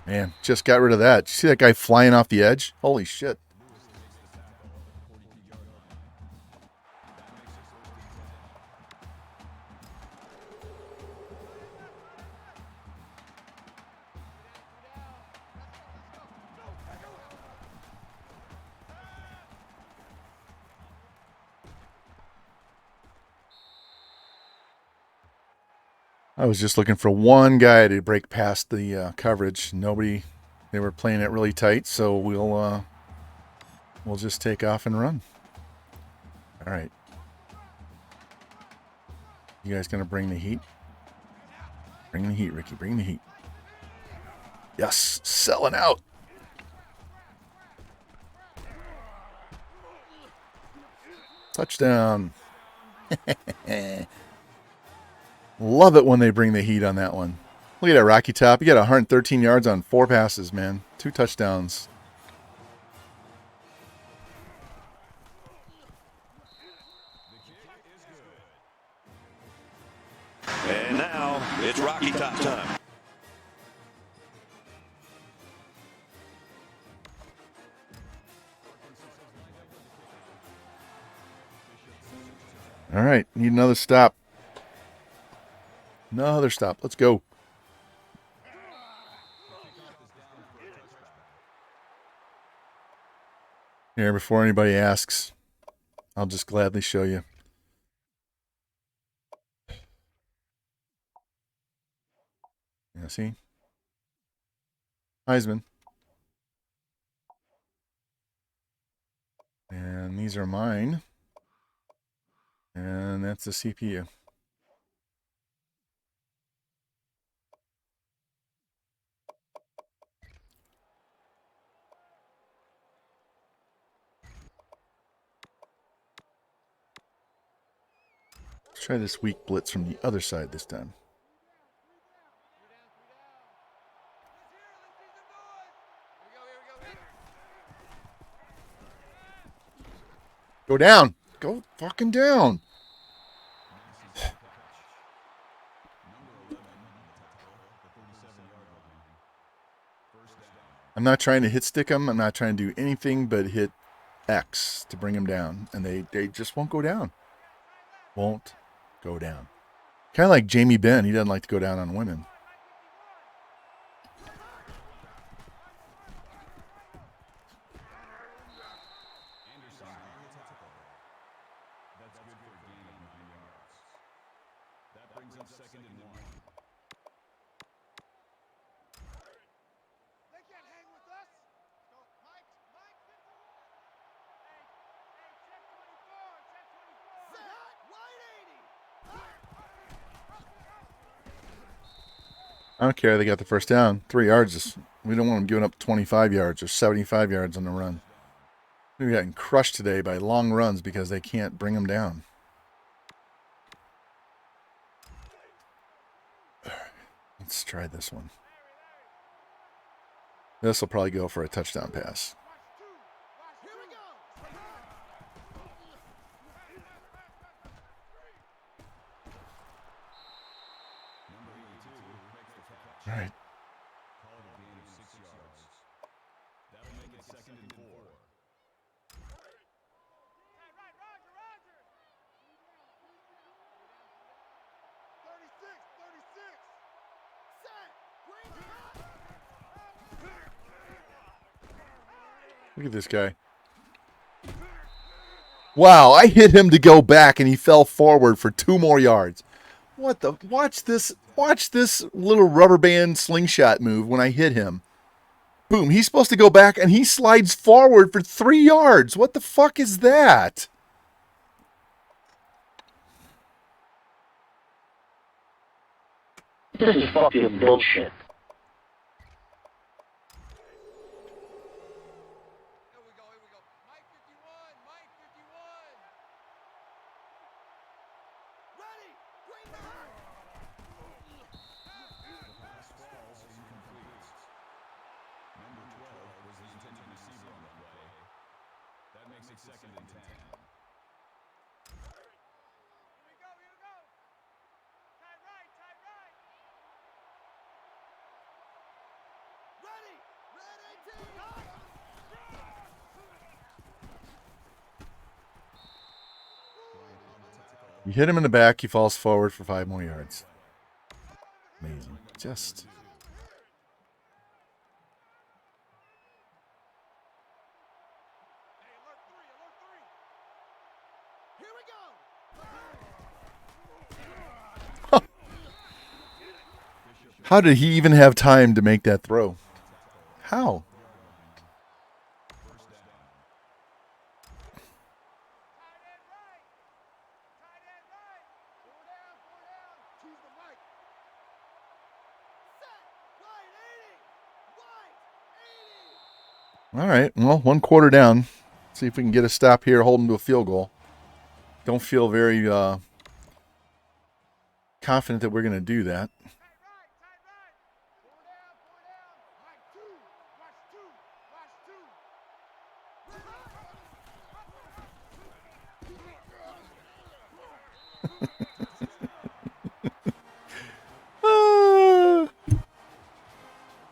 Speaker 1: Man, just got rid of that. Did you see that guy flying off the edge? Holy shit. I was just looking for one guy to break past the coverage. Nobody. They were playing it really tight, so we'll just take off and run. All right. You guys gonna bring the heat? Bring the heat, Ricky. Bring the heat. Yes, selling out. Touchdown. Love it when they bring the heat on that one. Look at that Rocky Top. You got 113 yards on 4 passes, man. 2 touchdowns.
Speaker 4: And now it's Rocky Top time.
Speaker 1: All right, need another stop. Another stop. Let's go. Here, before anybody asks, I'll just gladly show you. Yeah, see? Heisman. And these are mine. And that's the CPU. Let's try this weak blitz from the other side this time. Go down. Go fucking down. I'm not trying to hit stick them. I'm not trying to do anything but hit X to bring them down. And they just won't go down. Won't go down. Kind of like Jamie Benn. He doesn't like to go down on women. I don't care. They got the first down. 3 yards. We don't want them giving up 25 yards or 75 yards on the run. We've gotten crushed today by long runs because they can't bring them down. Let's try this one. This will probably go for a touchdown pass. All right. Look at this guy. Wow, I hit him to go back and he fell forward for 2 more yards. What the? Watch this little rubber band slingshot move when I hit him. Boom, he's supposed to go back and he slides forward for 3 yards. What the fuck is that?
Speaker 2: This is fucking bullshit.
Speaker 1: You hit him in the back, he falls forward for 5 more yards. Amazing. Just... How did he even have time to make that throw? How? All right, well, 1 quarter down. See if we can get a stop here, hold them to a field goal. Don't feel very confident that we're going to do that.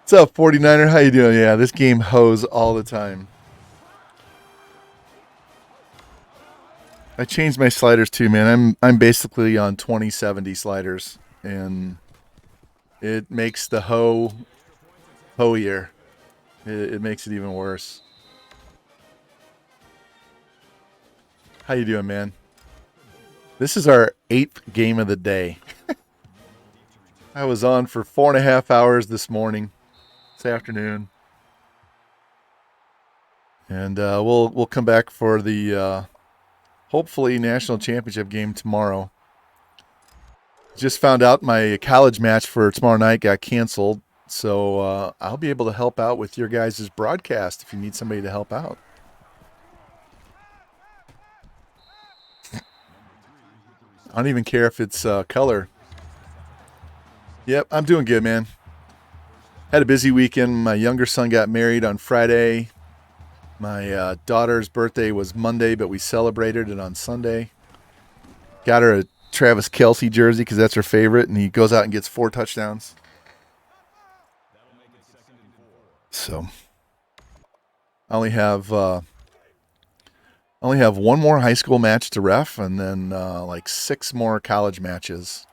Speaker 1: What's up, 49er? How you doing? Yeah, this game hoes all the time. I changed my sliders too, man. I'm basically on 2070 sliders, and it makes the hoier. It makes it even worse. How you doing, man? This is our 8th game of the day. I was on for 4.5 hours this morning. this afternoon. And we'll come back for the hopefully national championship game tomorrow. Just found out my college match for tomorrow night got canceled. So I'll be able to help out with your guys' broadcast if you need somebody to help out. I don't even care if it's color. Yep, I'm doing good, man. Had a busy weekend. My younger son got married on Friday. My daughter's birthday was Monday, but we celebrated it on Sunday. Got her a Travis Kelce jersey because that's her favorite, and he goes out and gets 4 touchdowns. So I only have one more high school match to ref, and then like 6 more college matches.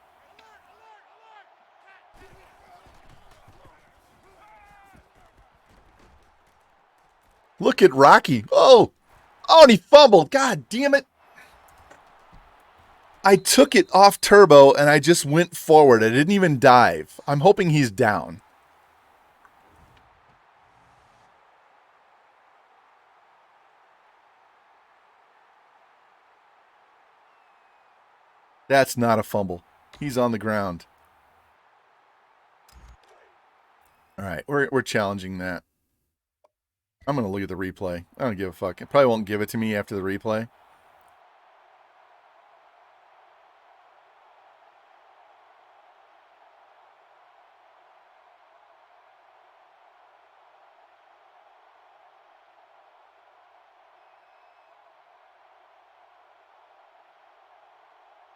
Speaker 1: Look at Rocky. Oh, and he fumbled. God damn it. I took it off turbo and I just went forward. I didn't even dive. I'm hoping he's down. That's not a fumble. He's on the ground. All right, we're challenging that. I'm going to look at the replay. I don't give a fuck. It probably won't give it to me after the replay.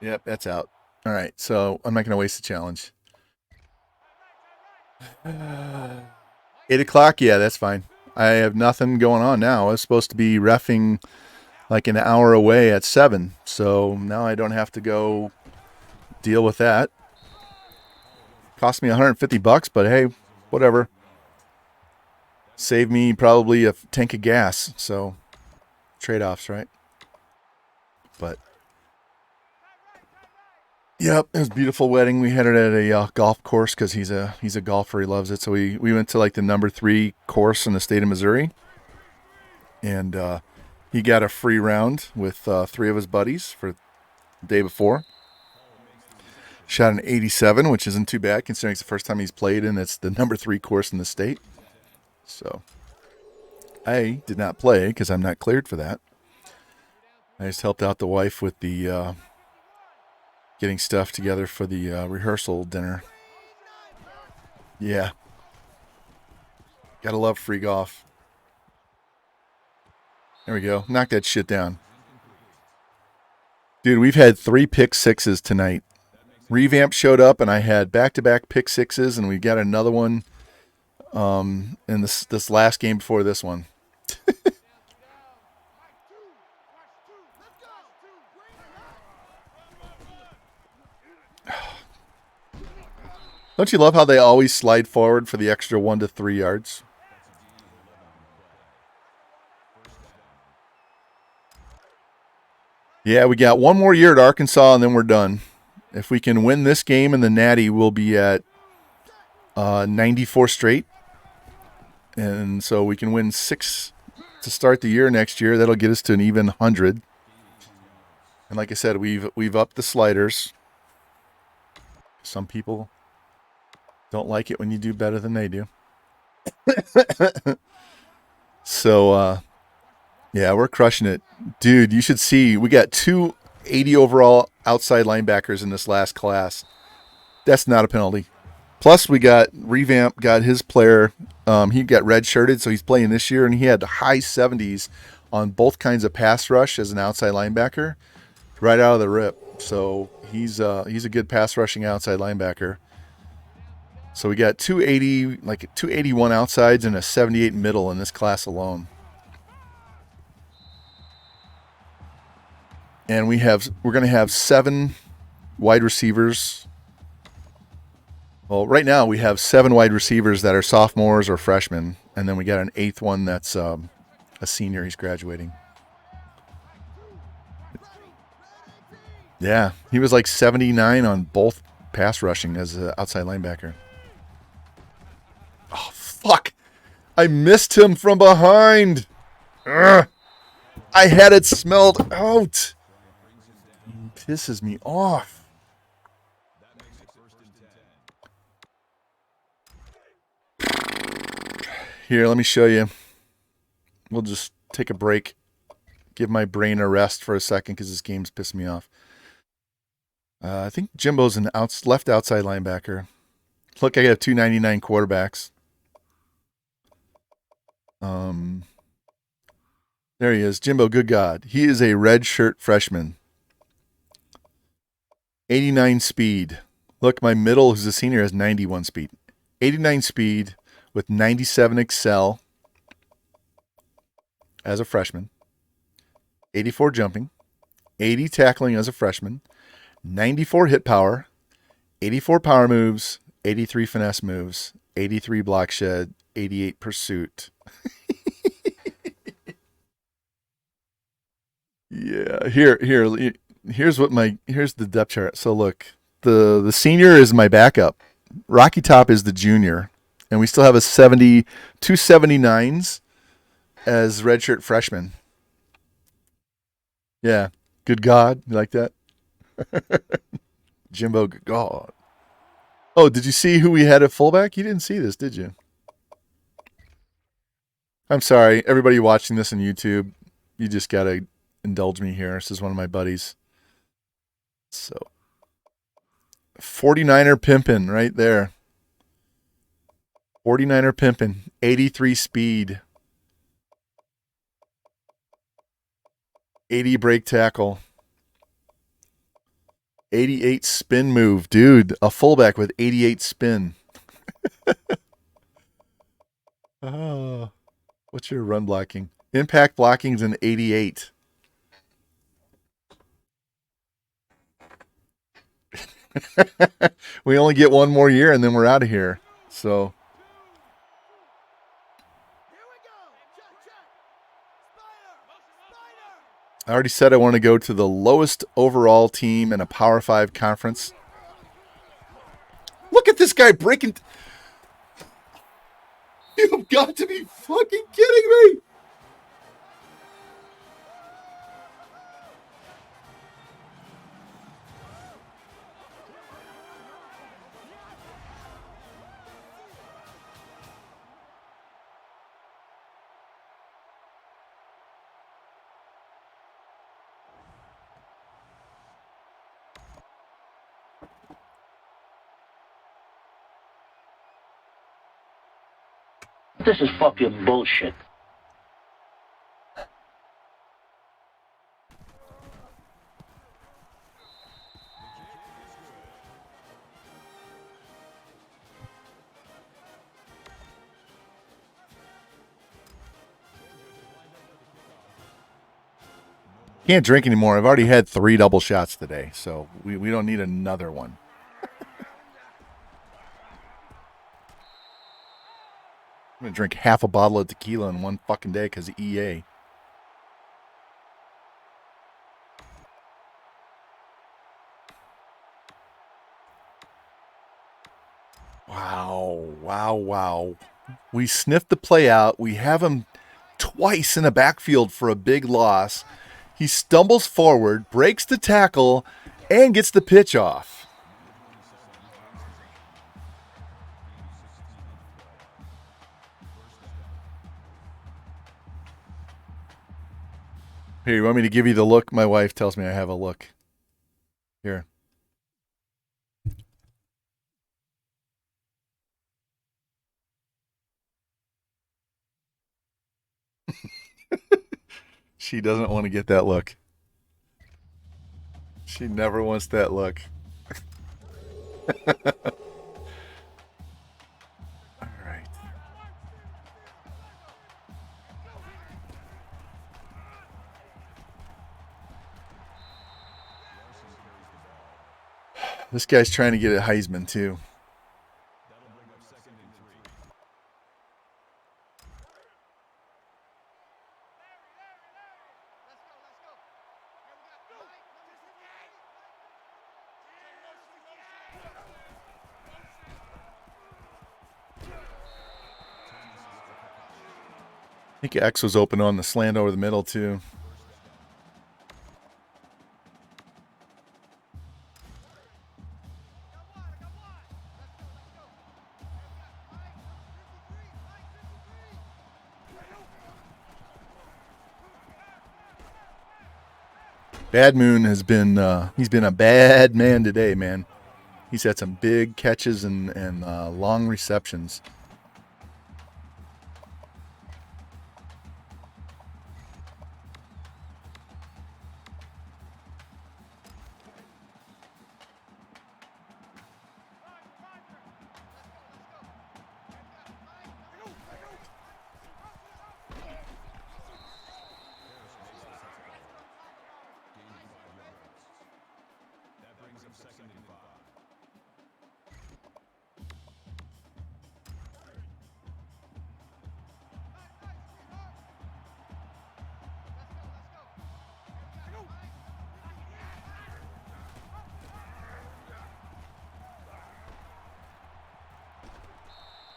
Speaker 1: Yep, that's out. All right, so I'm not going to waste the challenge. 8 o'clock? Yeah, that's fine. I have nothing going on now. I was supposed to be reffing like an hour away at 7, so now I don't have to go deal with that. Cost me $150, but hey, whatever. Saved me probably a tank of gas, so trade-offs, right? But yep, it was a beautiful wedding. We had it at a golf course because he's a golfer. He loves it. So we went to like the number 3 course in the state of Missouri, and he got a free round with 3 of his buddies for the day before. Shot an 87, which isn't too bad considering it's the first time he's played, and it's the number 3 course in the state. So I did not play because I'm not cleared for that. I just helped out the wife with the getting stuff together for the rehearsal dinner. Yeah. Gotta love free golf. There we go. Knock that shit down. Dude, we've had 3 pick sixes tonight. Revamp showed up, and I had back-to-back pick sixes, and we got another one in this last game before this one. Don't you love how they always slide forward for the extra 1 to 3 yards? Yeah, we got one more year at Arkansas, and then we're done. If we can win this game in the Natty, we'll be at 94 straight. And so we can win 6 to start the year next year. That'll get us to an even 100. And like I said, we've upped the sliders. Some people don't like it when you do better than they do. So, yeah, we're crushing it. Dude, you should see. We got 2 80 overall outside linebackers in this last class. That's not a penalty. Plus, we got Revamp, got his player. He got redshirted, so he's playing this year, and he had high 70s on both kinds of pass rush as an outside linebacker right out of the rip. So he's a good pass rushing outside linebacker. So we got 280, like 281 outsides and a 78 middle in this class alone. And we're going to have 7 wide receivers. Well, right now we have 7 wide receivers that are sophomores or freshmen, and then we got an 8th one that's a senior. He's graduating. Yeah, he was like 79 on both pass rushing as an outside linebacker. Oh, fuck. I missed him from behind. Ugh. I had it smelled out. Pisses me off. Here, let me show you. We'll just take a break. Give my brain a rest for a second because this game's pissed me off. I think Jimbo's an left outside linebacker. Look, I got 299 quarterbacks. There he is. Jimbo, good God. He is a red shirt freshman. 89 speed. Look, my middle, who's a senior, has 91 speed. 89 speed with 97 excel as a freshman. 84 jumping. 80 tackling as a freshman. 94 hit power. 84 power moves. 83 finesse moves. 83 block shed. 88 pursuit. Yeah, here's the depth chart. So look, the senior is my backup. Rocky Top is the junior, and we still have a 279s as redshirt freshman. Yeah, good God, you like that? Jimbo, good God. Oh, did you see who we had at fullback? You didn't see this, did you? I'm sorry, everybody watching this on YouTube. You just gotta indulge me here. This is one of my buddies. So, 49er pimpin' right there. 49er pimpin'. 83 speed. 80 break tackle. 88 spin move. Dude, a fullback with 88 spin. Oh, what's your run blocking? Impact blocking's an 88. We only get one more year and then we're out of here. So I already said I want to go to the lowest overall team in a Power 5 conference. Look at this guy breaking. You've got to be fucking kidding me.
Speaker 2: This is fucking bullshit.
Speaker 1: Can't drink anymore. I've already had 3 double shots today, so we don't need another one. I'm going to drink half a bottle of tequila in one fucking day because of EA. Wow. We sniffed the play out. We have him twice in the backfield for a big loss. He stumbles forward, breaks the tackle, and gets the pitch off. Here, you want me to give you the look? My wife tells me I have a look. Here. She doesn't want to get that look. She never wants that look. All right. This guy's trying to get a Heisman too. think X was open on the slant over the middle, too. Bad Moon has been he's been a bad man today, man. He's had some big catches and long receptions.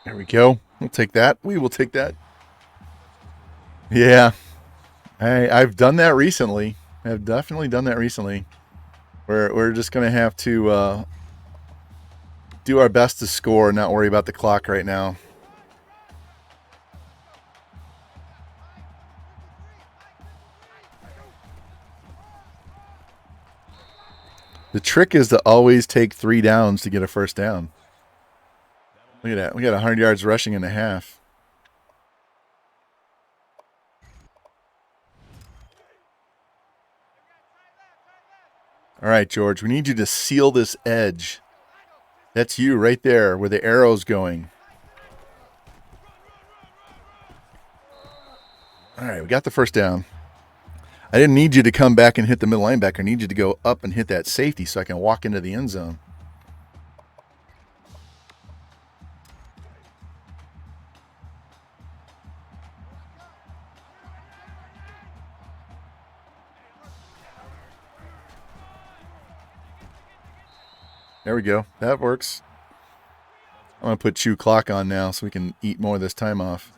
Speaker 1: There we go. We'll take that. We will take that. Yeah. I've done that recently. I've definitely done that recently. We're just going to have to do our best to score and not worry about the clock right now. The trick is to always take 3 downs to get a first down. Look at that. We got 100 yards rushing in a half. All right, George, we need you to seal this edge. That's you right there where the arrow's going. All right, we got the first down. I didn't need you to come back and hit the middle linebacker. I need you to go up and hit that safety so I can walk into the end zone. There we go. That works. I'm going to put chew clock on now so we can eat more of this time off.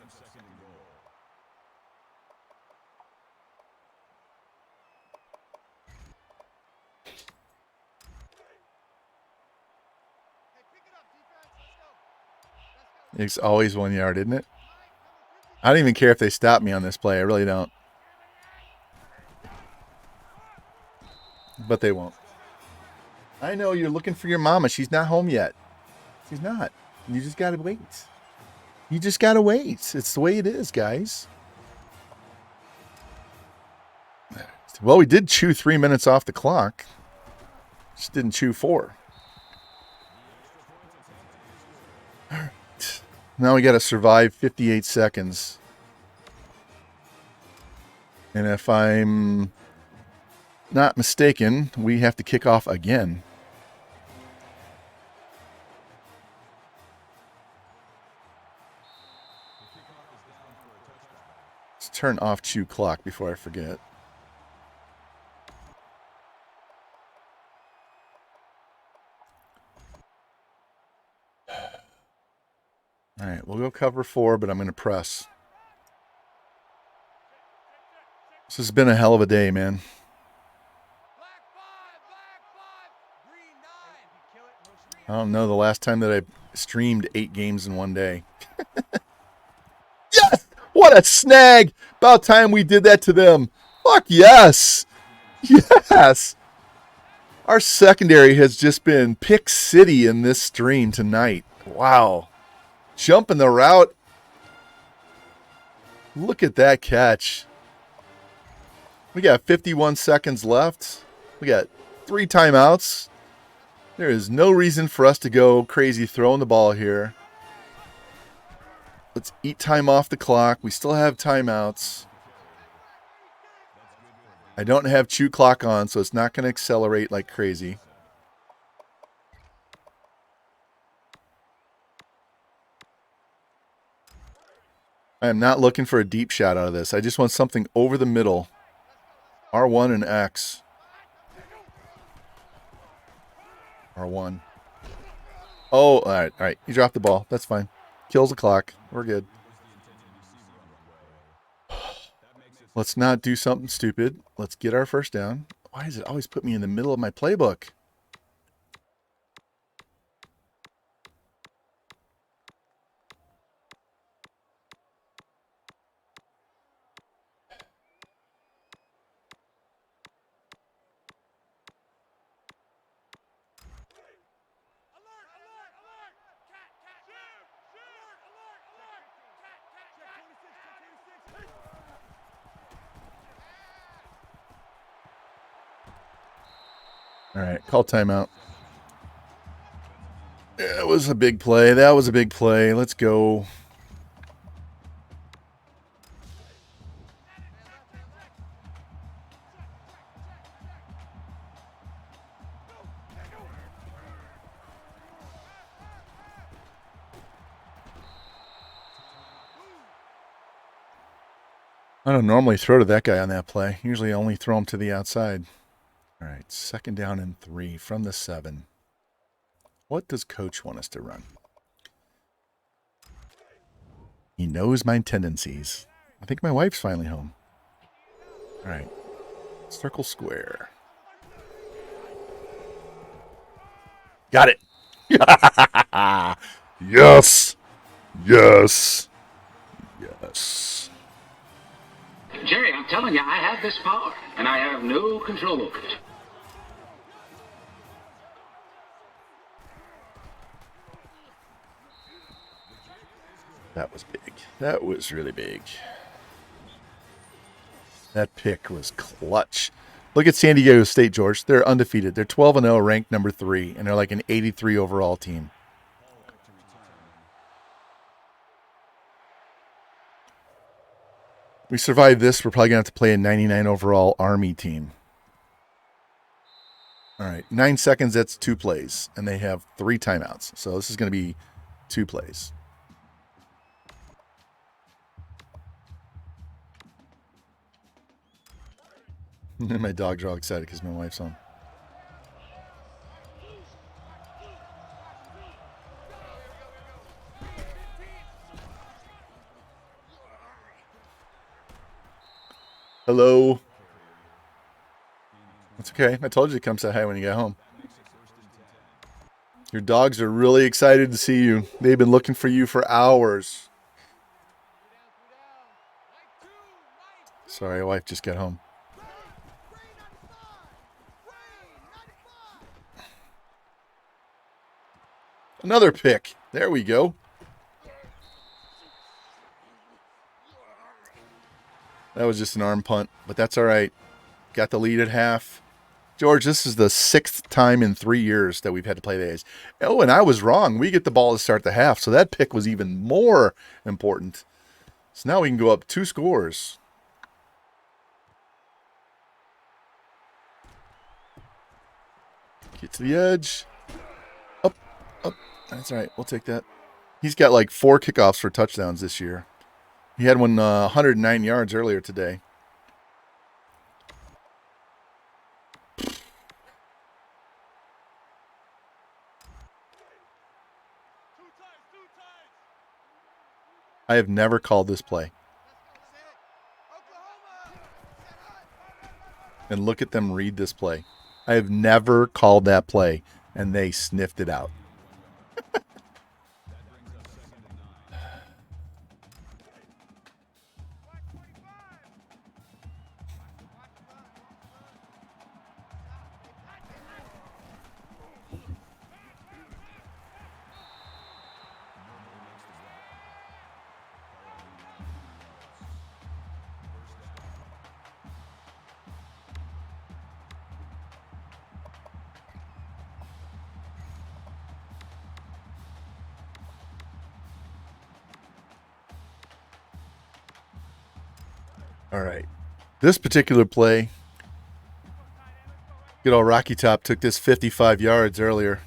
Speaker 1: It's always 1 yard, isn't it? I don't even care if they stop me on this play. I really don't. But they won't. I know you're looking for your mama. She's not home yet. She's not. You just got to wait. You just got to wait. It's the way it is, guys. Well, we did chew 3 minutes off the clock. Just didn't chew 4. All right. Now we got to survive 58 seconds. And if I'm not mistaken, we have to kick off again. Let's turn off chew clock before I forget. All right, we'll go cover 4, but I'm going to press. This has been a hell of a day, man. I don't know the last time that I streamed 8 games in one day. Yes! What a snag! About time we did that to them. Fuck yes! Yes! Our secondary has just been pick city in this stream tonight. Wow. Jumping the route. Look at that catch. We got 51 seconds left. We got 3 timeouts. There is no reason for us to go crazy throwing the ball here. Let's eat time off the clock. We still have timeouts. I don't have chew clock on, so it's not going to accelerate like crazy. I am not looking for a deep shot out of this. I just want something over the middle. R1 and X. R1. Oh, all right, all right. You dropped the ball. That's fine. Kills the clock. We're good. Let's not do something stupid. Let's get our first down. Why does it always put me in the middle of my playbook? All right, call timeout. That was a big play. That was a big play. Let's go. I don't normally throw to that guy on that play. Usually I only throw him to the outside. All right, 2nd down and 3 from the 7. What does coach want us to run? He knows my tendencies. I think my wife's finally home. All right, circle square. Got it. Yes. Yes. Yes.
Speaker 3: Jerry, I'm telling you, I have this power, and I have no control over it.
Speaker 1: That was big. That was really big. That pick was clutch. Look at San Diego State, George. They're undefeated. They're 12-0, ranked number 3, and they're like an 83 overall team. We survive this, we're probably going to have to play a 99 overall Army team. All right, 9 seconds, that's 2 plays, and they have 3 timeouts. So this is going to be 2 plays. My dogs are all excited because my wife's home. Hello. That's okay. I told you to come say hi when you get home. Your dogs are really excited to see you. They've been looking for you for hours. Sorry, wife just got home. Another pick. There we go. That was just an arm punt, but that's all right. Got the lead at half. George, this is the 6th time in 3 years that we've had to play the A's. Oh, and I was wrong. We get the ball to start the half, so that pick was even more important. So now we can go up 2 scores. Get to the edge. Up, up. That's all right. We'll take that. He's got like 4 kickoffs for touchdowns this year. He had one 109 yards earlier today. I have never called this play. And look at them read this play. I have never called that play, and they sniffed it out. All right. This particular play, good old Rocky Top took this 55 yards earlier.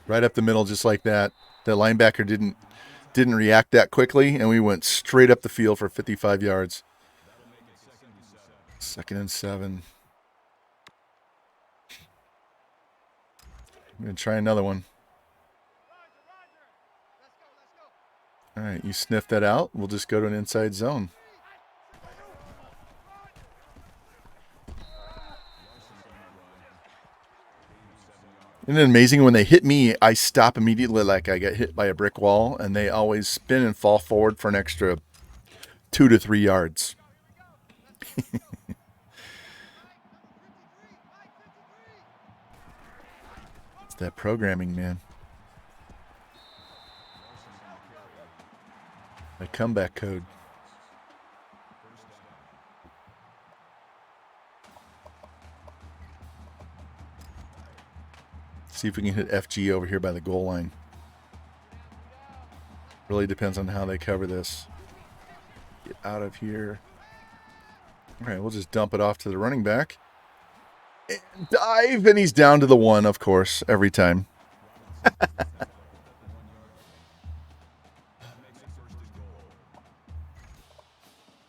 Speaker 1: Right up the middle, just like that. The linebacker didn't react that quickly, and we went straight up the field for 55 yards. 2nd and 7. I'm going to try another one. right, you sniff that out. We'll just go to an inside zone. Isn't it amazing when they hit me, I stop immediately like I get hit by a brick wall, and they always spin and fall forward for an extra 2 to 3 yards. It's that programming, man. The comeback code. See if we can hit FG over here by the goal line. Really depends on how they cover this. Get out of here. All right, we'll just dump it off to the running back. And dive, and he's down to the 1, of course, every time.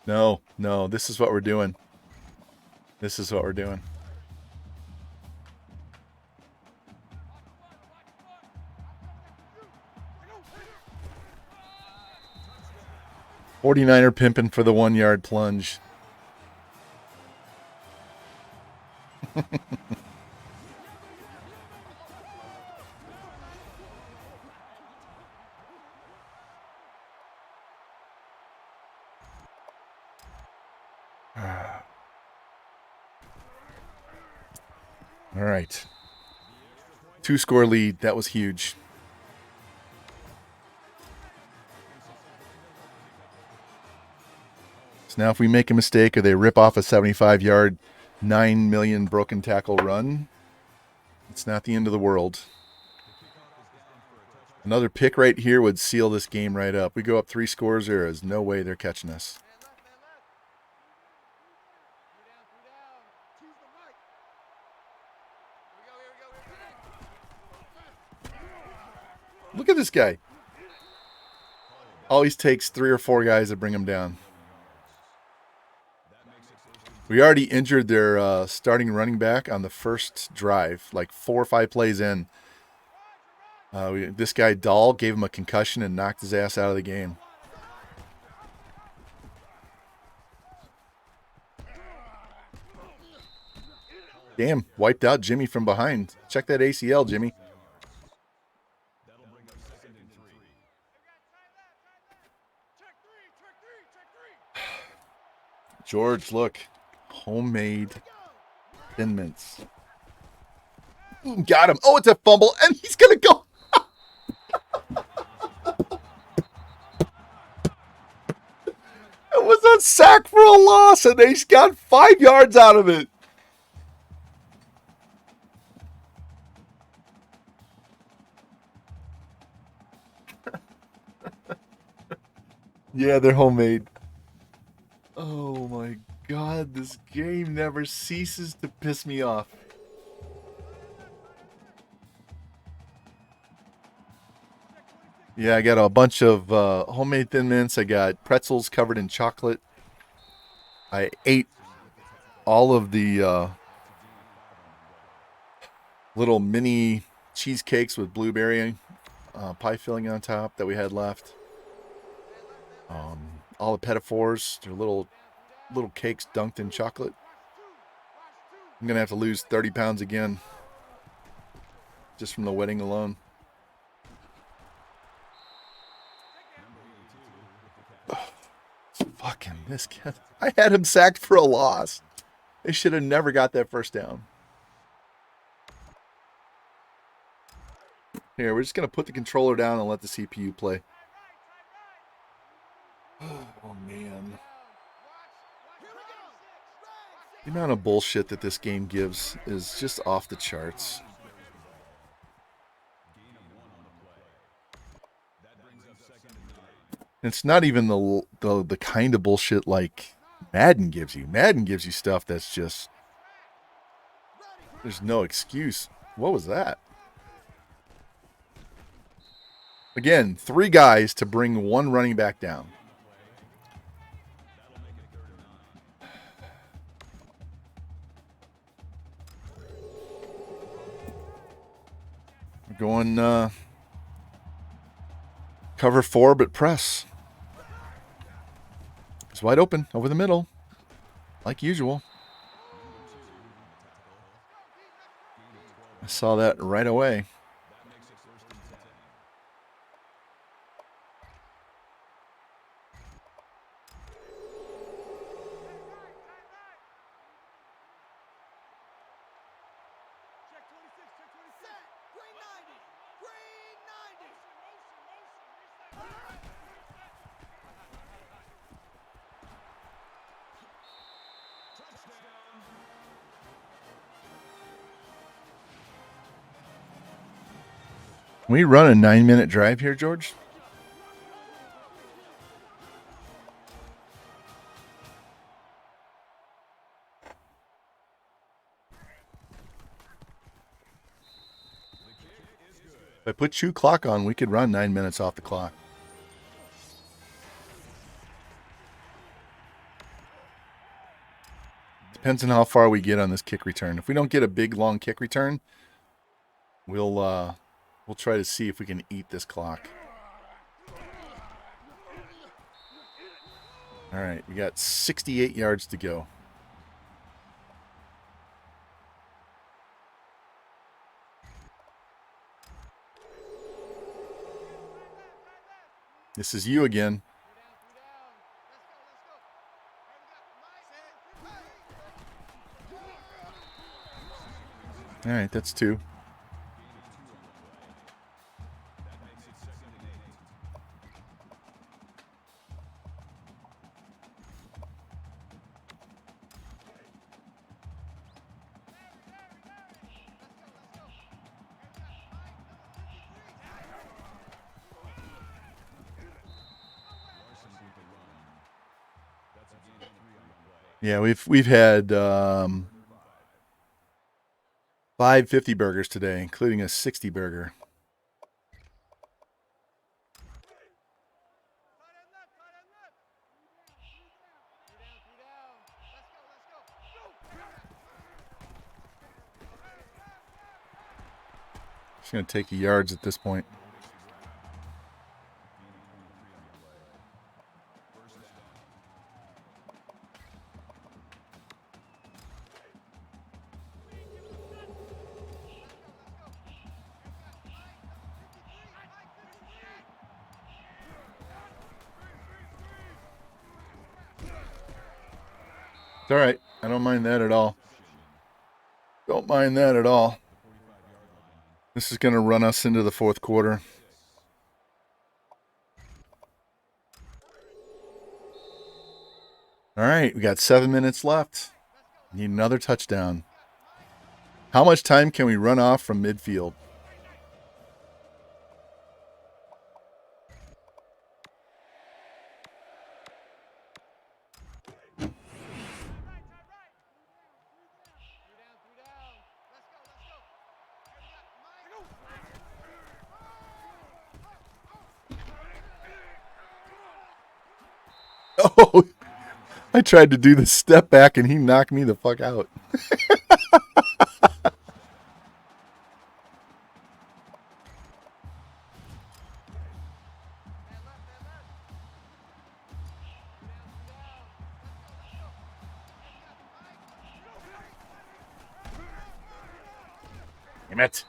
Speaker 1: No, this is what we're doing. This is what we're doing. "49er pimping for the 1-yard plunge." All right. 2-score lead. That was huge. So now if we make a mistake or they rip off a 75-yard, 9 million broken tackle run, it's not the end of the world. Another pick right here would seal this game right up. We go up 3 scores, there is no way they're catching us. Look at this guy. Always takes 3 or 4 guys to bring him down. We already injured their starting running back on the first drive, like 4 or 5 plays in. This guy, Dahl, gave him a concussion and knocked his ass out of the game. Damn, wiped out Jimmy from behind. Check that ACL, Jimmy. George, look. Homemade Thin Mints. Got him. Oh, it's a fumble, and he's going to go. It was a sack for a loss, and they got 5 yards out of it. Yeah, they're homemade. Oh my God, this game never ceases to piss me off. Yeah, I got a bunch of homemade Thin Mints. I got pretzels covered in chocolate. I ate all of the little mini cheesecakes with blueberry pie filling on top that we had left. All the petit fours, they're little cakes dunked in chocolate. I'm gonna have to lose 30 pounds again just from the wedding alone. Fucking this kid. I had him sacked for a loss. They should have never got that first down. Here, we're just going to put the controller down and let the CPU play. Oh, man. The amount of bullshit that this game gives is just off the charts. It's not even the kind of bullshit like Madden gives you. Madden gives you stuff that's just... There's no excuse. What was that? Again, 3 guys to bring 1 running back down. We're going Cover 4, but press. It's wide open over the middle, like usual. I saw that right away. Can we run a 9-minute drive here, George? If I put shoe clock on, we could run 9 minutes off the clock. Depends on how far we get on this kick return. If we don't get a big, long kick return, we'll try to see if we can eat this clock. All right, we got 68 yards to go. This is you again. All right, that's 2. Yeah, we've had 5 50 burgers today, including a 60 burger. Just going to take the yards at this point. It's all right. I don't mind that at all. Don't mind that at all. This is going to run us into the fourth quarter. All right, we got 7 minutes left. Need another touchdown. How much time can we run off from midfield? Oh, I tried to do the step back and he knocked me the fuck out. Damn it.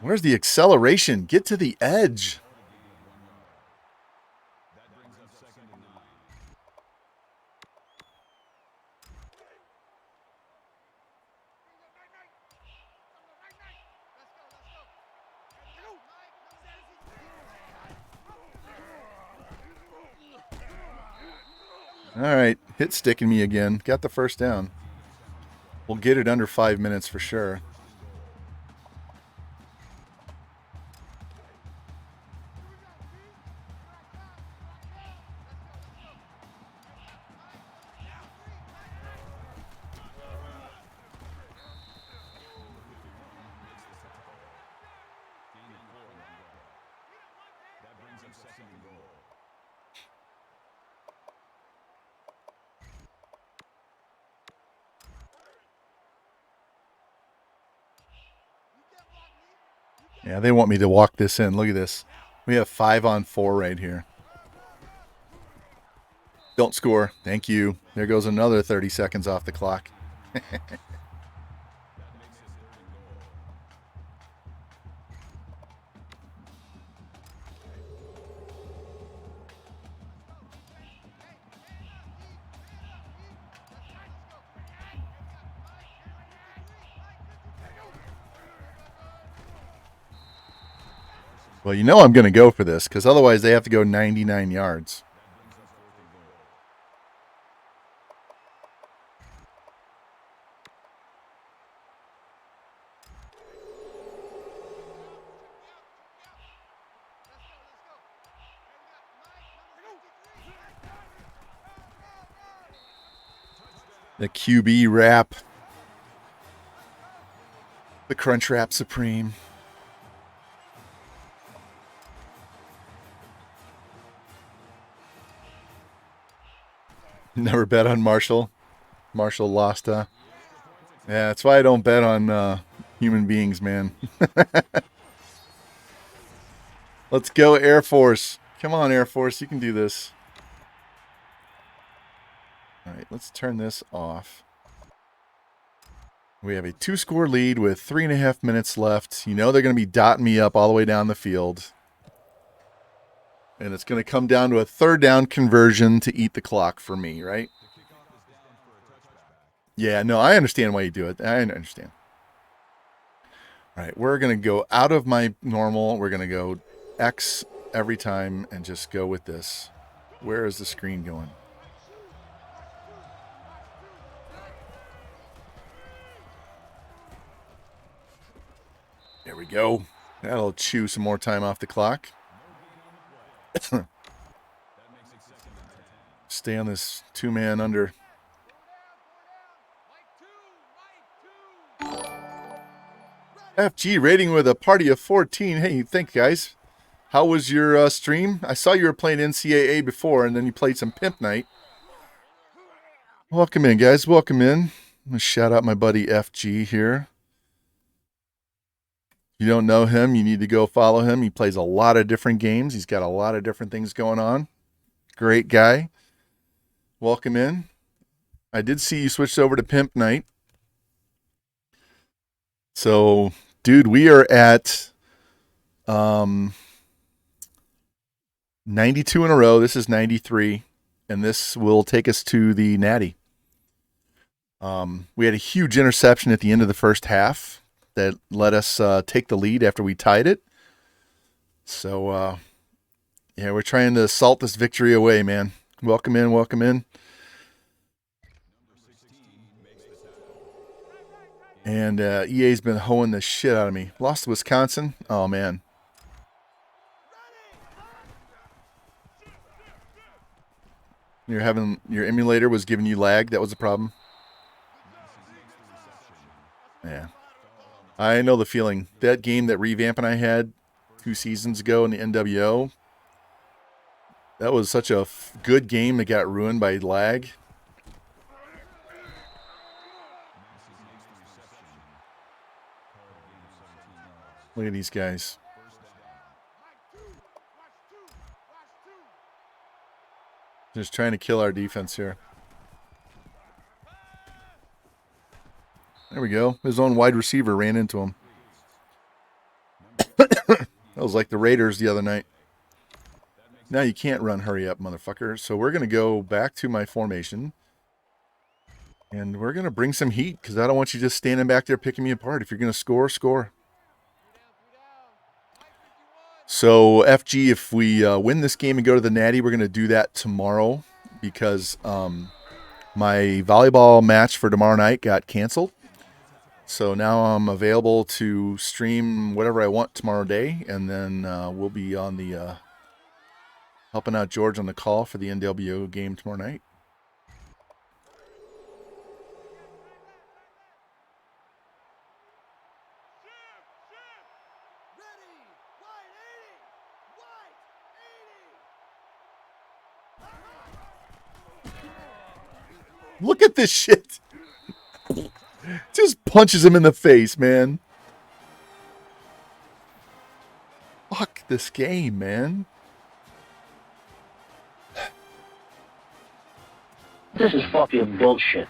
Speaker 1: Where's the acceleration? Get to the edge. All right, hit sticking me again. Got the first down. We'll get it under 5 minutes for sure. Yeah, they want me to walk this in. Look at this. We have 5-on-4 right here. Don't score. Thank you. There goes another 30 seconds off the clock. Well, you know I'm going to go for this because otherwise they have to go 99 yards. The QB wrap. The Crunch Wrap Supreme. Never bet on Marshall. Marshall lost. Yeah, that's why I don't bet on human beings, man. Let's go, Air Force. Come on, Air Force. You can do this. All right, let's turn this off. We have a 2-score lead with 3.5 minutes left. You know they're going to be dotting me up all the way down the field. And it's going to come down to a 3rd down conversion to eat the clock for me, right? Yeah, no, I understand why you do it. I understand. All right, we're going to go out of my normal. We're going to go X every time and just go with this. Where is the screen going? There we go. That'll chew some more time off the clock. Stay on this 2-man under. FG rating with a party of 14. Hey, thank you guys. How was your stream? I saw you were playing NCAA before, and then you played some Pimp Night. Welcome in, guys. Welcome in. I'm going to shout out my buddy FG here. If you don't know him, you need to go follow him. He plays a lot of different games. He's got a lot of different things going on. Great guy. Welcome in. I did see you switched over to Pimp Night. So, dude, we are at 92 in a row. This is 93, and this will take us to the Natty. We had a huge interception at the end of the first half that let us take the lead after we tied it. So, yeah, we're trying to salt this victory away, man. Welcome in, welcome in. And EA's been hoeing the shit out of me. Lost to Wisconsin. Oh, man. Your emulator was giving you lag. That was the problem. Yeah. I know the feeling. That game that Revamp and I had 2 seasons ago in the NWO, that was such a good game that got ruined by lag. Look at these guys. Just trying to kill our defense here. There we go. His own wide receiver ran into him. That was like the Raiders the other night. Now you can't run, hurry up, motherfucker. So we're going to go back to my formation. And we're going to bring some heat because I don't want you just standing back there picking me apart. If you're going to score, score. So, FG, if we win this game and go to the Natty, we're going to do that tomorrow because my volleyball match for tomorrow night got canceled. So now I'm available to stream whatever I want tomorrow day, and then we'll be on the helping out George on the call for the NWO game tomorrow night. Look at this shit. Just punches him in the face, man. Fuck this game, man.
Speaker 2: This is fucking bullshit.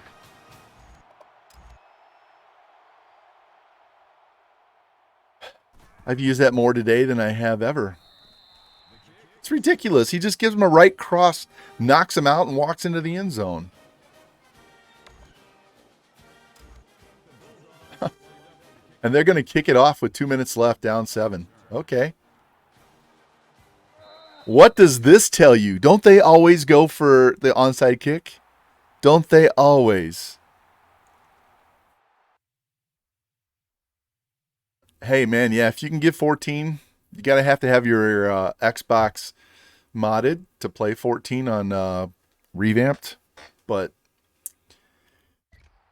Speaker 1: I've used that more today than I have ever. It's ridiculous. He just gives him a right cross, knocks him out, and walks into the end zone. And they're going to kick it off with 2 minutes left, down 7. Okay. What does this tell you? Don't they always go for the onside kick? Don't they always? Hey, man, yeah, if you can get 14, you got to have your Xbox modded to play 14 on Revamped. But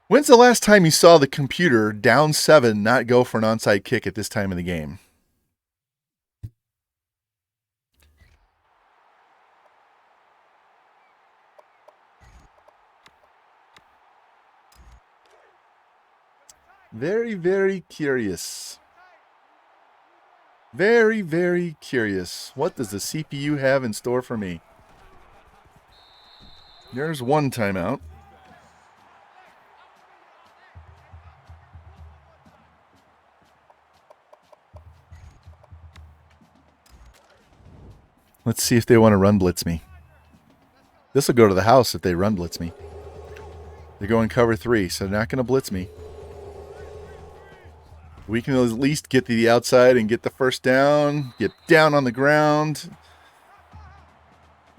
Speaker 1: when's the last time you saw the computer down 7 not go for an onside kick at this time of the game? Very, very curious. Very, very curious. What does the CPU have in store for me? There's one timeout. Let's see if they want to run blitz me. This will go to the house if they run blitz me. They're going cover 3, so they're not going to blitz me. We can at least get to the outside and get the first down. Get down on the ground.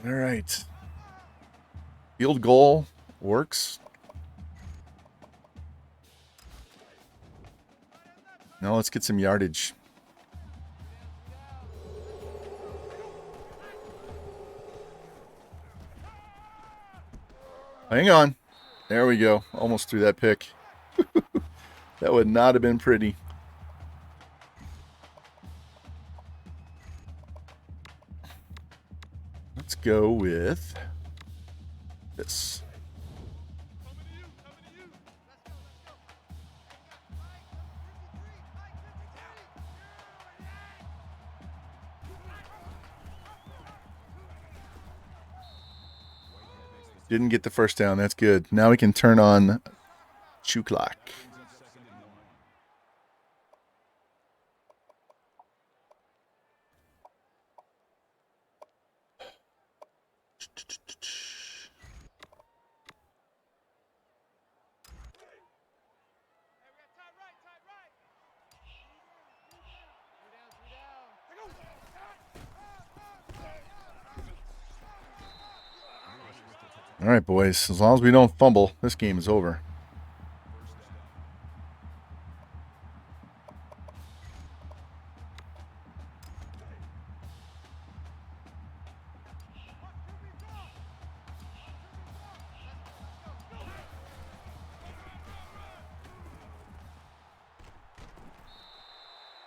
Speaker 1: All right. Field goal works. Now let's get some yardage. Hang on. There we go. Almost threw that pick. That would not have been pretty. Let's go with this. Didn't get the first down. That's good. Now we can turn on Chuklak. All right, boys. As long as we don't fumble, this game is over.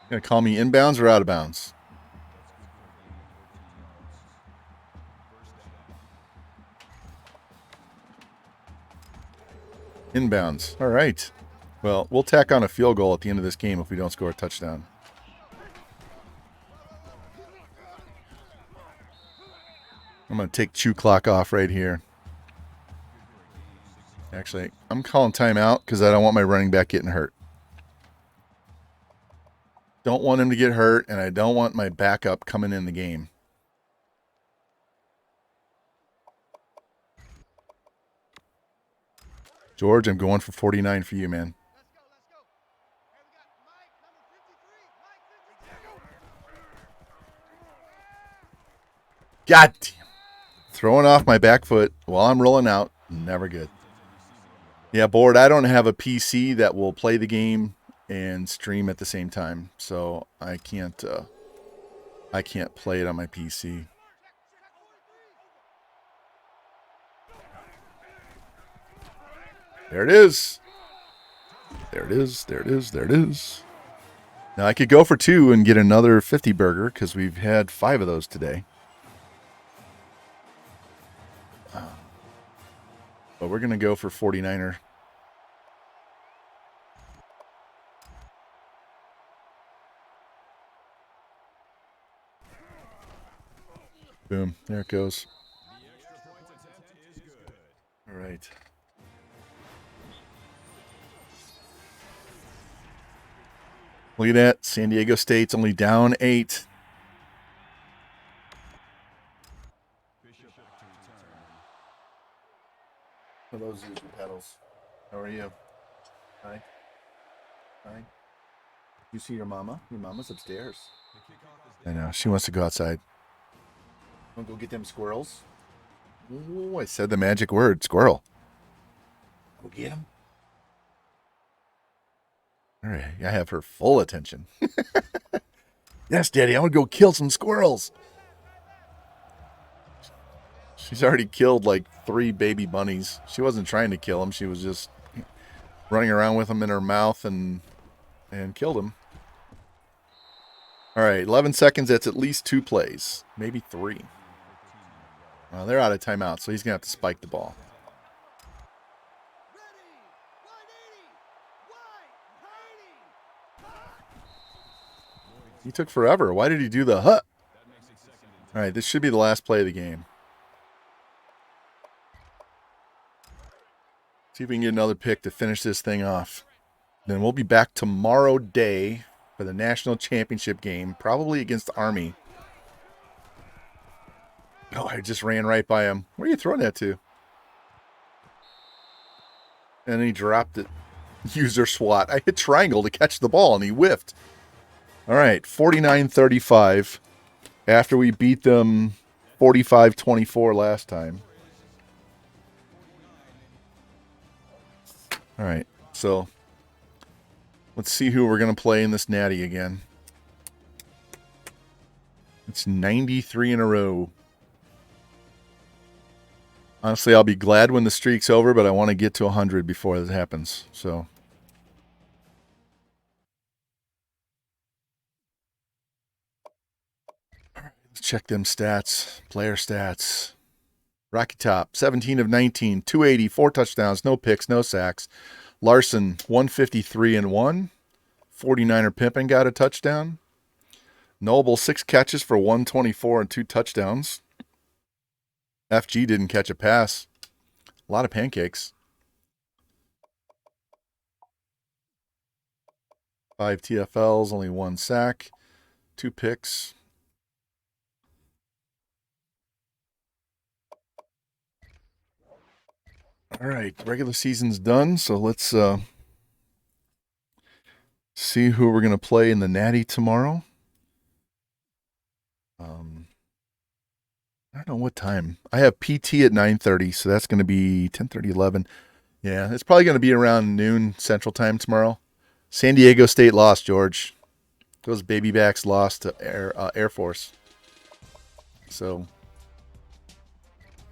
Speaker 1: Gonna call me inbounds or out of bounds? Inbounds. All right. Well, we'll tack on a field goal at the end of this game if we don't score a touchdown. I'm going to take Chuklak off right here. Actually, I'm calling timeout because I don't want my running back getting hurt. Don't want him to get hurt, and I don't want my backup coming in the game. George, I'm going for 49 for you, man. God damn. Throwing off my back foot while I'm rolling out. Never good. Yeah, board, I don't have a PC that will play the game and stream at the same time. So I can't play it on my PC. There it is. There it is. There it is. There it is. Now I could go for 2 and get another 50 burger because we've had 5 of those today. But we're going to go for 49er. Boom. There it goes. All right. Look at that. San Diego State's only down 8. For those user pedals. How are you? Hi. Hi. You see your mama? Your mama's upstairs. I know. She wants to go outside. Want to go get them squirrels? Oh, I said the magic word. Squirrel. Go get them. All right. I have her full attention. Yes, Daddy. I want to go kill some squirrels. She's already killed like 3 baby bunnies. She wasn't trying to kill them. She was just running around with them in her mouth and killed them. All right, 11 seconds. That's at least 2 plays, maybe 3. Well, they're out of timeout, so he's going to have to spike the ball. He took forever. Why did he do the hut? All right, this should be the last play of the game. See if we can get another pick to finish this thing off. Then we'll be back tomorrow day for the national championship game, probably against Army. Oh, I just ran right by him. Where are you throwing that to? And he dropped it. User SWAT. I hit triangle to catch the ball, and he whiffed. All right, 49-35 after we beat them 45-24 last time. All right, so let's see who we're going to play in this natty again. It's 93 in a row. Honestly, I'll be glad when the streak's over, but I want to get to 100 before this happens. So, let's check them stats. Player stats. Rocky Top, 17 of 19, 280, 4 touchdowns, no picks, no sacks. Larson, 153 and 1. 49er Pimpin got a touchdown. Noble, 6 catches for 124 and 2 touchdowns. FG didn't catch a pass. A lot of pancakes. 5 TFLs, only 1 sack, 2 picks. All right, regular season's done, so let's see who we're going to play in the Natty tomorrow. I don't know what time. I have PT at 9:30, so that's going to be 10:30, 11. Yeah, it's probably going to be around noon Central Time tomorrow. San Diego State lost, George. Those baby backs lost to Air Force. So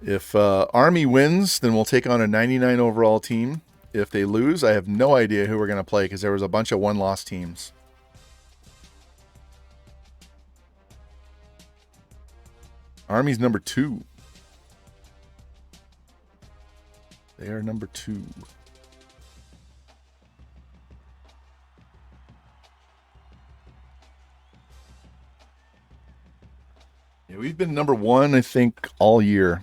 Speaker 1: if Army wins, then we'll take on a 99 overall team. If they lose, I have no idea who we're going to play because there was a bunch of one-loss teams. Army's number 2. They are number 2. Yeah, we've been number 1, I think, all year.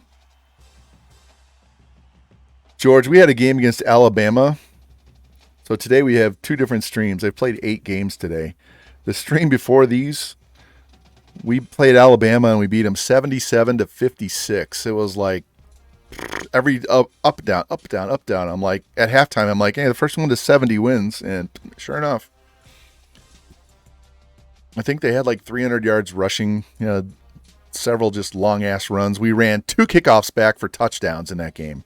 Speaker 1: George, we had a game against Alabama. So today we have 2 different streams. I've played 8 games today. The stream before these, we played Alabama and we beat them 77-56. It was like every up, down, up, down, up, down. I'm like, at halftime, I'm like, hey, the first one to 70 wins. And sure enough, I think they had like 300 yards rushing, several just long ass runs. We ran 2 kickoffs back for touchdowns in that game.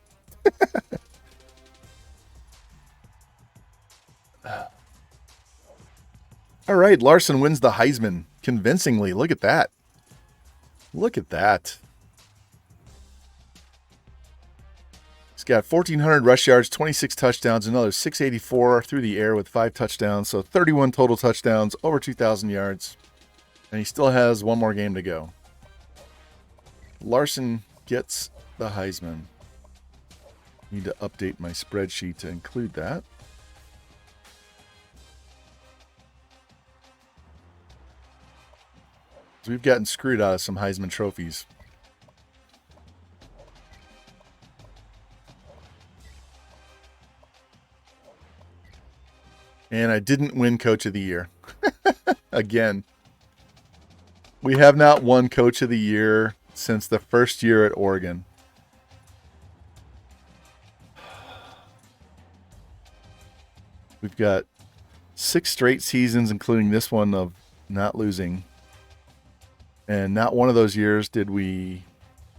Speaker 1: All right, Larson wins the Heisman convincingly. Look at that. Look at that. He's got 1,400 rush yards, 26 touchdowns, another 684 through the air with 5 touchdowns. So 31 total touchdowns, over 2,000 yards. And he still has 1 more game to go. Larson gets the Heisman. Need to update my spreadsheet to include that. So we've gotten screwed out of some Heisman trophies. And I didn't win Coach of the Year. Again. We have not won Coach of the Year since the first year at Oregon. We've got 6 straight seasons, including this one, of not losing. And not one of those years did we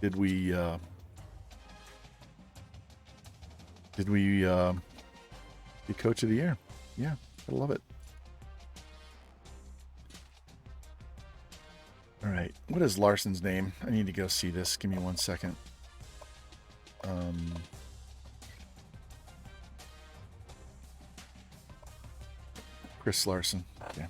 Speaker 1: be Coach of the Year. Yeah, I love it. All right, what is Larson's name? I need to go see this. Give me 1 second. Chris Larson. Okay.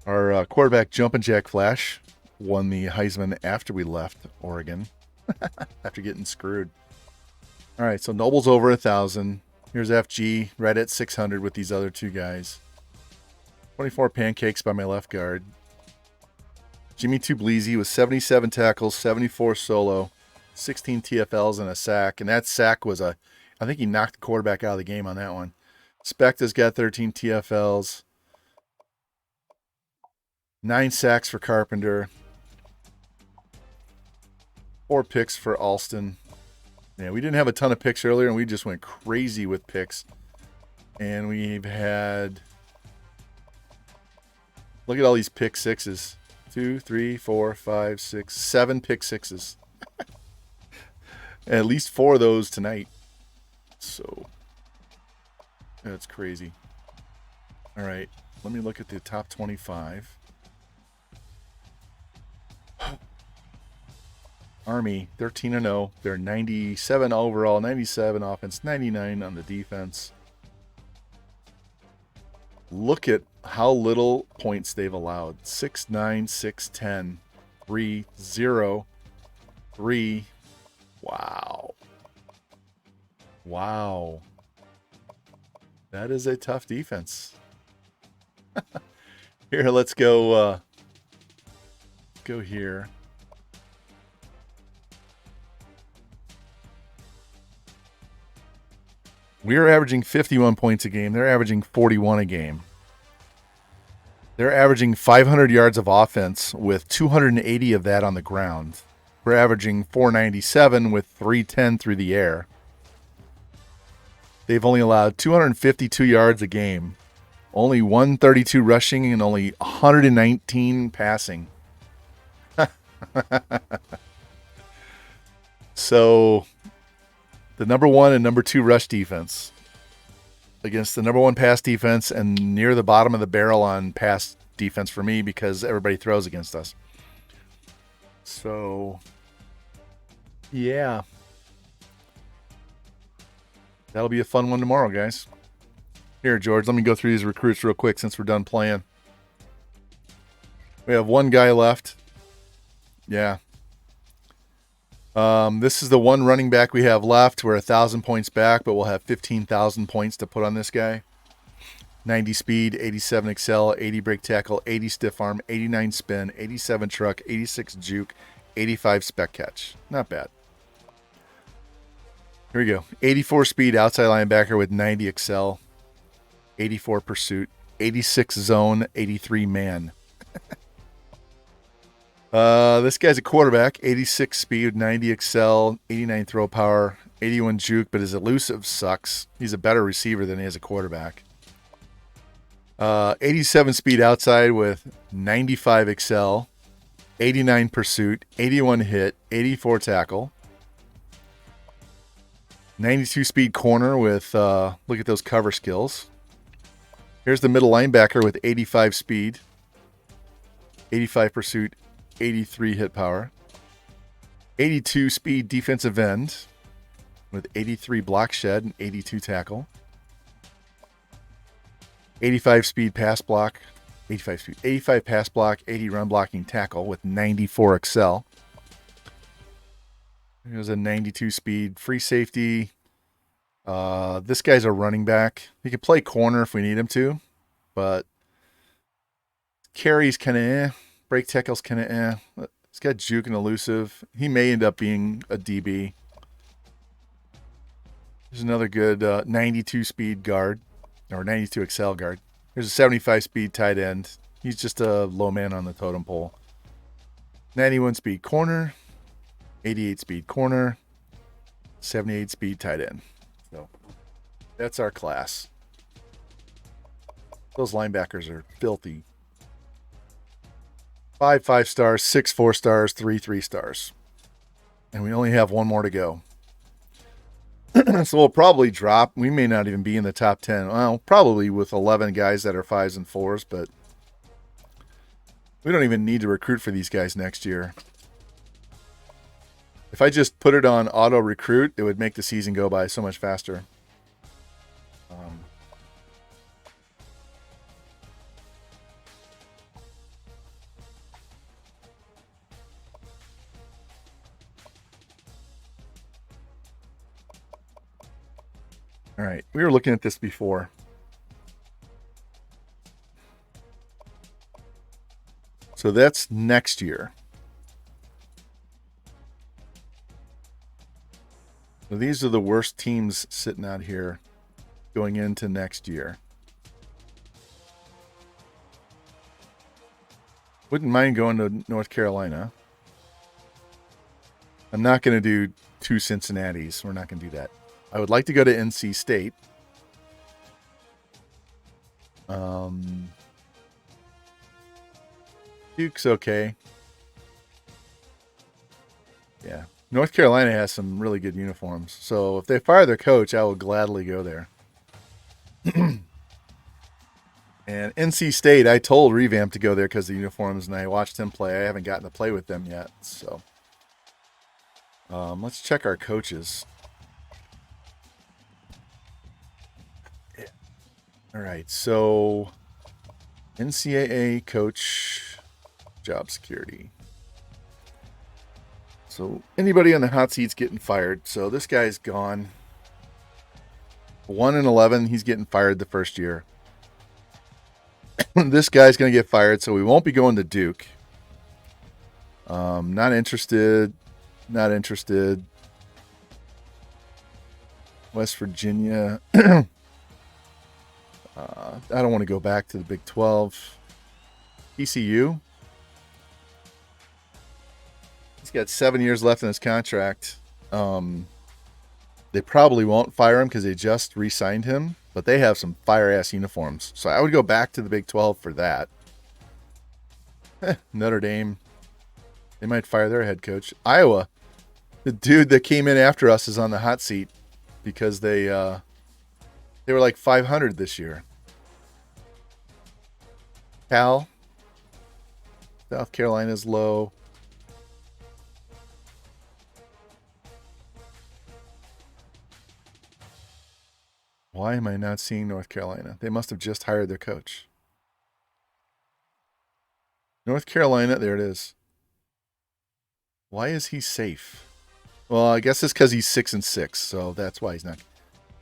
Speaker 1: Our quarterback Jumpin' Jack Flash won the Heisman after we left Oregon, after getting screwed. All right, so Noble's over 1,000. Here's FG right at 600 with these other 2 guys. 24 pancakes by my left guard. Jimmy Tublezi with 77 tackles, 74 solo, 16 TFLs and a sack. And that sack was I think he knocked the quarterback out of the game on that one. Specta's got 13 TFLs. 9 sacks for Carpenter. 4 picks for Alston. Yeah, we didn't have a ton of picks earlier, and we just went crazy with picks. And we've had... Look at all these pick sixes. 2, 3, 4, 5, 6, 7 pick sixes. At least 4 of those tonight. So, that's crazy. All right, let me look at the top 25. Army, 13-0. They're 97 overall, 97 offense, 99 on the defense. Look at how little points they've allowed. 6-9, 6-10, 3-0, 3. Wow. Wow. That is a tough defense. Here, let's go here. We are averaging 51 points a game. They're averaging 41 a game. They're averaging 500 yards of offense with 280 of that on the ground. We're averaging 497 with 310 through the air. They've only allowed 252 yards a game. Only 132 rushing and only 119 passing. So... the number 1 and number 2 rush defense against the number 1 pass defense and near the bottom of the barrel on pass defense for me because everybody throws against us. So, yeah. That'll be a fun one tomorrow, guys. Here, George, let me go through these recruits real quick since we're done playing. We have 1 guy left. Yeah. This is the 1 running back we have left. We're 1,000 points back, but we'll have 15,000 points to put on this guy. 90 speed, 87 excel, 80 break tackle, 80 stiff arm, 89 spin, 87 truck, 86 juke, 85 spec catch. Not bad. Here we go. 84 speed outside linebacker with 90 excel, 84 pursuit, 86 zone, 83 man. This guy's a quarterback, 86 speed, 90 excel, 89 throw power, 81 juke, but his elusive sucks. He's a better receiver than he is a quarterback. 87 speed outside with 95 excel, 89 pursuit, 81 hit, 84 tackle. 92 speed corner with, look at those cover skills. Here's the middle linebacker with 85 speed, 85 pursuit, 83 hit power. 82 speed defensive end with 83 block shed and 82 tackle. 85 speed pass block, 85 pass block, 80 run blocking tackle with 94 excel. Here's a 92 speed free safety. This guy's a running back. He can play corner if we need him to, but carries kind of break tackles kind of He's got juke and elusive. He may end up being a DB. There's another good 92 speed guard, or 92 excel guard. There's a 75 speed tight end. He's just a low man on the totem pole. 91 speed corner, 88 speed corner, 78 speed tight end. So that's our class. Those linebackers are filthy. 5 5-stars, 6 4-stars, 3 3-stars. And we only have one more to go. So we'll probably drop. We may not even be in the top 10. Well, probably with 11 guys that are 5s and 4s, but we don't even need to recruit for these guys next year. If I just put it on auto recruit, it would make the season go by so much faster. All right, we were looking at this before. So that's next year. So these are the worst teams sitting out here going into next year. Wouldn't mind going to North Carolina. I'm not going to do 2 Cincinnatis. We're not going to do that. I would like to go to NC State. Duke's okay. Yeah. North Carolina has some really good uniforms. So if they fire their coach, I will gladly go there. And NC State, I told Revamp to go there because of the uniforms, and I watched him play. I haven't gotten to play with them yet. So let's check our coaches. All right, so NCAA coach, job security. So anybody on the hot seat's getting fired. So this guy's gone. 1-11, he's getting fired the first year. This guy's going to get fired, so we won't be going to Duke. Not interested. Not interested. West Virginia. I don't want to go back to the Big 12. TCU. He's got 7 years left in his contract. They probably won't fire him because they just re-signed him, but they have some fire-ass uniforms. So I would go back to the Big 12 for that. Notre Dame. They might fire their head coach. Iowa. The dude that came in after us is on the hot seat because they were like 500 this year. Cal. South Carolina's low. Why am I not seeing North Carolina? They must have just hired their coach. North Carolina, there it is. Why is he safe? Well, I guess it's because he's 6-6, so that's why he's not.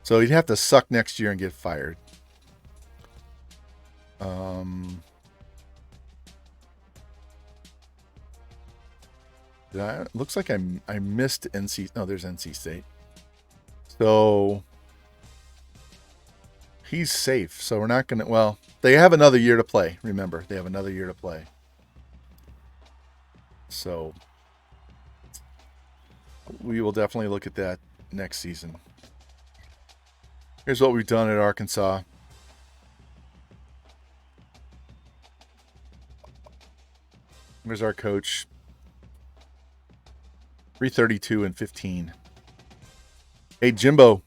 Speaker 1: So he'd have to suck next year and get fired. Looks like I missed NC. No, there's NC State. So he's safe. So we're not going to. Well, they have another year to play. Remember, they have another year to play. So we will definitely look at that next season. Here's what we've done at Arkansas. Here's our coach. 332-15. Hey, Jimbo.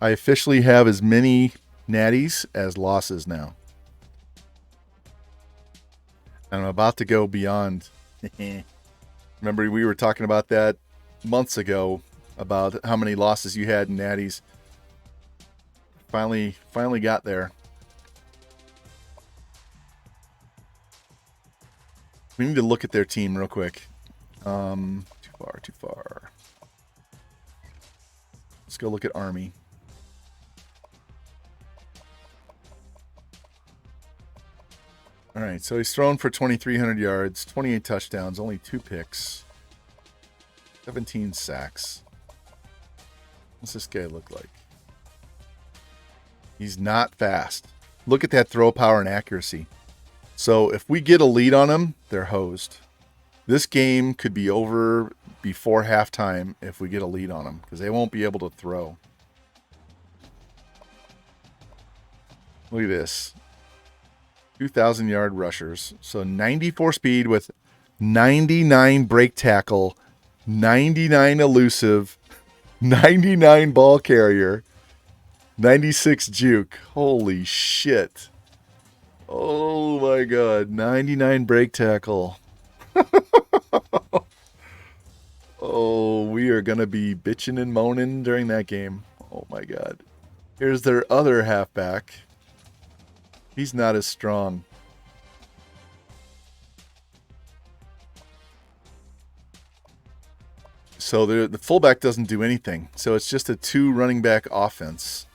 Speaker 1: I officially have as many natties as losses now. And I'm about to go beyond. Remember, we were talking about that months ago about how many losses you had in natties. Finally got there. We need to look at their team real quick. Too far. Let's go look at Army. All right, so he's thrown for 2,300 yards, 28 touchdowns, only 2 picks, 17 sacks. What's this guy look like? He's not fast. Look at that throw power and accuracy. So if we get a lead on him, they're hosed. This game could be over before halftime if we get a lead on them because they won't be able to throw. Look at this. 2,000-yard rushers. So 94 speed with 99 break tackle, 99 elusive, 99 ball carrier, 96 juke. Holy shit. Oh my God. 99 break tackle. Oh, we are going to be bitching and moaning during that game. Oh my God. Here's their other halfback. He's not as strong. So the fullback doesn't do anything. So it's just a 2 running back offense.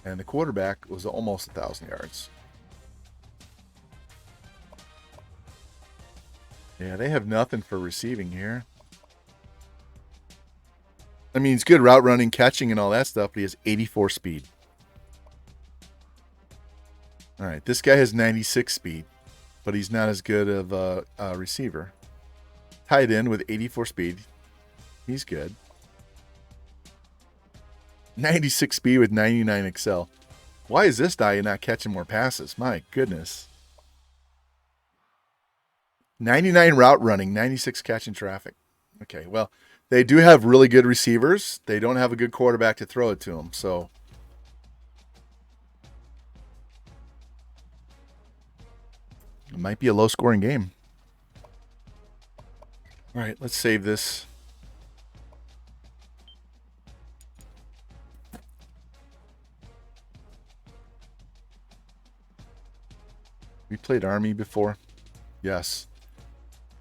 Speaker 1: And the quarterback was almost 1,000 yards. Yeah, they have nothing for receiving here. I mean, he's good route running, catching, and all that stuff, but he has 84 speed. All right, this guy has 96 speed, but he's not as good of a receiver. Tight end with 84 speed. He's good. 96 speed with 99 excel. Why is this guy not catching more passes? My goodness. 99 route running, 96 catching traffic. Okay, well, they do have really good receivers. They don't have a good quarterback to throw it to them, so. It might be a low-scoring game. All right, let's save this. We played Army before. Yes.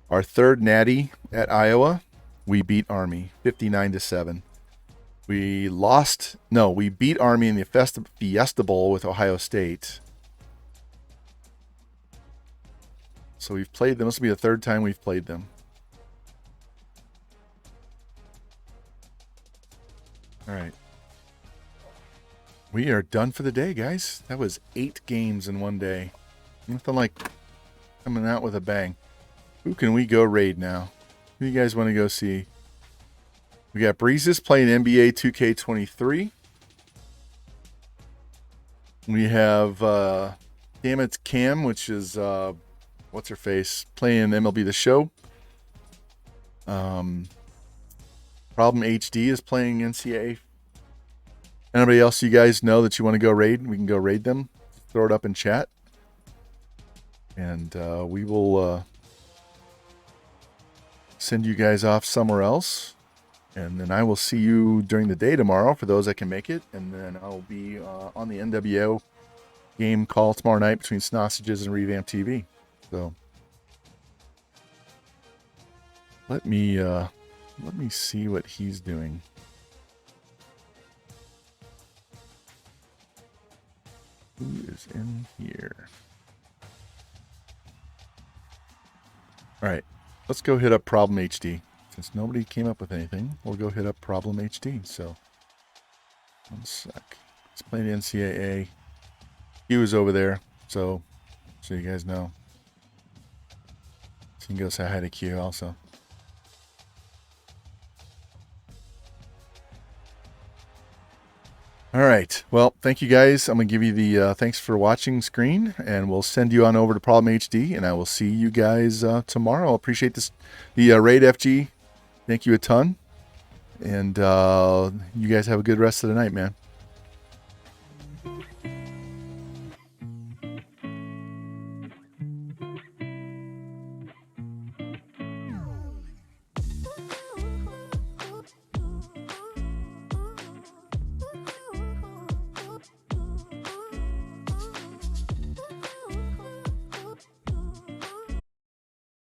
Speaker 1: Our third natty at Iowa, we beat Army 59-7. We beat Army in the Fiesta Bowl with Ohio State. So we've played them. This will be the third time we've played them. All right. We are done for the day, guys. That was 8 games in one day. Nothing like coming out with a bang. Who can we go raid now? Who do you guys want to go see? We got Breezes playing NBA 2K23. We have Damn It's Cam, which is what's her face, playing MLB The Show. Problem HD is playing NCAA. Anybody else you guys know that you want to go raid? We can go raid them. Throw it up in chat. And we will send you guys off somewhere else. And then I will see you during the day tomorrow for those that can make it. And then I'll be on the NWO game call tomorrow night between Snossages and Revamp TV. So let me see what he's doing. Who is in here? All right, let's go hit up Problem HD. Since nobody came up with anything, we'll go hit up Problem HD. So, one sec. Let's play the NCAA. He was over there, so you guys know. So you can go say hi to Q also. All right. Well, thank you guys. I'm going to give you the thanks for watching screen, and we'll send you on over to Problem HD, and I will see you guys tomorrow. I appreciate this, the Raid FG. Thank you a ton. And you guys have a good rest of the night, man.